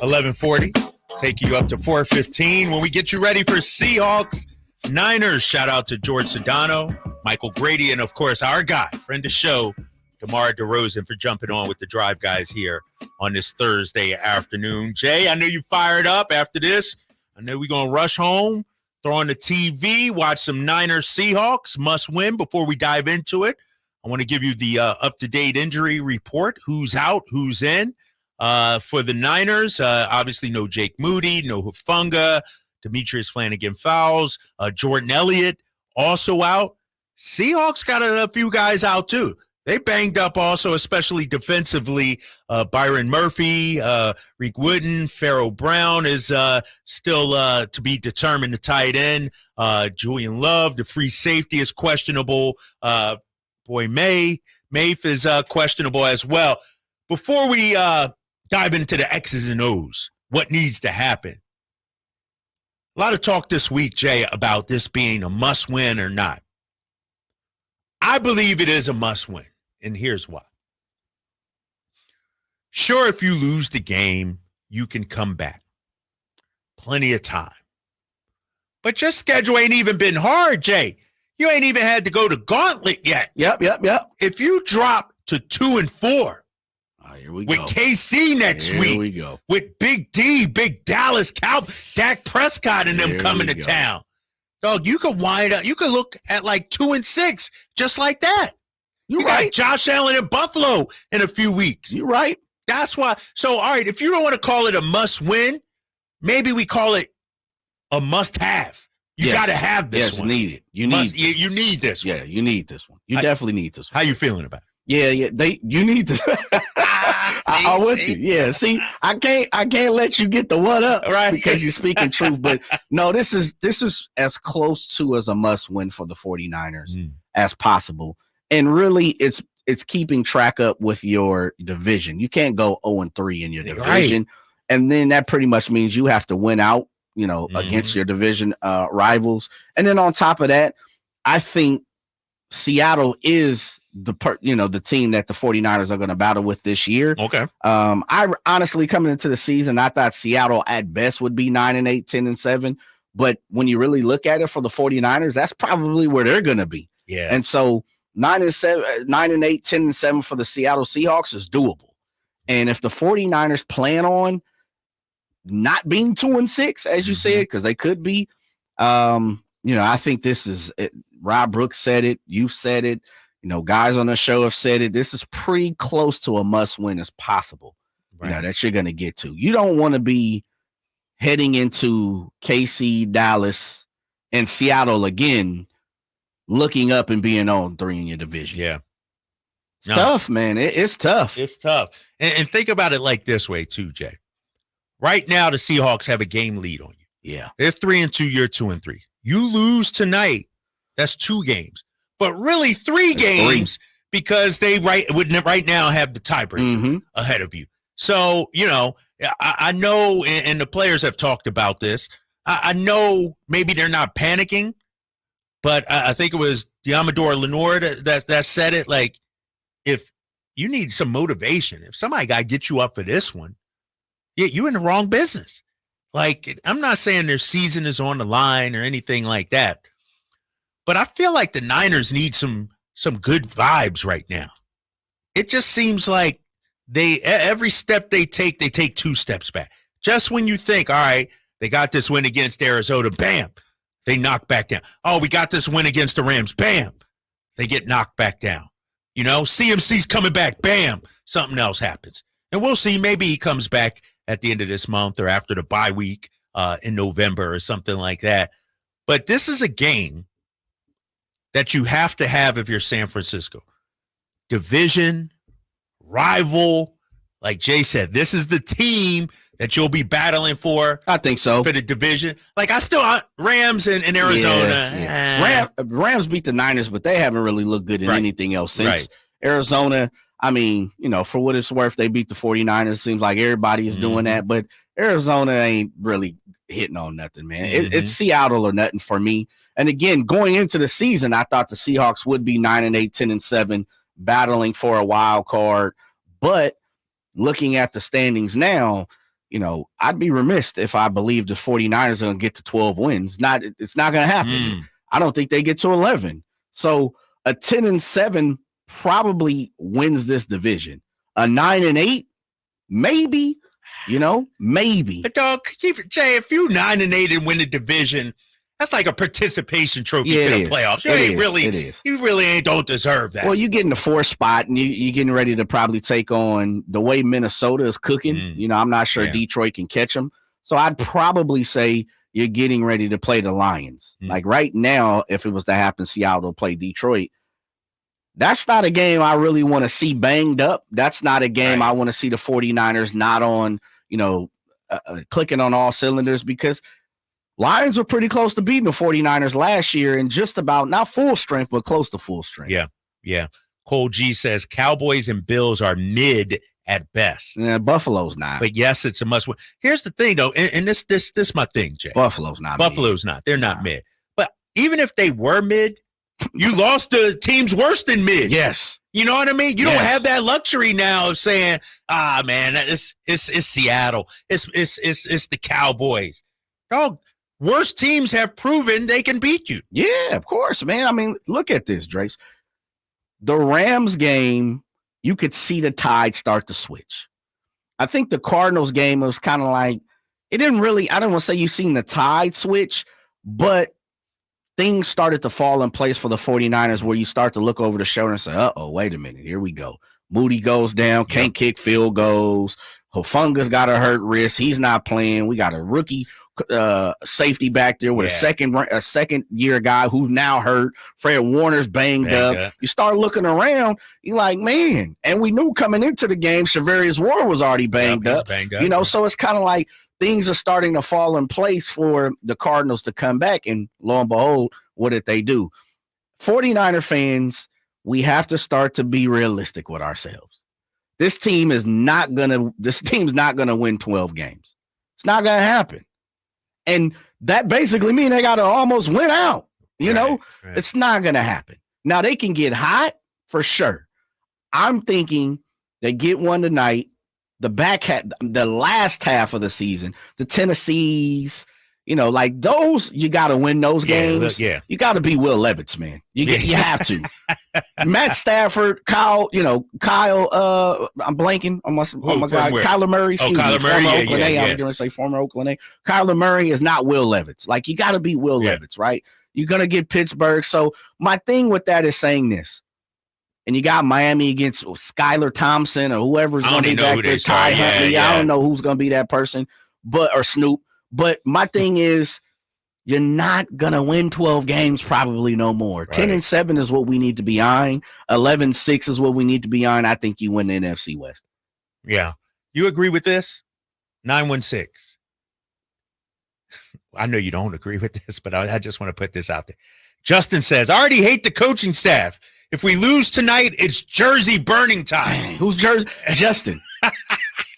1140. Take you up to 4:15 when we get you ready for Seahawks Niners. Shout out to George Sedano, Michael Grady, and of course our guy, friend of the show, DeMar DeRozan, for jumping on with the drive guys here on this Thursday afternoon. Jay, I know you fired up after this. I know we're gonna rush home, throw on the TV, watch some Niners Seahawks must win before we dive into it. I want to give you the up-to-date injury report. Who's out, who's in for the Niners. Obviously, no Jake Moody, no Hufanga, Demetrius Flanagan-Fowles, Jordan Elliott also out. Seahawks got a few guys out too. They banged up also, especially defensively. Byron Murphy, Reek Wooden, Pharaoh Brown is still to be determined, the tight end. Julian Love, the free safety, is questionable. Boy, Mafe is questionable as well. Before we dive into the X's and O's, what needs to happen? A lot of talk this week, Jay, about this being a must-win or not. I believe it is a must-win, and here's why. Sure, if you lose the game, you can come back. Plenty of time. But your schedule ain't even been hard, Jay. You ain't even had to go to gauntlet yet. Yep. If you drop to 2-4 here we with go. KC next week, Here we go. with Big D, Big Dallas Dak Prescott and them Here coming we to go. town, dog, you could wind up. You could look at like 2-6 just like that. You got right. Josh Allen in Buffalo in a few weeks. You're right. That's why. So, all right, if you don't want to call it a must-win, maybe we call it a must-have. You got to have this one. Yes, need it. You need this one. Yeah, you need this one. You definitely need this one. How you feeling about it? Yeah. You need to. I'm with you. Yeah. See, I can't let you get the one up, right? Because you're speaking truth. But no, this is as close to as a must win for the 49ers as possible. And really, it's keeping track up with your division. You can't go 0-3 in your division, and then that pretty much means you have to win out, against your division rivals. And then on top of that, I think Seattle is the team that the 49ers are going to battle with this year. Okay. I honestly, coming into the season, I thought Seattle at best would be 9-8, 10-7. But when you really look at it for the 49ers, that's probably where they're going to be. Yeah. And so 9-7, 9-8, 10-7 for the Seattle Seahawks is doable. And if the 49ers plan on not being 2-6, as you said, because they could be, I think this is it. Rob Brooks said it. You've said it. Guys on the show have said it. This is pretty close to a must-win as possible. Right. That you're going to get to. You don't want to be heading into KC, Dallas, and Seattle again, looking up and being on 3 in your division. Yeah. It's tough, man. It's tough. It's tough. And think about it like this way too, Jay. Right now, the Seahawks have a game lead on you. Yeah. They're 3-2, you're 2-3. You lose tonight, that's 2 games. But really 3 games because they right now have the tiebreaker ahead of you. So, I know, and the players have talked about this. I know maybe they're not panicking, but I think it was Diamador Lenore that said it. Like, if you need some motivation, if somebody got to get you up for this one, you're in the wrong business. Like, I'm not saying their season is on the line or anything like that, but I feel like the Niners need some good vibes right now. It just seems like every step they take 2 steps back. Just when you think, all right, they got this win against Arizona, bam, they knock back down. Oh, we got this win against the Rams, bam, they get knocked back down. CMC's coming back, bam, something else happens. And we'll see, maybe he comes back at the end of this month or after the bye week in November or something like that. But this is a game that you have to have if you're San Francisco. Division, rival, like Jay said, this is the team that you'll be battling for. I think so. For the division. Like, Rams and Arizona. Yeah. Rams beat the Niners, but they haven't really looked good in anything else since. Arizona, for what it's worth, they beat the 49ers. Seems like everybody is doing that, but Arizona ain't really hitting on nothing, man. It's Seattle or nothing for me. And again, going into the season, I thought the Seahawks would be 9-8, 10-7, battling for a wild card. But looking at the standings now, I'd be remiss if I believed the 49ers are going to get to 12 wins. It's not going to happen. I don't think they get to 11. So a 10-7 probably wins this division. A 9-8, maybe, maybe. But dog, Jay, if you 9-8 and win the division, that's like a participation trophy to the playoffs. You really don't deserve that. Well, you get in the 4th spot, and you're getting ready to probably take on the way Minnesota is cooking. I'm not sure Detroit can catch them. So I'd probably say you're getting ready to play the Lions. Like right now, if it was to happen, Seattle will play Detroit. That's not a game I really want to see banged up. That's not a game I want to see the 49ers not on, clicking on all cylinders, because Lions were pretty close to beating the 49ers last year in just about, not full strength, but close to full strength. Yeah. Cole G says Cowboys and Bills are mid at best. Yeah, Buffalo's not. But yes, it's a must win. Here's the thing, though, and this my thing, Jay. Buffalo's not. They're not mid. But even if they were mid, you lost to teams worse than mid. Yes. You know what I mean? You don't have that luxury now of saying, man, it's Seattle. It's the Cowboys. Dog, worse teams have proven they can beat you. Yeah, of course, man. Look at this, Drapes. The Rams game, you could see the tide start to switch. I think the Cardinals game was kind of like, it didn't really, I don't want to say you've seen the tide switch, but things started to fall in place for the 49ers where you start to look over the shoulder and say, wait a minute, here we go. Moody goes down, can't kick field goals. Hufunga's got a hurt wrist. He's not playing. We got a rookie safety back there with a second year guy who's now hurt. Fred Warner's banged up. You start looking around, you're like, man. And we knew coming into the game, Shavarius Ward was already banged up. So it's kind of like things are starting to fall in place for the Cardinals to come back. And lo and behold, what did they do? 49er fans, we have to start to be realistic with ourselves. This team's not gonna win 12 games. It's not gonna happen. And that basically means they gotta almost win out. It's not gonna happen. Now they can get hot for sure. I'm thinking they get one tonight. The last half of the season, the Tennessees, You know, like those, you got to win those games. You got to be Will Levis, man. You have to. Matt Stafford, Kyle, I'm blanking on my guy, Kyler Murray. Excuse me, Kyler Murray. Oakland A. I was going to say former Oakland A. Kyler Murray is not Will Levis. Like, you got to be Will Levis, right? You're going to get Pittsburgh. So my thing with that is saying this. And you got Miami against Skylar Thompson or whoever's going to be back there. Ty Huntley. I don't know who's going to be that person, or Snoop. But my thing is, you're not going to win 12 games probably no more. Right. 10-7 is what we need to be eyeing. 11-6 is what we need to be eyeing. I think you win the NFC West. Yeah. You agree with this? 916. I know you don't agree with this, but I just want to put this out there. Justin says, I already hate the coaching staff. If we lose tonight, it's jersey burning time. Who's jersey? Justin.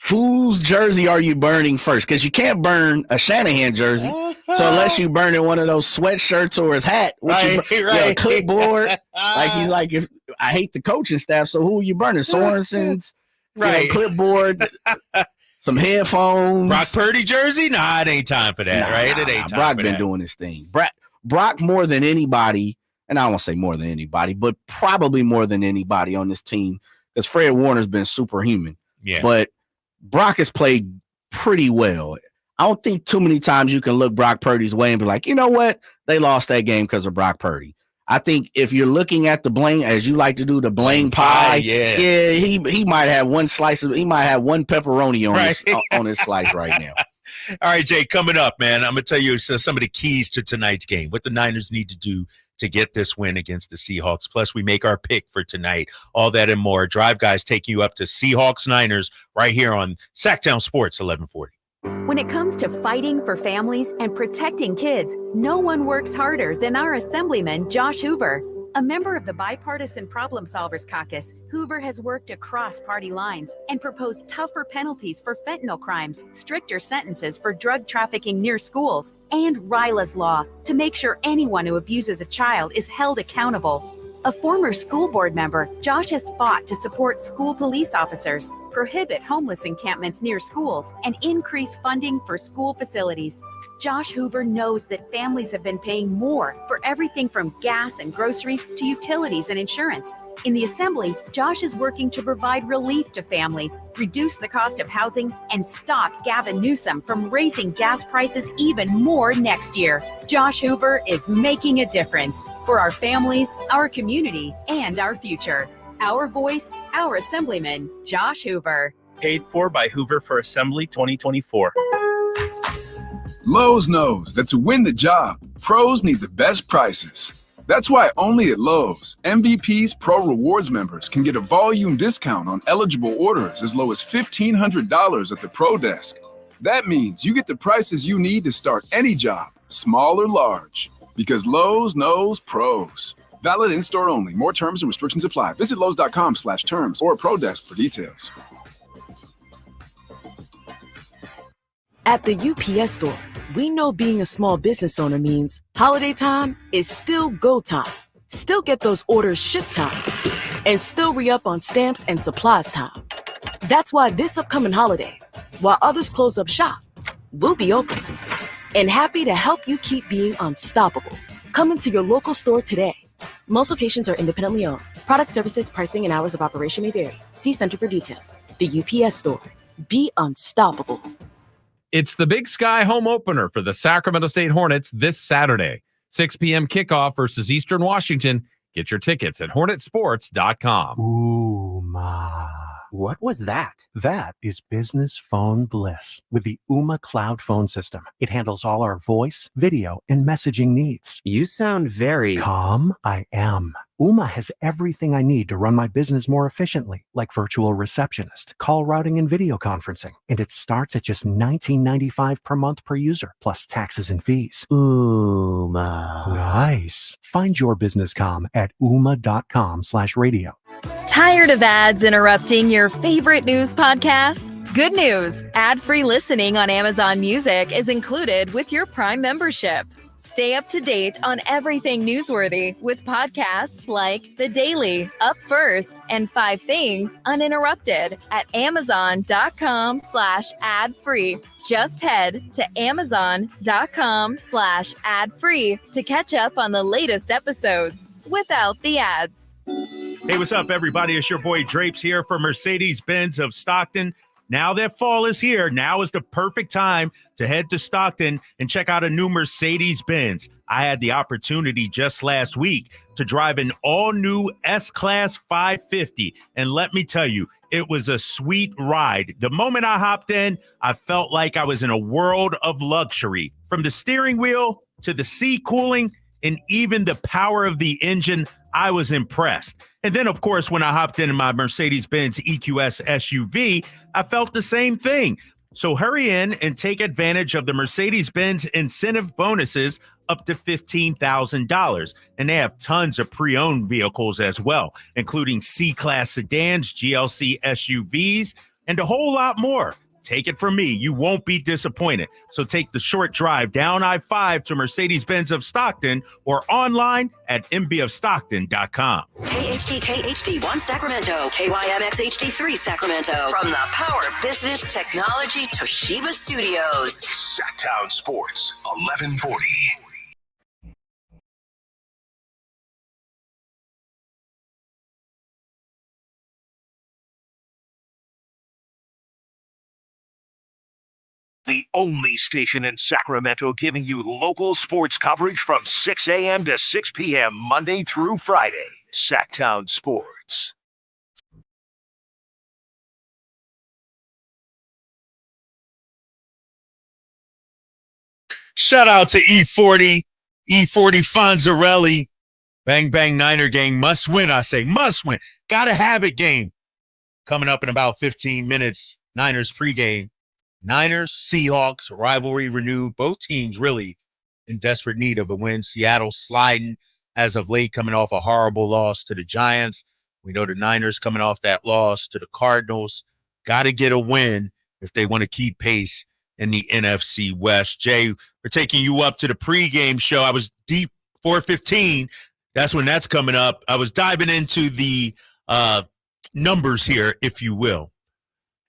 Whose jersey are you burning first? Because you can't burn a Shanahan jersey. So unless you burn in one of those sweatshirts or his hat, which a clipboard, like he's like, if I hate the coaching staff, so who are you burning? Sorensen's clipboard, some headphones. Brock Purdy jersey? Nah, it ain't time for that, right? It ain't time Brock for been that. doing his thing. Brock more than anybody, and I don't want to say more than anybody, but probably more than anybody on this team, because Fred Warner's been superhuman. Yeah. But Brock has played pretty well. I don't think too many times you can look Brock Purdy's way and be like, you know what? They lost that game because of Brock Purdy. I think if you're looking at the blame, as you like to do, the blame pie, he might have one slice of, he might have one pepperoni on his slice right now. All right, Jay, coming up, man, I'm going to tell you some of the keys to tonight's game, what the Niners need to do to get this win against the Seahawks. Plus, we make our pick for tonight. All that and more. Drive Guys taking you up to Seahawks Niners right here on Sacktown Sports 1140. When it comes to fighting for families and protecting kids, no one works harder than our Assemblyman, Josh Hoover. A member of the Bipartisan Problem Solvers Caucus, Hoover has worked across party lines and proposed tougher penalties for fentanyl crimes, stricter sentences for drug trafficking near schools, and RILA's law to make sure anyone who abuses a child is held accountable. A former school board member, Josh has fought to support school police officers, prohibit homeless encampments near schools, and increase funding for school facilities. Josh Hoover knows that families have been paying more for everything from gas and groceries to utilities and insurance. In the Assembly, Josh is working to provide relief to families, reduce the cost of housing, and stop Gavin Newsom from raising gas prices even more next year. Josh Hoover is making a difference for our families, our community, and our future. Our voice, our Assemblyman, Josh Hoover. Paid for by Hoover for Assembly 2024. Lowe's knows that to win the job, pros need the best prices. That's why only at Lowe's, MVP's Pro Rewards members can get a volume discount on eligible orders as low as $1,500 at the Pro Desk. That means you get the prices you need to start any job, small or large, because Lowe's knows pros. Valid in-store only. More terms and restrictions apply. Visit Lowe's.com/terms or Pro Desk for details. At the UPS Store, we know being a small business owner means holiday time is still go time. Still get those orders shipped time. And still re-up on stamps and supplies time. That's why this upcoming holiday, while others close up shop, we'll be open. And happy to help you keep being unstoppable. Come into your local store today. Most locations are independently owned. Product, services, pricing, and hours of operation may vary. See Center for details. The UPS Store. Be unstoppable. It's the Big Sky home opener for the Sacramento State Hornets this Saturday. 6 p.m. kickoff versus Eastern Washington. Get your tickets at hornetsports.com. Ooh, ma. What was that? That is business phone bliss with the Ooma Cloud phone system. It handles all our voice, video, and messaging needs. You sound very calm. I am. Ooma has everything I need to run my business more efficiently, like virtual receptionist, call routing, and video conferencing. And it starts at just $19.95 per month per user, plus taxes and fees. Ooma. Nice. Find your business comm at ooma.com/radio. Tired of ads interrupting your favorite news podcasts? Good news. Ad-free listening on Amazon Music is included with your Prime membership. Stay up to date on everything newsworthy with podcasts like The Daily, Up First, and 5 Things Uninterrupted at Amazon.com/ad-free. Just head to Amazon.com/ad-free to catch up on the latest episodes without the ads. Hey, what's up, everybody? It's your boy Drapes here for Mercedes-Benz of Stockton. Now that fall is here, now is the perfect time to head to Stockton and check out a new Mercedes-Benz. I had the opportunity just last week to drive an all-new S-Class 550, and let me tell you, it was a sweet ride. The moment I hopped in, I felt like I was in a world of luxury. From the steering wheel to the seat cooling and even the power of the engine, I was impressed. And then, of course, when I hopped into my Mercedes-Benz EQS SUV, I felt the same thing. So hurry in and take advantage of the Mercedes-Benz incentive bonuses up to $15,000. And they have tons of pre-owned vehicles as well, including C-Class sedans, GLC SUVs, and a whole lot more. Take it from me, you won't be disappointed. So take the short drive down I-5 to Mercedes-Benz of Stockton or online at mbofstockton.com. KHTK HD1 Sacramento, KYMX HD3 Sacramento. From the Power Business Technology Toshiba Studios. Sacktown Sports, 1140. The only station in Sacramento giving you local sports coverage from 6 a.m. to 6 p.m. Monday through Friday. Sacktown Sports. Shout out to E40 Fonzarelli. Bang, bang, Niner gang. Must win, I say. Must win. Gotta have it game. Coming up in about 15 minutes. Niners pregame. Niners, Seahawks, rivalry renewed. Both teams really in desperate need of a win. Seattle sliding as of late, coming off a horrible loss to the Giants. We know the Niners coming off that loss to the Cardinals. Got to get a win if they want to keep pace in the NFC West. Jay, we're taking you up to the pregame show. I was deep 4:15. That's when that's coming up. I was diving into the numbers here, if you will,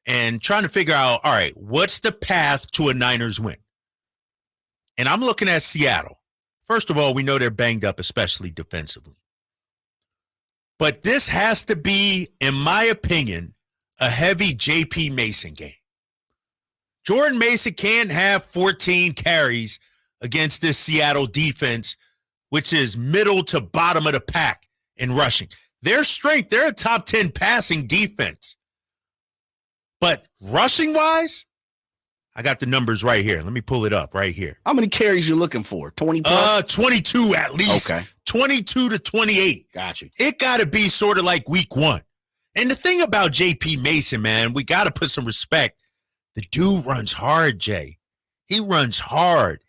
and trying to figure out, all right, what's the path to a Niners win? And I'm looking at Seattle. First of all, we know they're banged up, especially defensively. But this has to be, in my opinion, a heavy J.P. Mason game. Jordan Mason can't have 14 carries against this Seattle defense, which is middle to bottom of the pack in rushing. Their strength, they're a top 10 passing defense. But rushing-wise, I got the numbers right here. Let me pull it up right here. How many carries you looking for? 20 plus? 22 at least. Okay. 22 to 28. Got you. It got to be sort of like week one. And the thing about J.P. Mason, man, we got to put some respect. The dude runs hard, Jay. He runs hard.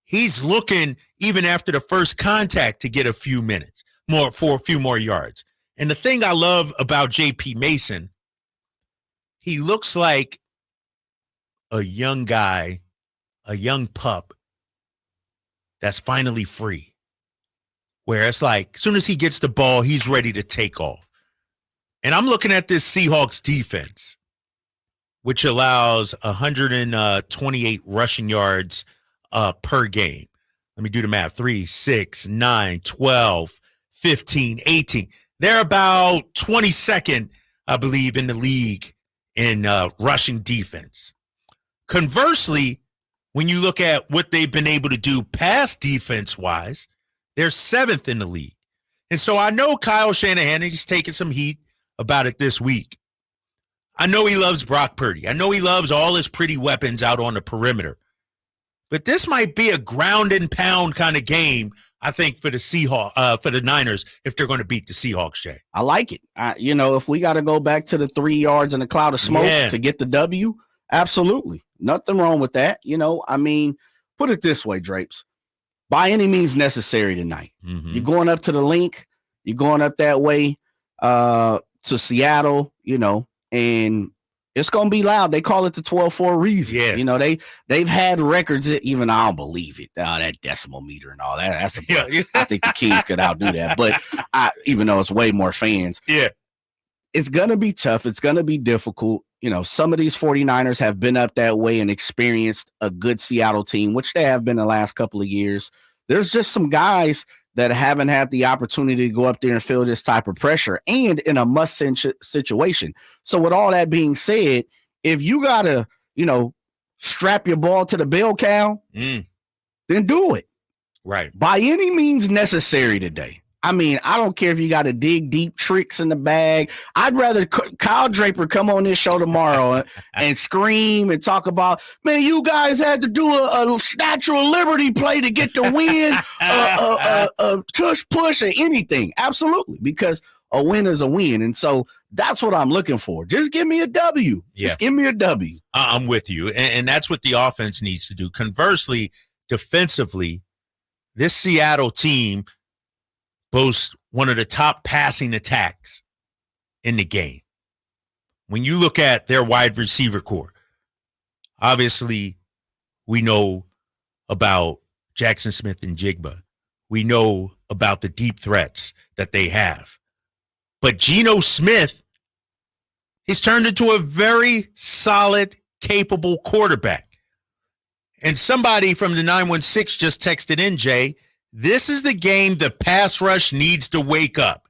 He's looking, even after the first contact, to get a few minutes more for a few more yards. And the thing I love about J.P. Mason, he looks like a young guy, a young pup that's finally free. Where it's like, as soon as he gets the ball, he's ready to take off. And I'm looking at this Seahawks defense, which allows 128 rushing yards per game. Let me do the math. 3, 6, 9, 12, 15, 18. They're about 22nd, I believe, in the league in rushing defense. Conversely, when you look at what they've been able to do pass defense-wise, they're 7th in the league. And so I know Kyle Shanahan, and he's taking some heat about it this week. I know he loves Brock Purdy. I know he loves all his pretty weapons out on the perimeter. But this might be a ground and pound kind of game, I think, for the for the Niners, if they're going to beat the Seahawks, Jay. I like it. If we got to go back to the 3 yards and a cloud of smoke to get the W, absolutely. Nothing wrong with that. Put it this way, Drapes. By any means necessary tonight. Mm-hmm. You're going up to the link. You're going up that way to Seattle, and It's going to be loud. They call it the 12 for a reason. Yeah. You know, they've had records that even I don't believe it. That decimal meter and all that. That's I think the Kings could outdo that. But even though it's way more fans. Yeah. It's going to be tough. It's going to be difficult. You know, some of these 49ers have been up that way and experienced a good Seattle team, which they have been the last couple of years. There's just some guys that haven't had the opportunity to go up there and feel this type of pressure and in a must-win situation. So with all that being said, if you got to, you know, strap your ball to the bell cow, then do it. Right. By any means necessary today. I mean, I don't care if you got to dig deep tricks in the bag. I'd rather Kyle Draper come on this show tomorrow and scream and talk about, man, you guys had to do a Statue of Liberty play to get the win, tush push or anything. Absolutely, because a win is a win. And so that's what I'm looking for. Just give me a W. Yeah. Just give me a W. I'm with you. And that's what the offense needs to do. Conversely, defensively, this Seattle team boasts one of the top passing attacks in the game. When you look at their wide receiver core, obviously we know about Jackson Smith and Jigba. We know about the deep threats that they have. But Geno Smith has turned into a very solid, capable quarterback. And somebody from the 916 just texted in, Jay, this is the game the pass rush needs to wake up.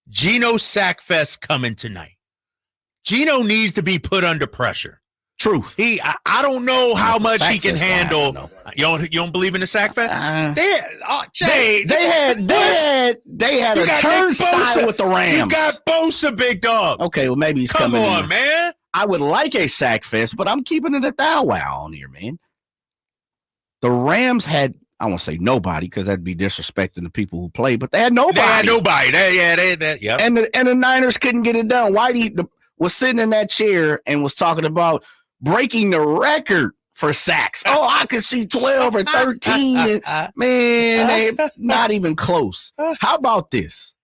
Geno Sackfest coming tonight. Geno needs to be put under pressure. Truth. I don't know how much he can handle. You don't believe in the Sackfest? They had a turnstile with the Rams. You got Bosa, big dog. Okay, well maybe he's coming. Come on, man. I would like a Sackfest, but I'm keeping it a thou wow on here, man. The Rams had, I won't say nobody because that'd be disrespecting the people who play, but they had nobody. Yeah. And the Niners couldn't get it done. Whitey was sitting in that chair and was talking about breaking the record for sacks. Oh, I could see 12 or 13. And, man, they not even close. How about this?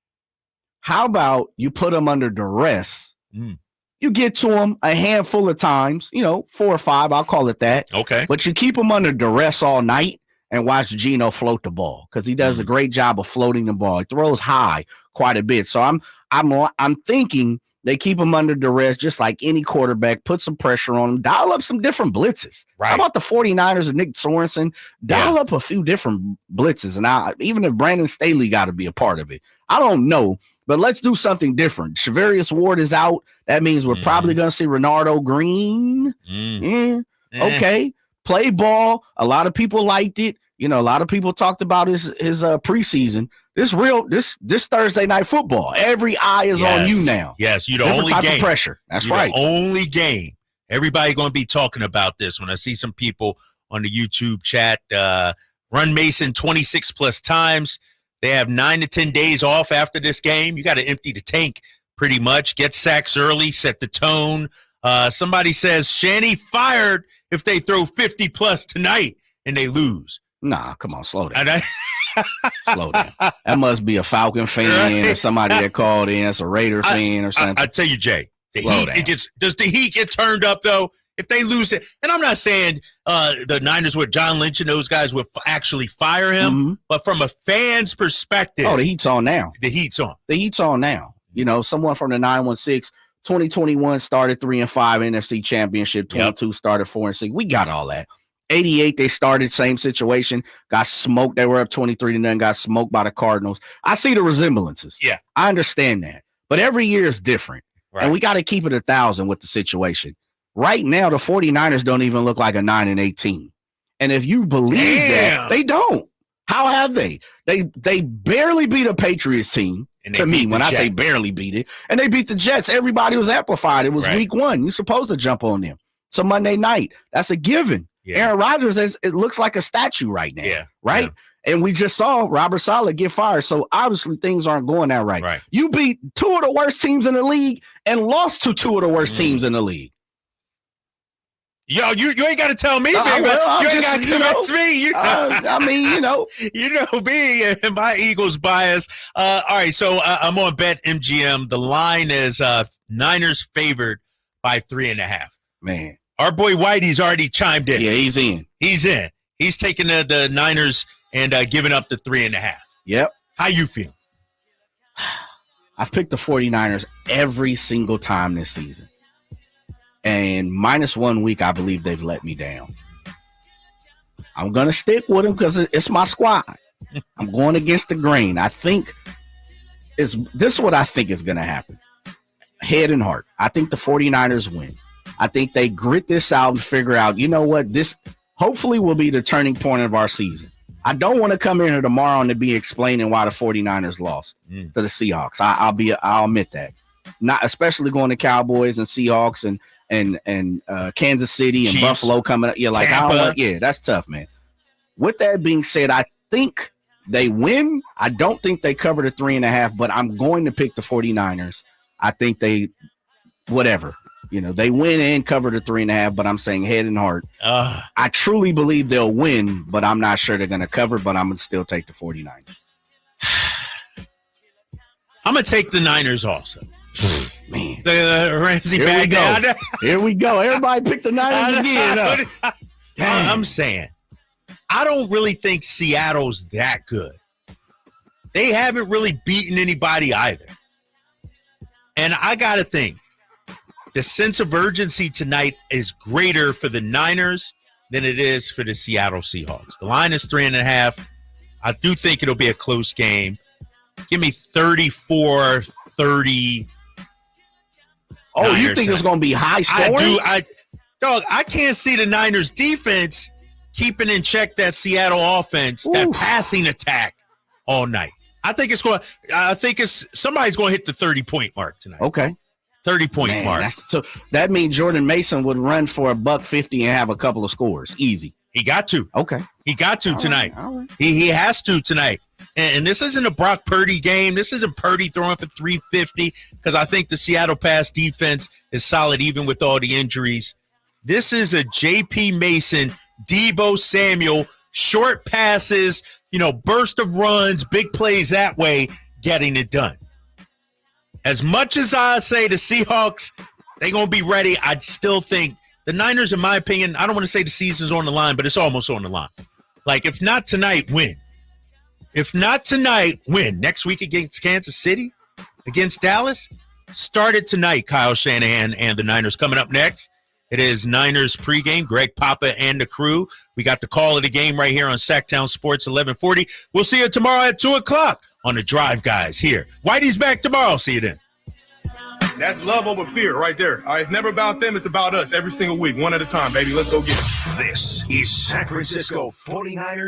How about you put them under duress? You get to them a handful of times, 4 or 5, I'll call it that. Okay. But you keep them under duress all night and watch Geno float the ball because he does a great job of floating the ball. He throws high quite a bit. So I'm thinking they keep him under duress just like any quarterback, put some pressure on him, dial up some different blitzes. Right. How about the 49ers and Nick Sorensen? Dial up a few different blitzes. And even if Brandon Staley got to be a part of it, I don't know. But let's do something different. Shavarius Ward is out. That means we're probably going to see Renardo Green. Okay. Play ball. A lot of people liked it. A lot of people talked about his preseason. This Thursday night football. Every eye is on you now. Yes, you're the Different only type game. of pressure. That's right. The only game. Everybody going to be talking about this. When I see some people on the YouTube chat, run Mason 26 plus times. They have 9 to 10 days off after this game. You got to empty the tank pretty much. Get sacks early, set the tone. Somebody says Shanny fired if they throw 50 plus tonight and they lose. Nah, come on, slow down. Slow down. That must be a Falcon fan or somebody that called in. That's a Raider fan or something. I tell you, Jay, does the heat get turned up though? If they lose it, and I'm not saying the Niners with John Lynch and those guys would actually fire him, but from a fan's perspective, the heat's on now. The heat's on. The heat's on now. Someone from the 916, 2021 started 3-5 NFC Championship. 22 started 4-6. We got all that. 88, they started same situation, got smoked. They were up 23-0, got smoked by the Cardinals. I see the resemblances. Yeah, I understand that, but every year is different, right. And we got to keep it 1,000 with the situation. Right now, the 49ers don't even look like a 9-8 team. And if you believe that, they don't. How have they? They barely beat a Patriots team, to me, when I say barely beat it. And they beat the Jets. Everybody was amplified. It was week 1. You're supposed to jump on them. So Monday night, that's a given. Yeah. Aaron Rodgers, it looks like a statue right now. Right? Yeah. And we just saw Robert Saleh get fired. So obviously things aren't going that right. You beat 2 of the worst teams in the league and lost to 2 of the worst teams in the league. Yo, you ain't got to tell me, man. You ain't got to convince me. I mean, you know me and my Eagles bias. All right, so I'm on BetMGM. The line is Niners favored by 3.5. Man. Our boy Whitey's already chimed in. Yeah, he's in. He's in. He's taking the Niners and giving up the 3.5. Yep. How you feel? I've picked the 49ers every single time this season. And minus 1 week, I believe they've let me down. I'm going to stick with them because it's my squad. I'm going against the grain. I think this is what I think is going to happen. Head and heart. I think the 49ers win. I think they grit this out and figure out, you know what, this hopefully will be the turning point of our season. I don't want to come in here tomorrow and to be explaining why the 49ers lost to the Seahawks. I'll admit that. Not especially going to Cowboys and Seahawks and Kansas City and Chiefs, Buffalo coming up. Yeah, like that's tough, man. With that being said, I think they win. I don't think they cover the 3.5, but I'm going to pick the 49ers. I think they whatever. They win and cover the 3.5, but I'm saying head and heart. I truly believe they'll win, but I'm not sure they're going to cover, but I'm going to still take the 49ers. I'm going to take the Niners also. Man. The Ramsey Here bag we go. down. Here we go. Everybody pick the Niners again. I'm saying, I don't really think Seattle's that good. They haven't really beaten anybody either. And I got to think, the sense of urgency tonight is greater for the Niners than it is for the Seattle Seahawks. The line is 3.5. I do think it'll be a close game. Give me 34-30. Oh, Niners you think it's going to be high scoring? I do. I can't see the Niners defense keeping in check that Seattle offense, that passing attack all night. I think somebody's going to hit the 30-point mark tonight. Okay. 30-point mark. So that means Jordan Mason would run for $150 and have a couple of scores. Easy. He got to. Okay. He got to tonight. All right. He has to tonight. And this isn't a Brock Purdy game. This isn't Purdy throwing for 350 because I think the Seattle pass defense is solid even with all the injuries. This is a J.P. Mason, Deebo Samuel, short passes, burst of runs, big plays that way, getting it done. As much as I say the Seahawks, they're going to be ready, I still think the Niners, in my opinion, I don't want to say the season's on the line, but it's almost on the line. Like, if not tonight, win. If not tonight, win. Next week against Kansas City, against Dallas, start it tonight, Kyle Shanahan and the Niners. Coming up next, it is Niners pregame, Greg Papa and the crew. We got the call of the game right here on Sacktown Sports 1140. We'll see you tomorrow at 2 o'clock on the Drive Guys here. Whitey's back tomorrow. See you then. That's love over fear right there. All right, it's never about them. It's about us every single week, one at a time, baby. Let's go get it. This is San Francisco 49ers.